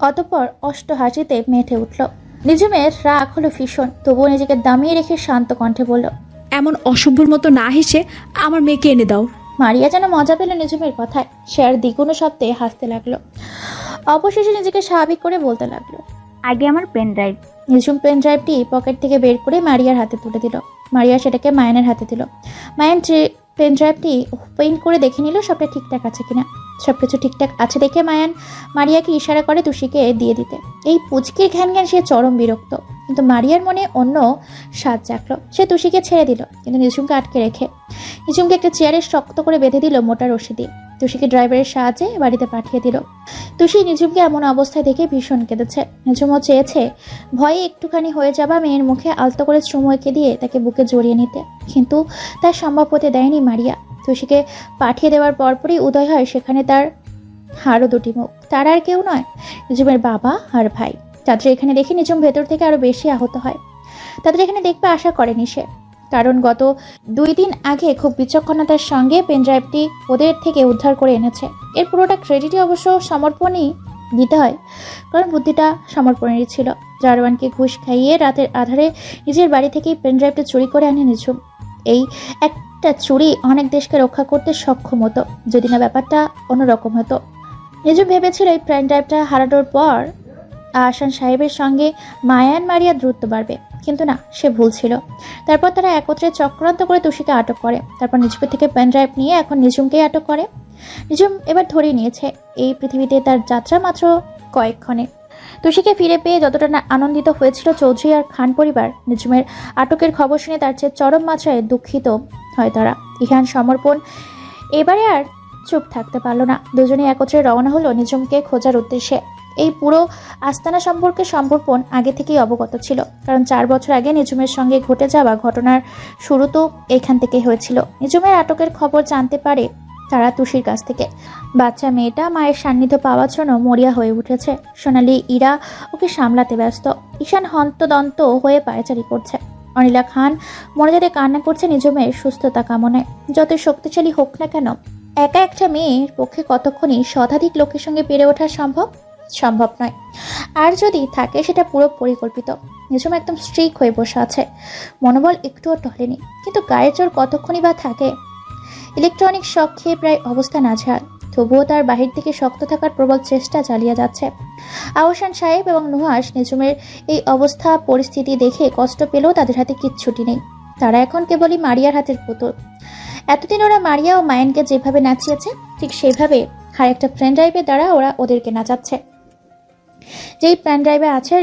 Speaker 1: অতঃপর অষ্টহাসিতে মেতে উঠল। নিঝুমের রাগ হলো ভীষণ, তবুও নিজেকে দামিয়ে রেখে শান্ত কণ্ঠে বলল,
Speaker 3: এমন অসভ্যর মতো না হেসে আমার মেয়েকে এনে দাও।
Speaker 1: মারিয়া যেন মজা পেল নিঝুমের কথায়। সে আর দ্বিগুণ শব্দে হাসতে লাগলো। অবশেষে নিজেকে স্বাভাবিক করে বলতে লাগলো,
Speaker 14: আগে আমার পেন ড্রাইভ।
Speaker 1: নিঝুম পেন ড্রাইভটি পকেট থেকে বের করে মারিয়ার হাতে তুলে দিল। মারিয়া সেটাকে মায়ানের হাতে দিল। মায়ান পেন ড্রাইভটি ওপেন করে দেখে নিল সবটা ঠিকঠাক আছে কিনা। সবকিছু ঠিকঠাক আছে দেখে মায়ান মারিয়াকে ইশারা করে তুষিকে দিয়ে দিতে। এই পুচকির ঘ্যান সে চরম বিরক্ত, কিন্তু মারিয়ার মনে অন্য স্বাদ জাগলো। সে তুষিকে ছেড়ে দিল, কিন্তু নিঝুমকে আটকে রেখে নিঝুমকে একটা চেয়ারে শক্ত করে বেঁধে দিল মোটা রশি দিয়ে। তুষিকে ড্রাইভারের সাহায্যে বাড়িতে পাঠিয়ে দিল। তুষি নিঝুমকে এমন অবস্থায় দেখে ভীষণ কেঁদেছে। নিঝুমও চেয়েছে ভয়ে একটুখানি হয়ে যাবা মেয়ের মুখে আলতো করে চুমু এঁকে দিয়ে তাকে বুকে জড়িয়ে নিতে, কিন্তু তার সম্ভব হতে দেয়নি মারিয়া। তুষিকে পাঠিয়ে দেওয়ার পরপরই উদয় হয় সেখানে তার আরও 2টি মুখ। তার আর কেউ নয়, নিঝুমের বাবা আর ভাই। তাদের এখানে দেখে নিঝুম ভেতর থেকে আরো বেশি আহত হয়। তাদের এখানে দেখবে আশা করেনি সে, কারণ গত 2 দিন আগে খুব বিচক্ষণতার সঙ্গে পেনড্রাইভটি ওদের থেকে উদ্ধার করে এনেছে। এর পুরোটা ক্রেডিটই অবশ্য সমর্পণই দিতে হয়, কারণ বুদ্ধিটা সমর্পণেরই ছিল। জারওয়ানকে ঘুষ খাইয়ে রাতের আধারে নিজের বাড়ি থেকেই পেনড্রাইভটা চুরি করে আনে নিঝুম। এই একটা চুরি অনেক দেশকে রক্ষা করতে সক্ষম হতো, যদি না ব্যাপারটা অন্যরকম হতো। নিঝুম ভেবেছিল এই পেনড্রাইভটা হারানোর পর আহসান সাহেবের সঙ্গে মায়ান মারিয়া দ্রুত বাড়বে, কিন্তু না, সে ভুল ছিল। তারপর তারা একত্রে চক্রান্ত করে তুষিকে আটক করে। তারপর নিঝুমের থেকে পেনড্রাইভ নিয়ে এখন নিঝুমকেই আটক করে। নিঝুম এবার ধরেই নিয়েছে এই পৃথিবীতে তার যাত্রা মাত্র কয়েকক্ষণে। তুষিকে ফিরে পেয়ে যতটা না আনন্দিত হয়েছিল চৌধুরী আর খান পরিবার, নিঝুমের আটকের খবর শুনে তার চেয়ে চরম মাত্রায় দুঃখিত হয় তারা। ইহান সমর্পণ এবারে আর চুপ থাকতে পারলো না। দুজনে একত্রে রওনা হলো নিঝুমকে খোঁজার উদ্দেশ্যে। এই পুরো আস্তানা সম্পর্কে সমর্পণ আগে থেকেই অবগত ছিল, কারণ 4 বছর আগে নিঝুমের সঙ্গে ঘটে যাওয়া ঘটনার শুরু তো এখান থেকে হয়েছিল। নিঝুমের আটকের খবর জানতে পারে তারা তুষির কাছ থেকে। বাচ্চা মেয়েটা মায়ের সান্নিধ্য পাওয়ার জন্য মরিয়া হয়ে উঠেছে। সোনালি ইরা ওকে সামলাতে ব্যস্ত। ঈশান হন্তদন্ত হয়ে পায়চারি করছে। অনিলা খান মনে কান্না করছে নিঝুমের সুস্থতা কামনায়। যত শক্তিশালী হোক না কেন, একা একটা মেয়ের পক্ষে কতক্ষণই শতাধিক লোকের সঙ্গে পেরে ওঠা সম্ভব নয়। আর যদি থাকে সেটা পুরো পরিকল্পিত। নিঝুম একদম স্ট্রিক হয়ে বসে আছে, মনোবল একটুও টলেনি। কিন্তু গায়ের জোর কতক্ষণই বা থাকে। ইলেকট্রনিক শক খেয়ে প্রায় অবস্থা নাজেহাল, তবুও তার বাহির থেকে শক্ত থাকার প্রবল চেষ্টা চালিয়ে যাচ্ছে। আহসান সাহেব এবং নুহাস নিঝুমের এই অবস্থা পরিস্থিতি দেখে কষ্ট পেলেও তাদের হাতে কিচ্ছুটি নেই। তারা এখন কেবলই মারিয়ার হাতের পুতুল। এতদিন ওরা মারিয়া ও মায়ানকে যেভাবে নাচিয়েছে, ঠিক সেইভাবে আর একটা পেন ড্রাইভের দ্বারা ওরা ওদেরকে নাচাচ্ছে। যেই পেন ড্রাইভে আছে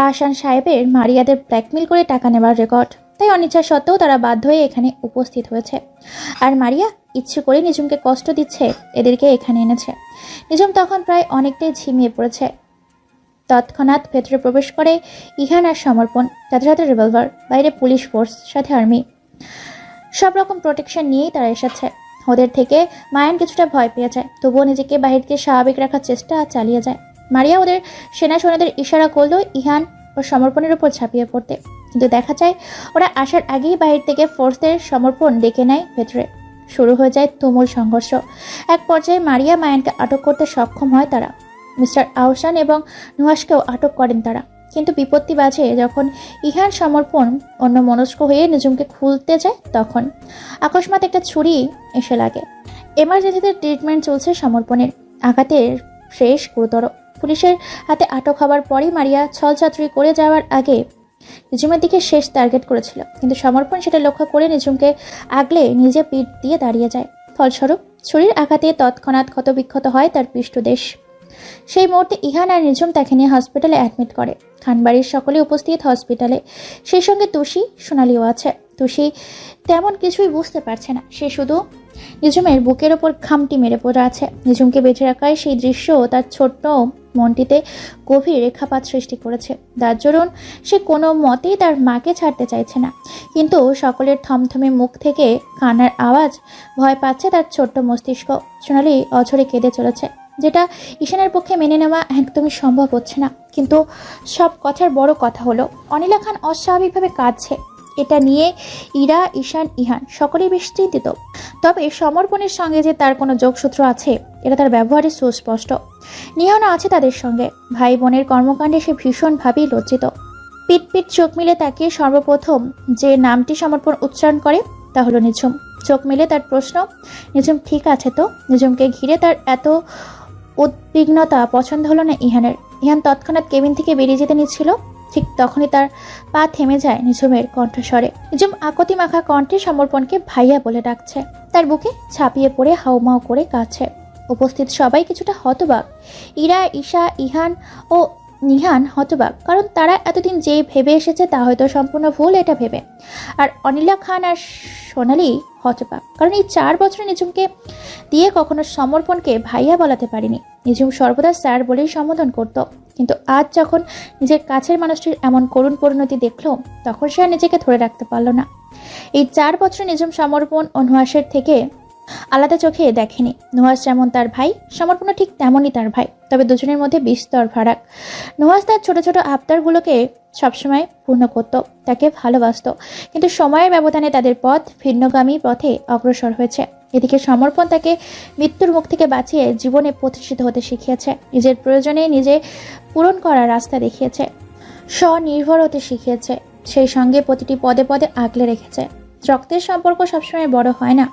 Speaker 1: আহসান সাহেবের মারিয়াদের ব্ল্যাকমেল করে টাকা নেওয়ার রেকর্ড। তাই অনিচ্ছা সত্ত্বেও তারা বাধ্য হয়ে এখানে উপস্থিত হয়েছে। আর মারিয়া ইচ্ছে করে নিঝুমকে কষ্ট দিচ্ছে, এদেরকে এখানে এনেছে। নিঝুম তখন প্রায় অনেকটাই ঝিমিয়ে পড়েছে। তৎক্ষণাৎ ভেতরে প্রবেশ করে ইহান আর সমর্পণ। তাদের হাতে রিভলভার, বাইরে পুলিশ ফোর্স, সাথে আর্মি। সব রকম প্রোটেকশন নিয়েই তারা এসেছে। ওদের থেকে মায়ান কিছুটা ভয় পেয়ে যায়, তবুও নিজেকে বাহিরকে স্বাভাবিক রাখার চেষ্টা চালিয়ে যায়। মারিয়া ওদের সেনা সৈন্যদের ইশারা করলেও ইহান ও সমর্পণের উপর ঝাঁপিয়ে পড়তে, কিন্তু দেখা যায় ওরা আসার আগেই বাইরে থেকে ফোর্সের সমর্পণ ডেকে নেয় ভেতরে। শুরু হয়ে যায় তুমুল সংঘর্ষ। এক পর্যায়ে মারিয়া মায়ানকে আটক করতে সক্ষম হয় তারা। মিস্টার আহসান এবং নুহাসকেও আটক করেন তারা। কিন্তু বিপত্তি বাজে যখন ইহান সমর্পণ অন্য মনস্ক হয়ে নিজুমকে খুলতে যায়, তখন আকস্মাৎ একটা ছুরি এসে লাগে। এমার্জেন্সিতে ট্রিটমেন্ট চলছে সমর্পণের। আঘাতের শেষ গুরুতর। পুলিশের হাতে আটক হবার পরই মারিয়া ছলচাতুরি করে যাওয়ার আগে নিজুমের দিকে শেষ টার্গেট করেছিল, কিন্তু সমর্পণ সেটা লক্ষ্য করে নিজুমকে আগলে নিজে পিঠ দিয়ে দাঁড়িয়ে যায়। ফলস্বরূপ ছুরির আঘাতে তৎক্ষণাৎ ক্ষতবিক্ষত হয় তার পৃষ্ঠদেশ। সেই মুহূর্তে ইহান আর নিজুম তাকে নিয়ে হসপিটালে অ্যাডমিট করে। খানবাড়ির সকলে উপস্থিত হসপিটালে, সেই সঙ্গে তুষি, সোনালিও আছে। তুষি তেমন কিছুই বুঝতে পারছে না, সে শুধু নিজুমের বুকের ওপর খামটি মেরে পড়ে আছে। নিজুমকে বেঁচে রাখায় সেই দৃশ্য তার ছোট্ট মনটিতে গভীর রেখাপাত সৃষ্টি করেছে। যার দরুন সে কোনো মতেই তার মাকে ছাড়তে চাইছে না, কিন্তু সকলের থমথমে মুখ থেকে কান্নার আওয়াজ ভয় পাচ্ছে তার ছোট্ট মস্তিষ্ক। সোনালি অঝরে কেঁদে চলেছে, যেটা ঈশানের পক্ষে মেনে নেওয়া একদমই সম্ভব হচ্ছে না। কিন্তু সব কথার বড় কথা হলো অনিলা খান অস্বাভাবিকভাবে কাঁদছে। এটা নিয়ে ইরা, ঈশান, ইহান সকলেই বেশ চিন্তিত। তবে সমর্পণের সঙ্গে যে তার কোনো যোগসূত্র আছে এটা তার ব্যবহারে সুস্পষ্ট। নিহানও আছে তাদের সঙ্গে। ভাই বোনের কর্মকাণ্ডে সে ভীষণভাবেই লজ্জিত। পিট পিট চোখ মিলে তাকিয়ে সর্বপ্রথম যে নামটি সমর্পণ উচ্চারণ করে তা হলো নিঝুম। চোখ মিলে তার প্রশ্ন, নিঝুম ঠিক আছে তো? নিঝুমকে ঘিরে তার এত উদ্বিগ্নতা পছন্দ হলো না ইহানের। ইহান তৎক্ষণাৎ কেবিন থেকে বেরিয়ে যেতে নিচ্ছিল, ঠিক তখনই তার পা থেমে যায় নিঝুমের কণ্ঠস্বরে। নিঝুম আকতি মাখা কণ্ঠে সমর্পণকে ভাইয়া বলে ডাকছে। তার বুকে ছাপিয়ে পড়ে হাউমাউ করে কাছে। উপস্থিত সবাই কিছুটা হতবাক। ইরা, ঈশা, ইহান ও নিহান হতবাক, কারণ তারা এতদিন যে ভেবে এসেছে তা হয়তো সম্পূর্ণ ভুল এটা ভেবে। আর অনিলা খান আর সোনালি হতবাক, কারণ এই 4 বছরে নিঝুমকে দিয়ে কখনো সমর্পণকে ভাইয়া বলাতে পারেনি। নিঝুম সর্বদা স্যার বলেই সম্বোধন করত, কিন্তু আজ যখন নিজের কাছের মানুষটির এমন করুণ পরিণতি দেখল, তখন সে আর নিজেকে ধরে রাখতে পারল না। এই 4 বছরে নিঝুম সমর্পণ ও নুহাসের থেকে আলাদা চোখে দেখেনি। নুহাস যেমন তার ভাই, সমর্পণও ঠিক তেমনই তার ভাই, তবে দুজনের মধ্যে বিস্তর ফারাক। নুহাস তার ছোট ছোট আবদারগুলোকে সবসময় পূর্ণ করত, তাকে ভালোবাসত, কিন্তু সময়ের ব্যবধানে তাদের পথ ভিন্নগামী পথে অগ্রসর হয়েছে। এদিকে সমর্পণ তাকে মৃত্যুর মুখ থেকে বাঁচিয়ে জীবনে প্রতিষ্ঠিত হতে শিখিয়েছে, নিজের প্রয়োজনে নিজে পূরণ করার রাস্তা দেখিয়েছে, স্বনির্ভর হতে শিখিয়েছে, সেই সঙ্গে প্রতিটি পদে পদে আগলে রেখেছে। রক্তের সম্পর্ক সবসময় বড় হয় না,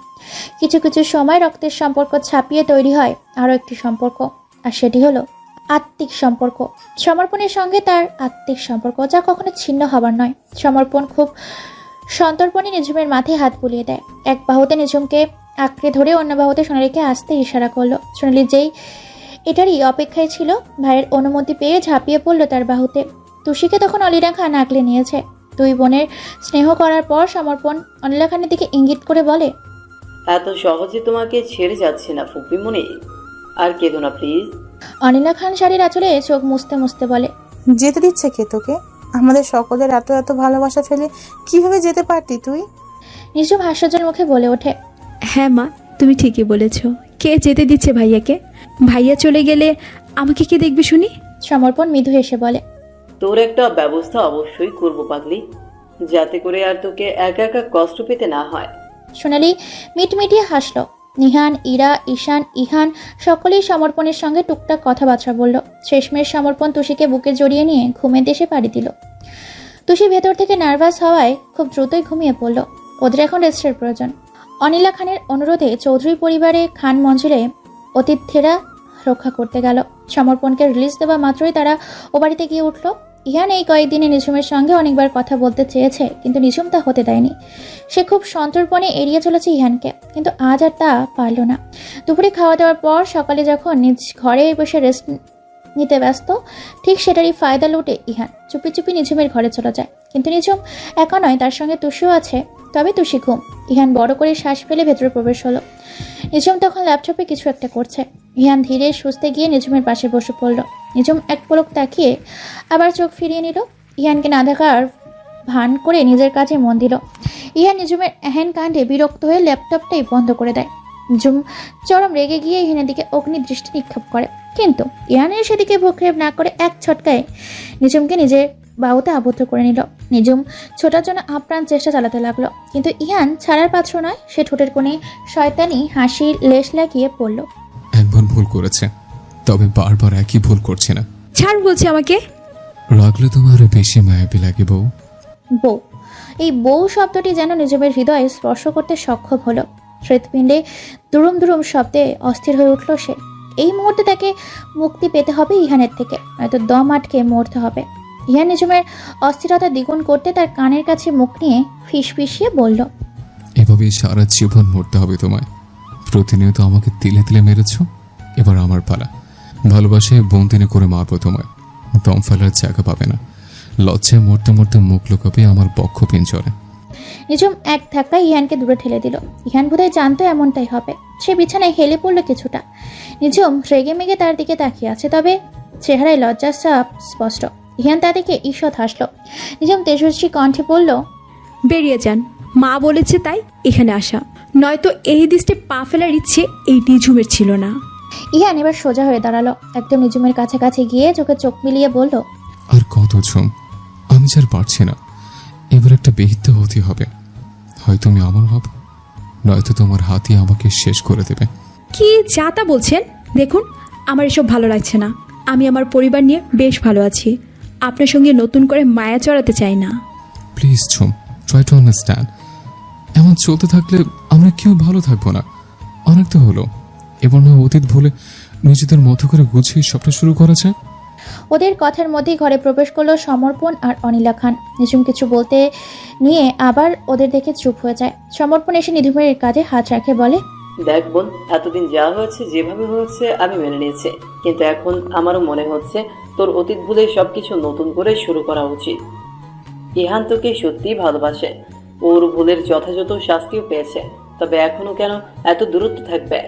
Speaker 1: কিছু কিছু সময় রক্তের সম্পর্ক ছাপিয়ে তৈরি হয় আরও একটি সম্পর্ক, আর সেটি হলো আত্মিক সম্পর্ক। সমর্পণের সঙ্গে তার আত্মিক সম্পর্ক, যা কখনো ছিন্ন হবার নয়। সমর্পণ খুব সন্তর্পণে নিঝুমের মাথায় হাত বুলিয়ে দেয়। এক বাহুতে নিঝুমকে আঁকড়ে ধরে অন্য বাহুতে সোনালিকে আসতে ইশারা করলো। সোনালি যেই এটারই অপেক্ষায় ছিল, ভাইয়ের অনুমতি পেয়ে ঝাঁপিয়ে পড়লো তার বাহুতে। তুষিকে তখন অনিলা খান আঁকলে নিয়েছে। 2 বোনের স্নেহ করার পর সমর্পণ অনিলা খানের দিকে ইঙ্গিত করে বলে,
Speaker 5: এত সহজে তোমাকে ছেড়ে যাচ্ছে না ফুপিমণি, আর কেঁদো না প্লিজ।
Speaker 1: অনিলা খান শাড়ির আঁচলে চোখ মুছতে মুছতে বলে,
Speaker 6: যেতে দিচ্ছে কে তোকে? আমাদের সকলের এত এত ভালোবাসা ফেলে কিভাবে যেতে পারতি তুই?
Speaker 1: নিঝুম হাস্যজ্জ্বল মুখে বলে ওঠে,
Speaker 3: হ্যাঁ মা, তুমি ঠিকই বলেছ। কে যেতে দিচ্ছে ভাইয়াকে? ভাইয়া চলে গেলে আমাকে কে দেখবে শুনি?
Speaker 1: সমর্পণ মৃদু হেসে বলে,
Speaker 5: তোর একটা ব্যবস্থা অবশ্যই করব পাগলি, যাতে করে আর তোকে একা একা কষ্ট পেতে না হয়।
Speaker 1: সোনালি মিটমিটিয়ে হাসল। নিহান, ইরা, ঈশান, ইহান সকলেই সমর্পণের সঙ্গে টুকটাক কথাবার্তা বলল। শেষমেশ সমর্পণ তুষিকে বুকে জড়িয়ে নিয়ে ঘুমের দেশে পাড়ি দিল। তুষি ভেতর থেকে নার্ভাস হওয়ায় খুব দ্রুতই ঘুমিয়ে পড়ল। ওদের এখন রেস্টের প্রয়োজন। অনিলা খানের অনুরোধে চৌধুরী পরিবারে খান মঞ্জিলে অতিথিরা রক্ষা করতে গেল। সমর্পণকে রিলিজ দেওয়া মাত্রই তারা ও বাড়িতে গিয়ে উঠল। ইহান এই কয়েকদিনে নিঝুমের সঙ্গে অনেকবার কথা বলতে চেয়েছে, কিন্তু নিঝুম তা হতে দেয়নি। সে খুব সন্তর্পণে এড়িয়ে চলেছে ইহানকে, কিন্তু আজ আর তা পারল না। দুপুরে খাওয়া দাওয়ার পর সকালে যখন নিজ ঘরে বসে রেস্ট নিতে ব্যস্ত, ঠিক সেটারই ফায়দা লুটে ইহান চুপি চুপি নিঝুমের ঘরে চলে যায়। কিন্তু নিঝুম একা নয়, তার সঙ্গে তুষিও আছে। তবে তুষি ঘুম। ইহান বড় করে শ্বাস ফেলে ভেতরে প্রবেশ হলো। নিঝুম তখন ল্যাপটপে কিছু একটা করছে। ইহান ধীরে সুস্থে গিয়ে নিঝুমের পাশে বসে পড়ল। নিঝুম এক পলক তাকিয়ে আবার চোখ ফিরিয়ে নিল। ইহানকে না দেখার ভান করে নিজের কাজে মন দিল। ইহান নিঝুমের এহেন কাণ্ডে বিরক্ত হয়ে ল্যাপটপটাই বন্ধ করে দেয়। নিঝুম চরম রেগে গিয়ে ইহানের দিকে অগ্নি দৃষ্টি নিক্ষেপ করে, কিন্তু ইহানের সেদিকে ভ্রুক্ষেপ না করে এক ছটকায় নিঝুমকে নিজের বাহুতে আবদ্ধ করে নিল। নিজুম ছোটার জন্য আপ্রাণ চেষ্টা চালাতে লাগলো, কিন্তু ইহান ছাড়ার পাত্র নয়। সে ঠোঁটের কোণে শয়তানি হাসির লেশ লাগিয়ে পড়ল।
Speaker 7: একবার ভুল করেছে, তবে বারবার একই ভুল করছে না।
Speaker 3: ছাড় বলছি আমাকে।
Speaker 7: রাগলে তোমার বেশি মায়াবী লাগে বউ।
Speaker 1: বউ, এই বউ শব্দটি যেন নিজমের হৃদয়ে স্পর্শ করতে সক্ষম হলো। হৃৎপিণ্ডে দুরুম দুরুম শব্দে অস্থির হয়ে উঠল সে। এই মুহূর্তে তাকে মুক্তি পেতে হবে ইহানের থেকে, নয়তো দম আটকে মরতে হবে। ইহান নিজমের অস্থিরতা দ্বিগুণ করতে তার কানের কাছে মুখ নিয়ে ফিসফিসিয়ে বলল,
Speaker 7: এভাবে সারা জীবন মরতে হবে তোমায়। প্রতিনিয়ত আমাকে তিলে তিলে মেরেছ, এবার আমার পালা। ভালোবাসে বন্দিনী করে মারবো তোমায়, দম ফেলার জায়গা পাবে না। লজ্জায় মরতে মরতে মুখ লুকাবে আমার বক্ষ পিঞ্জরে।
Speaker 1: নিজম এক ধাক্কায় ইহানকে দূরে ঠেলে দিল। ইহান বোধহয় জানতো এমনটাই হবে। সে বিছানায় হেলে পড়ল কিছুটা। নিজম রেগে মেগে তার দিকে তাকিয়ে আছে, তবে চেহারায় লজ্জার ছাপ স্পষ্ট। ইহান তা দেখে ঈষৎ হাসল। নিজম তেজস্বী কণ্ঠে বলল,
Speaker 3: বেরিয়ে যান, মা বলেছে তাই এখানে আসা, নয়তো এই দৃষ্টে পা ফেলার ইচ্ছে এই নিঝুমের ছিল না।
Speaker 1: ইহান এবার সোজা হয়ে দাঁড়ালো। একদম নিজমের কাছাকাছি গিয়ে চোখে চোখ মিলিয়ে বলল,
Speaker 7: আর কত ঝুম, আমি যার পারছি না। এবার একটা বিহিত হতে হবে। হয় তুমি আমার হব, নয়তো তোমার হাতই আমাকে শেষ করে দেবে।
Speaker 3: কি যা তা বলছেন? দেখুন, আমার এসব ভালো লাগছে না। আমি আমার পরিবার নিয়ে বেশ ভালো আছি। আপনার সঙ্গে নতুন করে মায়া চড়াতে চাই না।
Speaker 7: Please Jhum, try to understand. এমন চলতে থাকলে আমরা কেউ ভালো থাকবো না। অনেক তো হলো, এবার না অতীত ভুলে নিজেদের মতো করে গুছিয়ে সবটা শুরু করা যায়।
Speaker 1: ওদের কথার মধ্যেই ঘরে প্রবেশ করলো সমর্পণ আর অনিলা খান। নিজুম কিছু বলতে নিয়ে আবার ওদের দেখে চুপ হয়ে যায়। সমর্পণ এসে নিধুমের কাঁধে হাত রাখে বলে,
Speaker 5: দেখ বোন, এতদিন যা হয়েছে যেভাবে হয়েছে আমি মেনে নিয়েছি, কিন্তু এখন আমারও মনে হচ্ছে তোর অতীত ভুলে সবকিছু নতুন করে শুরু করা উচিত। ইহান তোকে সত্যিই ভালোবাসে, ওর ভুলের যথাযথ শাস্তিও পেয়েছে, তবে এখনো কেন এত দূরত্ব থাকবে?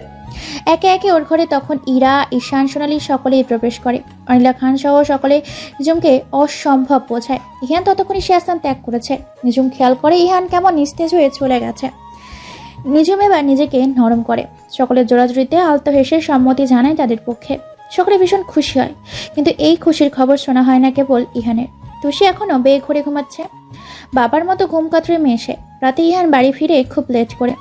Speaker 1: একে একে ওর ঘরে তখন ইরা, ঈশান, সোনালি সকলেই প্রবেশ করে। অনিলা খান সহ সকলে নিজুমকে অসম্ভব বোঝায়। ইহান ততক্ষণই সে স্থান ত্যাগ করেছে। নিজুম খেয়াল করে ইহান কেমন নিস্তেজ হয়ে চলে গেছে। নিজুম এবার নিজেকে নরম করে। সকলের জোড়াজুড়িতে আলতো হেসে সম্মতি জানায় তাদের পক্ষে। সকলে ভীষণ খুশি হয়, কিন্তু এই খুশির খবর শোনা হয় না কেবল ইহানের। তুষি এখনো বেঘরে ঘুমাচ্ছে, বাবার মতো ঘুম কাতরে মেয়ে সে। রাতে ইহান বাড়ি ফিরে খুব লেট করে।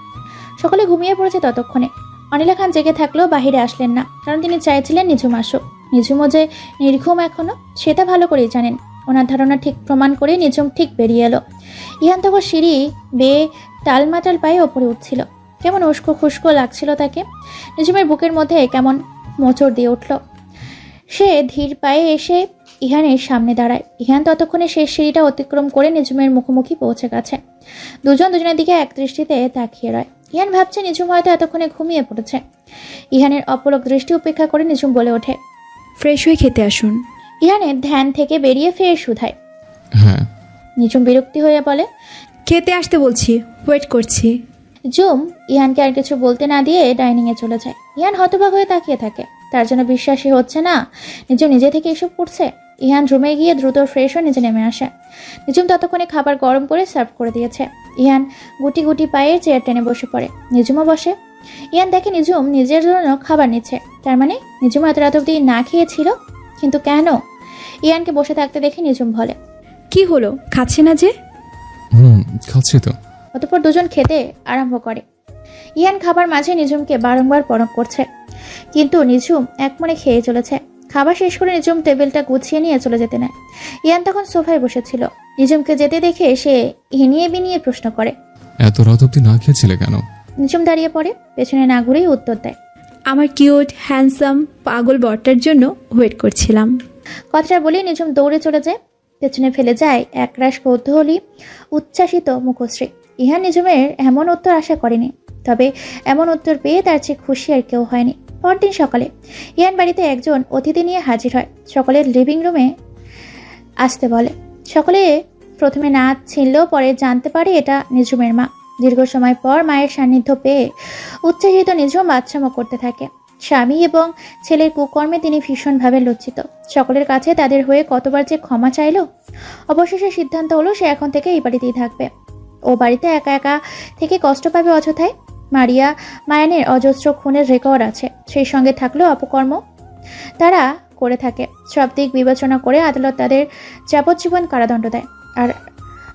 Speaker 1: সকলে ঘুমিয়ে পড়েছে ততক্ষণে। অনিলা খান জেগে থাকলেও বাহিরে আসলেন না, কারণ তিনি চাইছিলেন নিঝুম আসুক। নিঝুমও যে নির্ঘুম এখনো, সেটা ভালো করেই জানেন। ওনার ধারণা ঠিক প্রমাণ করে নিঝুম ঠিক বেরিয়ে এলো। ইহান তখন সিঁড়ি বেয়ে টালমাটাল পায়ে ওপরে উঠছিল। কেমন উস্কো খুস্কো লাগছিল তাকে। নিঝুমের বুকের মধ্যে কেমন মোচড় দিয়ে উঠল। সে ধীর পায়ে এসে ইহানের সামনে দাঁড়ায়। ইহান ততক্ষণে শেষ সিঁড়িটা অতিক্রম করে নিঝুমের মুখোমুখি পৌঁছে গেছে। দুজন দুজনের দিকে এক দৃষ্টিতে তাকিয়ে রয়। ইহান ভাবছে নিঝুম হয়তো এতক্ষণে ঘুমিয়ে পড়েছে। ইহানের অপলক দৃষ্টি উপেক্ষা করে নিঝুম বলে ওঠে,
Speaker 3: ফ্রেশ হয়ে খেতে আসুন।
Speaker 1: ইহানের ধ্যান থেকে বেরিয়ে ফের শুধায়।
Speaker 7: হ্যাঁ।
Speaker 1: নিঝুম বিরক্তি হয়ে বলে,
Speaker 3: খেতে আসতে বলছি, ওয়েট করছি।
Speaker 1: জুম ইহানকে আর কিছু বলতে না দিয়ে ডাইনিংয়ে চলে যায়। ইহান হতবাক হয়ে তাকিয়ে থাকে। তার জন্য বিশ্বাসই হচ্ছে না নিঝুম নিজে থেকে এসব করছে। ইহান রুমে গিয়ে দ্রুত ফ্রেশ হয়ে নিচে নেমে আসে। নিঝুম ততক্ষণে খাবার গরম করে সার্ভ করে দিয়েছে। ইহান গুটি গুটি পায়ে চেয়ার টেনে বসে পড়ে। নিঝুমও বসে। ইহান দেখে নিঝুম নিজের জন্য খাবার নিচ্ছে। তার মানে নিঝুম এত রাত অব্দি না খেয়েছিল, কিন্তু কেন? ইহানকে বসে থাকতে দেখে নিঝুম বলে,
Speaker 3: কি হলো, খাচ্ছে না যে?
Speaker 7: খাচ্ছি তো।
Speaker 1: অতঃপর দুজন খেতে আরম্ভ করে। ইহান খাবার মাঝে নিঝুমকে বারংবার পরখ করছে, কিন্তু নিঝুম একমনে খেয়ে চলেছে। খাবার শেষ করে নিঝুম টেবিলটা গুছিয়ে নিয়ে চলে যেতে নেয়। ইহান তখন সোফায় বসেছিল। নিঝুমকে যেতে দেখে সে হিনিয়ে বিনিয়ে প্রশ্ন করে,
Speaker 7: এত রাত অব্দি না খেয়েছিলে কেন?
Speaker 1: নিঝুম দাঁড়িয়ে পড়ে, পেছনে না ঘুরেই উত্তর দেয়,
Speaker 3: আমার কিউট হ্যান্ডসাম পাগল বরটার জন্য ওয়েট করছিলাম।
Speaker 1: কথাটা বলেই নিঝুম দৌড়ে চলে যায়। পেছনে ফেলে যায় একরাশ কৌতূহলী উচ্ছ্বাসিত মুখশ্রী। ইহান নিঝুমের এমন উত্তর আশা করেনি, তবে এমন উত্তর পেয়ে তার চেয়ে খুশি আর কেউ হয়নি। পরদিন সকালে ইহান বাড়িতে একজন অতিথি নিয়ে হাজির হয়। সকলের লিভিং রুমে আসতে বলে। সকলে প্রথমে না ছিনলেও পরে জানতে পারে এটা নিঝুমের মা। দীর্ঘ সময় পর মায়ের সান্নিধ্য পেয়ে উচ্ছ্বাসিত নিঝুম বাচ্চামো করতে থাকে। স্বামী এবং ছেলের কুকর্মে তিনি ভীষণভাবে লজ্জিত। সকলের কাছে তাদের হয়ে কতবার যে ক্ষমা চাইল। অবশেষে সিদ্ধান্ত হলো সে এখন থেকে এই বাড়িতেই থাকবে। ও বাড়িতে একা একা থেকে কষ্ট পাবে অযথায়। মারিয়া মায়ানের অজস্র খুনের রেকর্ড আছে, সেই সঙ্গে থাকলেও অপকর্ম। তারা করে থাকে। সব দিক বিবেচনা করে আদালত তাদের যাবজ্জীবন কারাদণ্ড দেয়। আর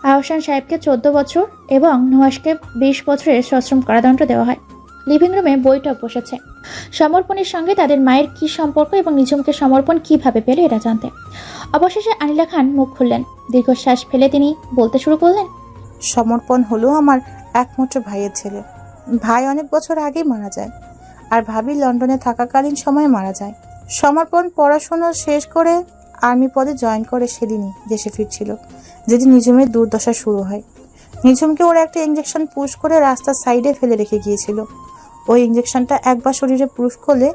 Speaker 1: আহসান সাহেবকে 14 বছর এবং নুহাসকে 20 বছরের সশ্রম কারাদণ্ড দেওয়া হয়। লিভিং রুমে বৈঠক বসেছে সমর্পণের সঙ্গে তাদের মায়ের কি সম্পর্ক এবং নিঝুমকে সমর্পণ কিভাবে পেল এটা জানতে। অবশেষে আনিলা খান মুখ খুললেন। দীর্ঘশ্বাস ফেলে তিনি বলতে শুরু করলেন,
Speaker 6: সমর্পণ হলো আমার একমাত্র ভাইয়ের ছেলে। ভাই অনেক বছর আগেই মারা যায়, আর ভাবি লন্ডনে থাকাকালীন সময়ে মারা যায়। সমর্পণ পড়াশোনা শেষ করে আর্মি পদে জয়েন করে সেদিনই দেশে ফিরছিল, যেদিন নিঝুমের দুর্দশা শুরু হয়। নিঝুমকে ওরা একটা ইঞ্জেকশন পুশ করে রাস্তার সাইডে ফেলে রেখে গিয়েছিল। ওই ইঞ্জেকশনটা একবার শরীরে পুশ করলে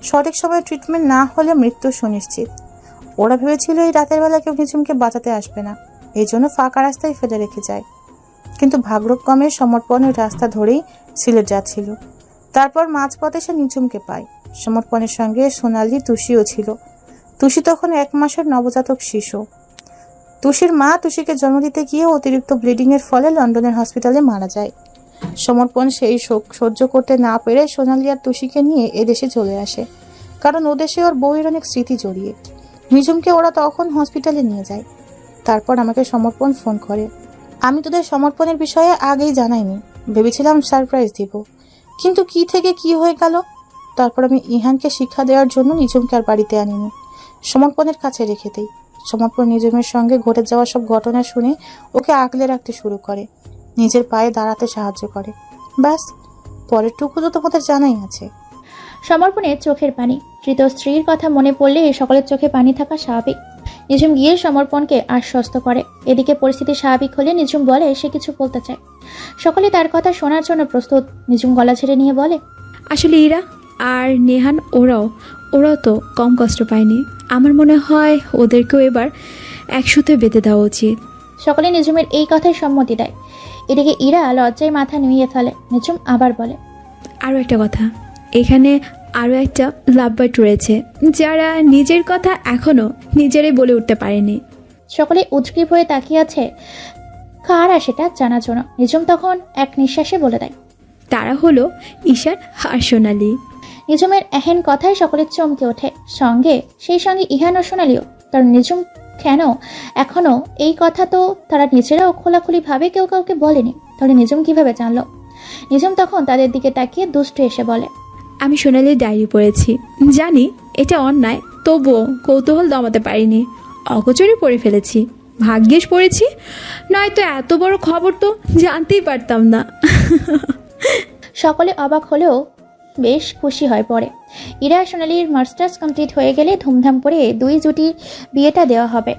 Speaker 6: সঠিক সময়ে ট্রিটমেন্ট না হলে মৃত্যু সুনিশ্চিত। ওরা ভেবেছিল এই রাতের বেলা কেউ নিঝুমকে বাঁচাতে আসবে না, এই জন্য ফাঁকা রাস্তায় ফেলে রেখে যায়। কিন্তু ভাগ্যক্রমে সমর্পণ ওই রাস্তা ধরেই সিলেট যাচ্ছিল। তারপর মাঝপথে সে নিঝুমকে পায়। সমর্পণের সঙ্গে সোনালি তুষিও ছিল। তুষি তখন 1 মাসের নবজাতক শিশু। তুষির মা তুষিকে জন্ম দিতে গিয়ে অতিরিক্ত ব্লিডিংয়ের ফলে লন্ডনের হসপিটালে মারা যায়। সমর্পণ সেই শোক সহ্য করতে না পেরে সোনালি আর তুষিকে নিয়ে এদেশে চলে আসে, কারণ ওদেশে ওর বউয়ের অনেক স্মৃতি জড়িয়ে। নিঝুমকে ওরা তখন হসপিটালে নিয়ে যায়। তারপর আমাকে সমর্পণ ফোন করে। আমি তোদের সমর্পণের বিষয়ে আগেই জানাইনি, ভেবেছিলাম সারপ্রাইজ দিব, কিন্তু কি থেকে কি হয়ে গেল। তারপর আমি ইহানকে শিক্ষা দেওয়ার জন্য নিঝুমকে আর বাড়িতে আনিনি, সমর্পণের কাছে রেখে দেই। সমর্পণ নিঝুমের সঙ্গে ঘটে যাওয়া সব ঘটনা শুনে ওকে আগলে রাখতে শুরু করে, নিজের পায়ে দাঁড়াতে সাহায্য করে। ব্যাস, পরের টুকু তো তোমাদের জানাই আছে।
Speaker 1: সমর্পণের চোখের পানি। ধৃত স্ত্রীর কথা মনে পড়লে এই সকলের চোখে পানি থাকা স্বাভাবিক। নিঝুম গিয়ে সমর্পণকে আশ্বস্ত করে। এদিকে পরিস্থিতি স্বাভাবিক হলে নিঝুম বলে সে কিছু বলতে চায়। সকলে তার কথা শোনার জন্য প্রস্তুত। নিঝুম গলা ছেড়ে নিয়ে বলে,
Speaker 3: আসলে ইরা আর নেহান ওরাও তো কম কষ্ট পায়নি। আমার মনে হয় ওদেরকেও এবার একসাথে বেঁধে দেওয়া উচিত।
Speaker 1: সকলে নিঝুমের এই কথায় সম্মতি দেয়। এদিকে ইরা লজ্জায় মাথা নুইয়ে ফেলে। নিঝুম আবার বলে,
Speaker 3: আরও একটা কথা, এখানে আরও একটা লাভ বার্ড রয়েছে যারা নিজের কথা এখনও নিজেরাই বলে উঠতে পারেনি।
Speaker 1: সকলে উদ্গ্রীব হয়ে তাকিয়ে আছে কারা সেটা জানার জন্য। নিঝুম তখন এক নিঃশ্বাসে বলে দেয়,
Speaker 3: তারা হলো ঈশান আর সোনালি।
Speaker 1: নিঝুমের এহেন কথায় সকলে চমকে ওঠে, সেই সঙ্গে ইহান ও সোনালিও। কারণ নিঝুম কেন এখনো এই কথা তো তারা নিজেরাও খোলাখুলি ভাবে কেউ কাউকে বলেনি, তাহলে নিঝুম কিভাবে জানলো? নিঝুম তখন তাদের দিকে তাকিয়ে দুষ্ট এসে বলে,
Speaker 3: আমি সোনালির ডায়েরি পড়েছি, জানি এটা অন্যায়, তবুও কৌতূহল দমাতে পারিনি, অগোচরে পড়ে ফেলেছি। ভাগ্যিস পড়েছি, নয়তো এত বড় খবর তো জানতেই পারতাম না।
Speaker 1: সকলে অবাক হলেও বেশ খুশি হয় পড়ে। ইরা সোনালির মাস্টার্স কমপ্লিট হয়ে গেলে ধুমধাম করে 2 জুটির বিয়েটা দেওয়া হবে।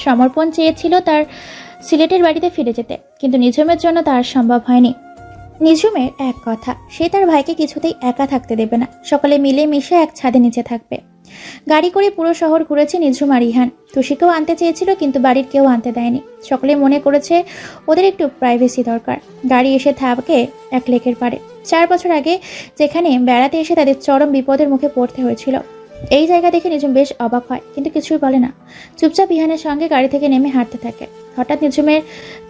Speaker 1: সমর্পণ চেয়েছিল তার সিলেটের বাড়িতে ফিরে যেতে, কিন্তু নিঝুমের জন্য তার সম্ভব হয়নি। নিঝুমের এক কথা, সে তার ভাইকে কিছুতেই একা থাকতে দেবে না, সকলে মিলে মিশে এক ছাদের নিচে থাকবে। গাড়ি করে পুরো শহর ঘুরেছে নিঝুম আর ইহান। তুষিকেও আনতে চেয়েছিল, কিন্তু বাড়ির কেউ আনতে দেয়নি। সকলে মনে করেছে ওদের একটু প্রাইভেসি দরকার। গাড়ি এসে থামে এক লেকের পাড়ে। 4 বছর আগে যেখানে বেড়াতে এসে তাদের চরম বিপদের মুখে পড়তে হয়েছিল। এই জায়গা দেখে নিঝুম বেশ অবাক হয়, কিন্তু কিছুই বলে না। চুপচাপ ইহানের সঙ্গে গাড়ি থেকে নেমে হাঁটতে থাকে। হঠাৎ নিঝুমের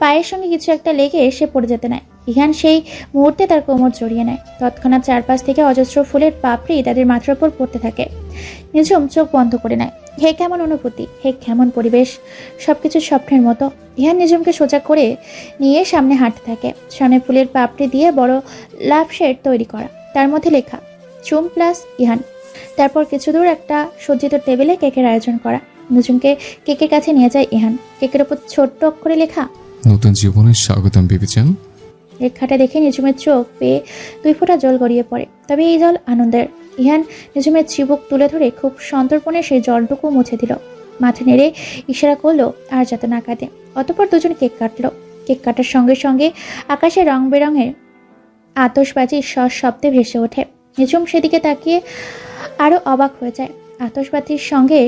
Speaker 1: পায়ের সঙ্গে কিছু একটা লেগে এসে পড়ে যেতে নেয়। ইহান সেই মুহূর্তে তার কোমর জড়িয়ে নেয়। তৎক্ষণাৎ চারপাশ থেকে অজস্র ফুলের পাপড়ি তাদের মাথার উপর পড়তে থাকে। নিঝুম চোখ বন্ধ করে নেয়। হে কেমন অনুভূতি, হে কেমন পরিবেশ, সবকিছু স্বপ্নের মতো। ইহান নিঝুমকে সোজা করে নিয়ে সামনে হাঁটতে থাকে। সামনে ফুলের পাপড়ি দিয়ে বড় লাভ শেড তৈরি করা, তার মধ্যে লেখা চুম প্লাস ইহান। তারপর কিছু দূর একটা সজ্জিত টেবিলে কেকের আয়োজন করা। নিঝুমকে কেকের কাছে নিয়ে যায় ইহান। কেকের উপর ছোট্ট অক্ষরে লেখা,
Speaker 7: নতুন জীবনের স্বাগতম বিবেচান।
Speaker 1: লেখাটা দেখে নিঝুমের চোখ পেয়ে 2 ফোঁটা জল গড়িয়ে পড়ে, তবে এই জল আনন্দের। ইহান নিঝুমের চিবুক তুলে ধরে খুব সন্তর্পণে সেই জলটুকু মুছে দিল। মাথা নেড়ে ইশারা করলো আর যাতে না কাঁদে। অতঃপর দুজন কেক কাটলো। কেক কাটার সঙ্গে সঙ্গে আকাশে রং বেরঙের আতশবাজির শব্দে ভেসে ওঠে। নিঝুম সেদিকে তাকিয়ে আরো অবাক হয়ে যায়। আতশবাজির সঙ্গে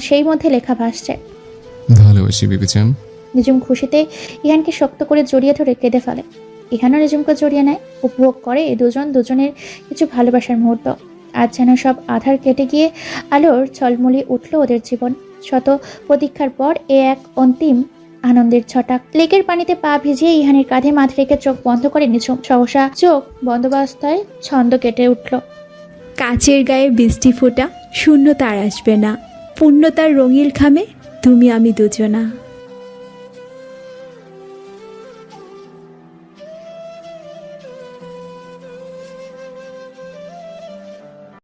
Speaker 1: সেই মধ্যে লেখা ভাসছে,
Speaker 7: ভালোবাসি বিবেচান।
Speaker 1: নিঝুম খুশিতে ইহানকে শক্ত করে জড়িয়ে ধরে কেঁদে ফেলে। ইহানও নিঝুমকে জড়িয়ে নেয়। উপভোগ করে দুজনের কিছু ভালোবাসার মুহূর্ত। আজ যেন সব আধার কেটে গিয়ে আলোর ঝলমলি উঠল ওদের জীবন। শত প্রতীক্ষার পর এক অন্তিম আনন্দের ছটাক। লেকের পানিতে পা ভিজিয়ে ইহানের কাঁধে মাথা রেখে চোখ বন্ধ করে নিঝুম। সহসা চোখ বন্দোবস্তায় ছন্দ কেটে উঠল।
Speaker 3: কাচের গায়ে বৃষ্টি ফোঁটা, শূন্যতা আর আসবে না। পূর্ণতার রঙিল খামে তুমি আমি দুজনা।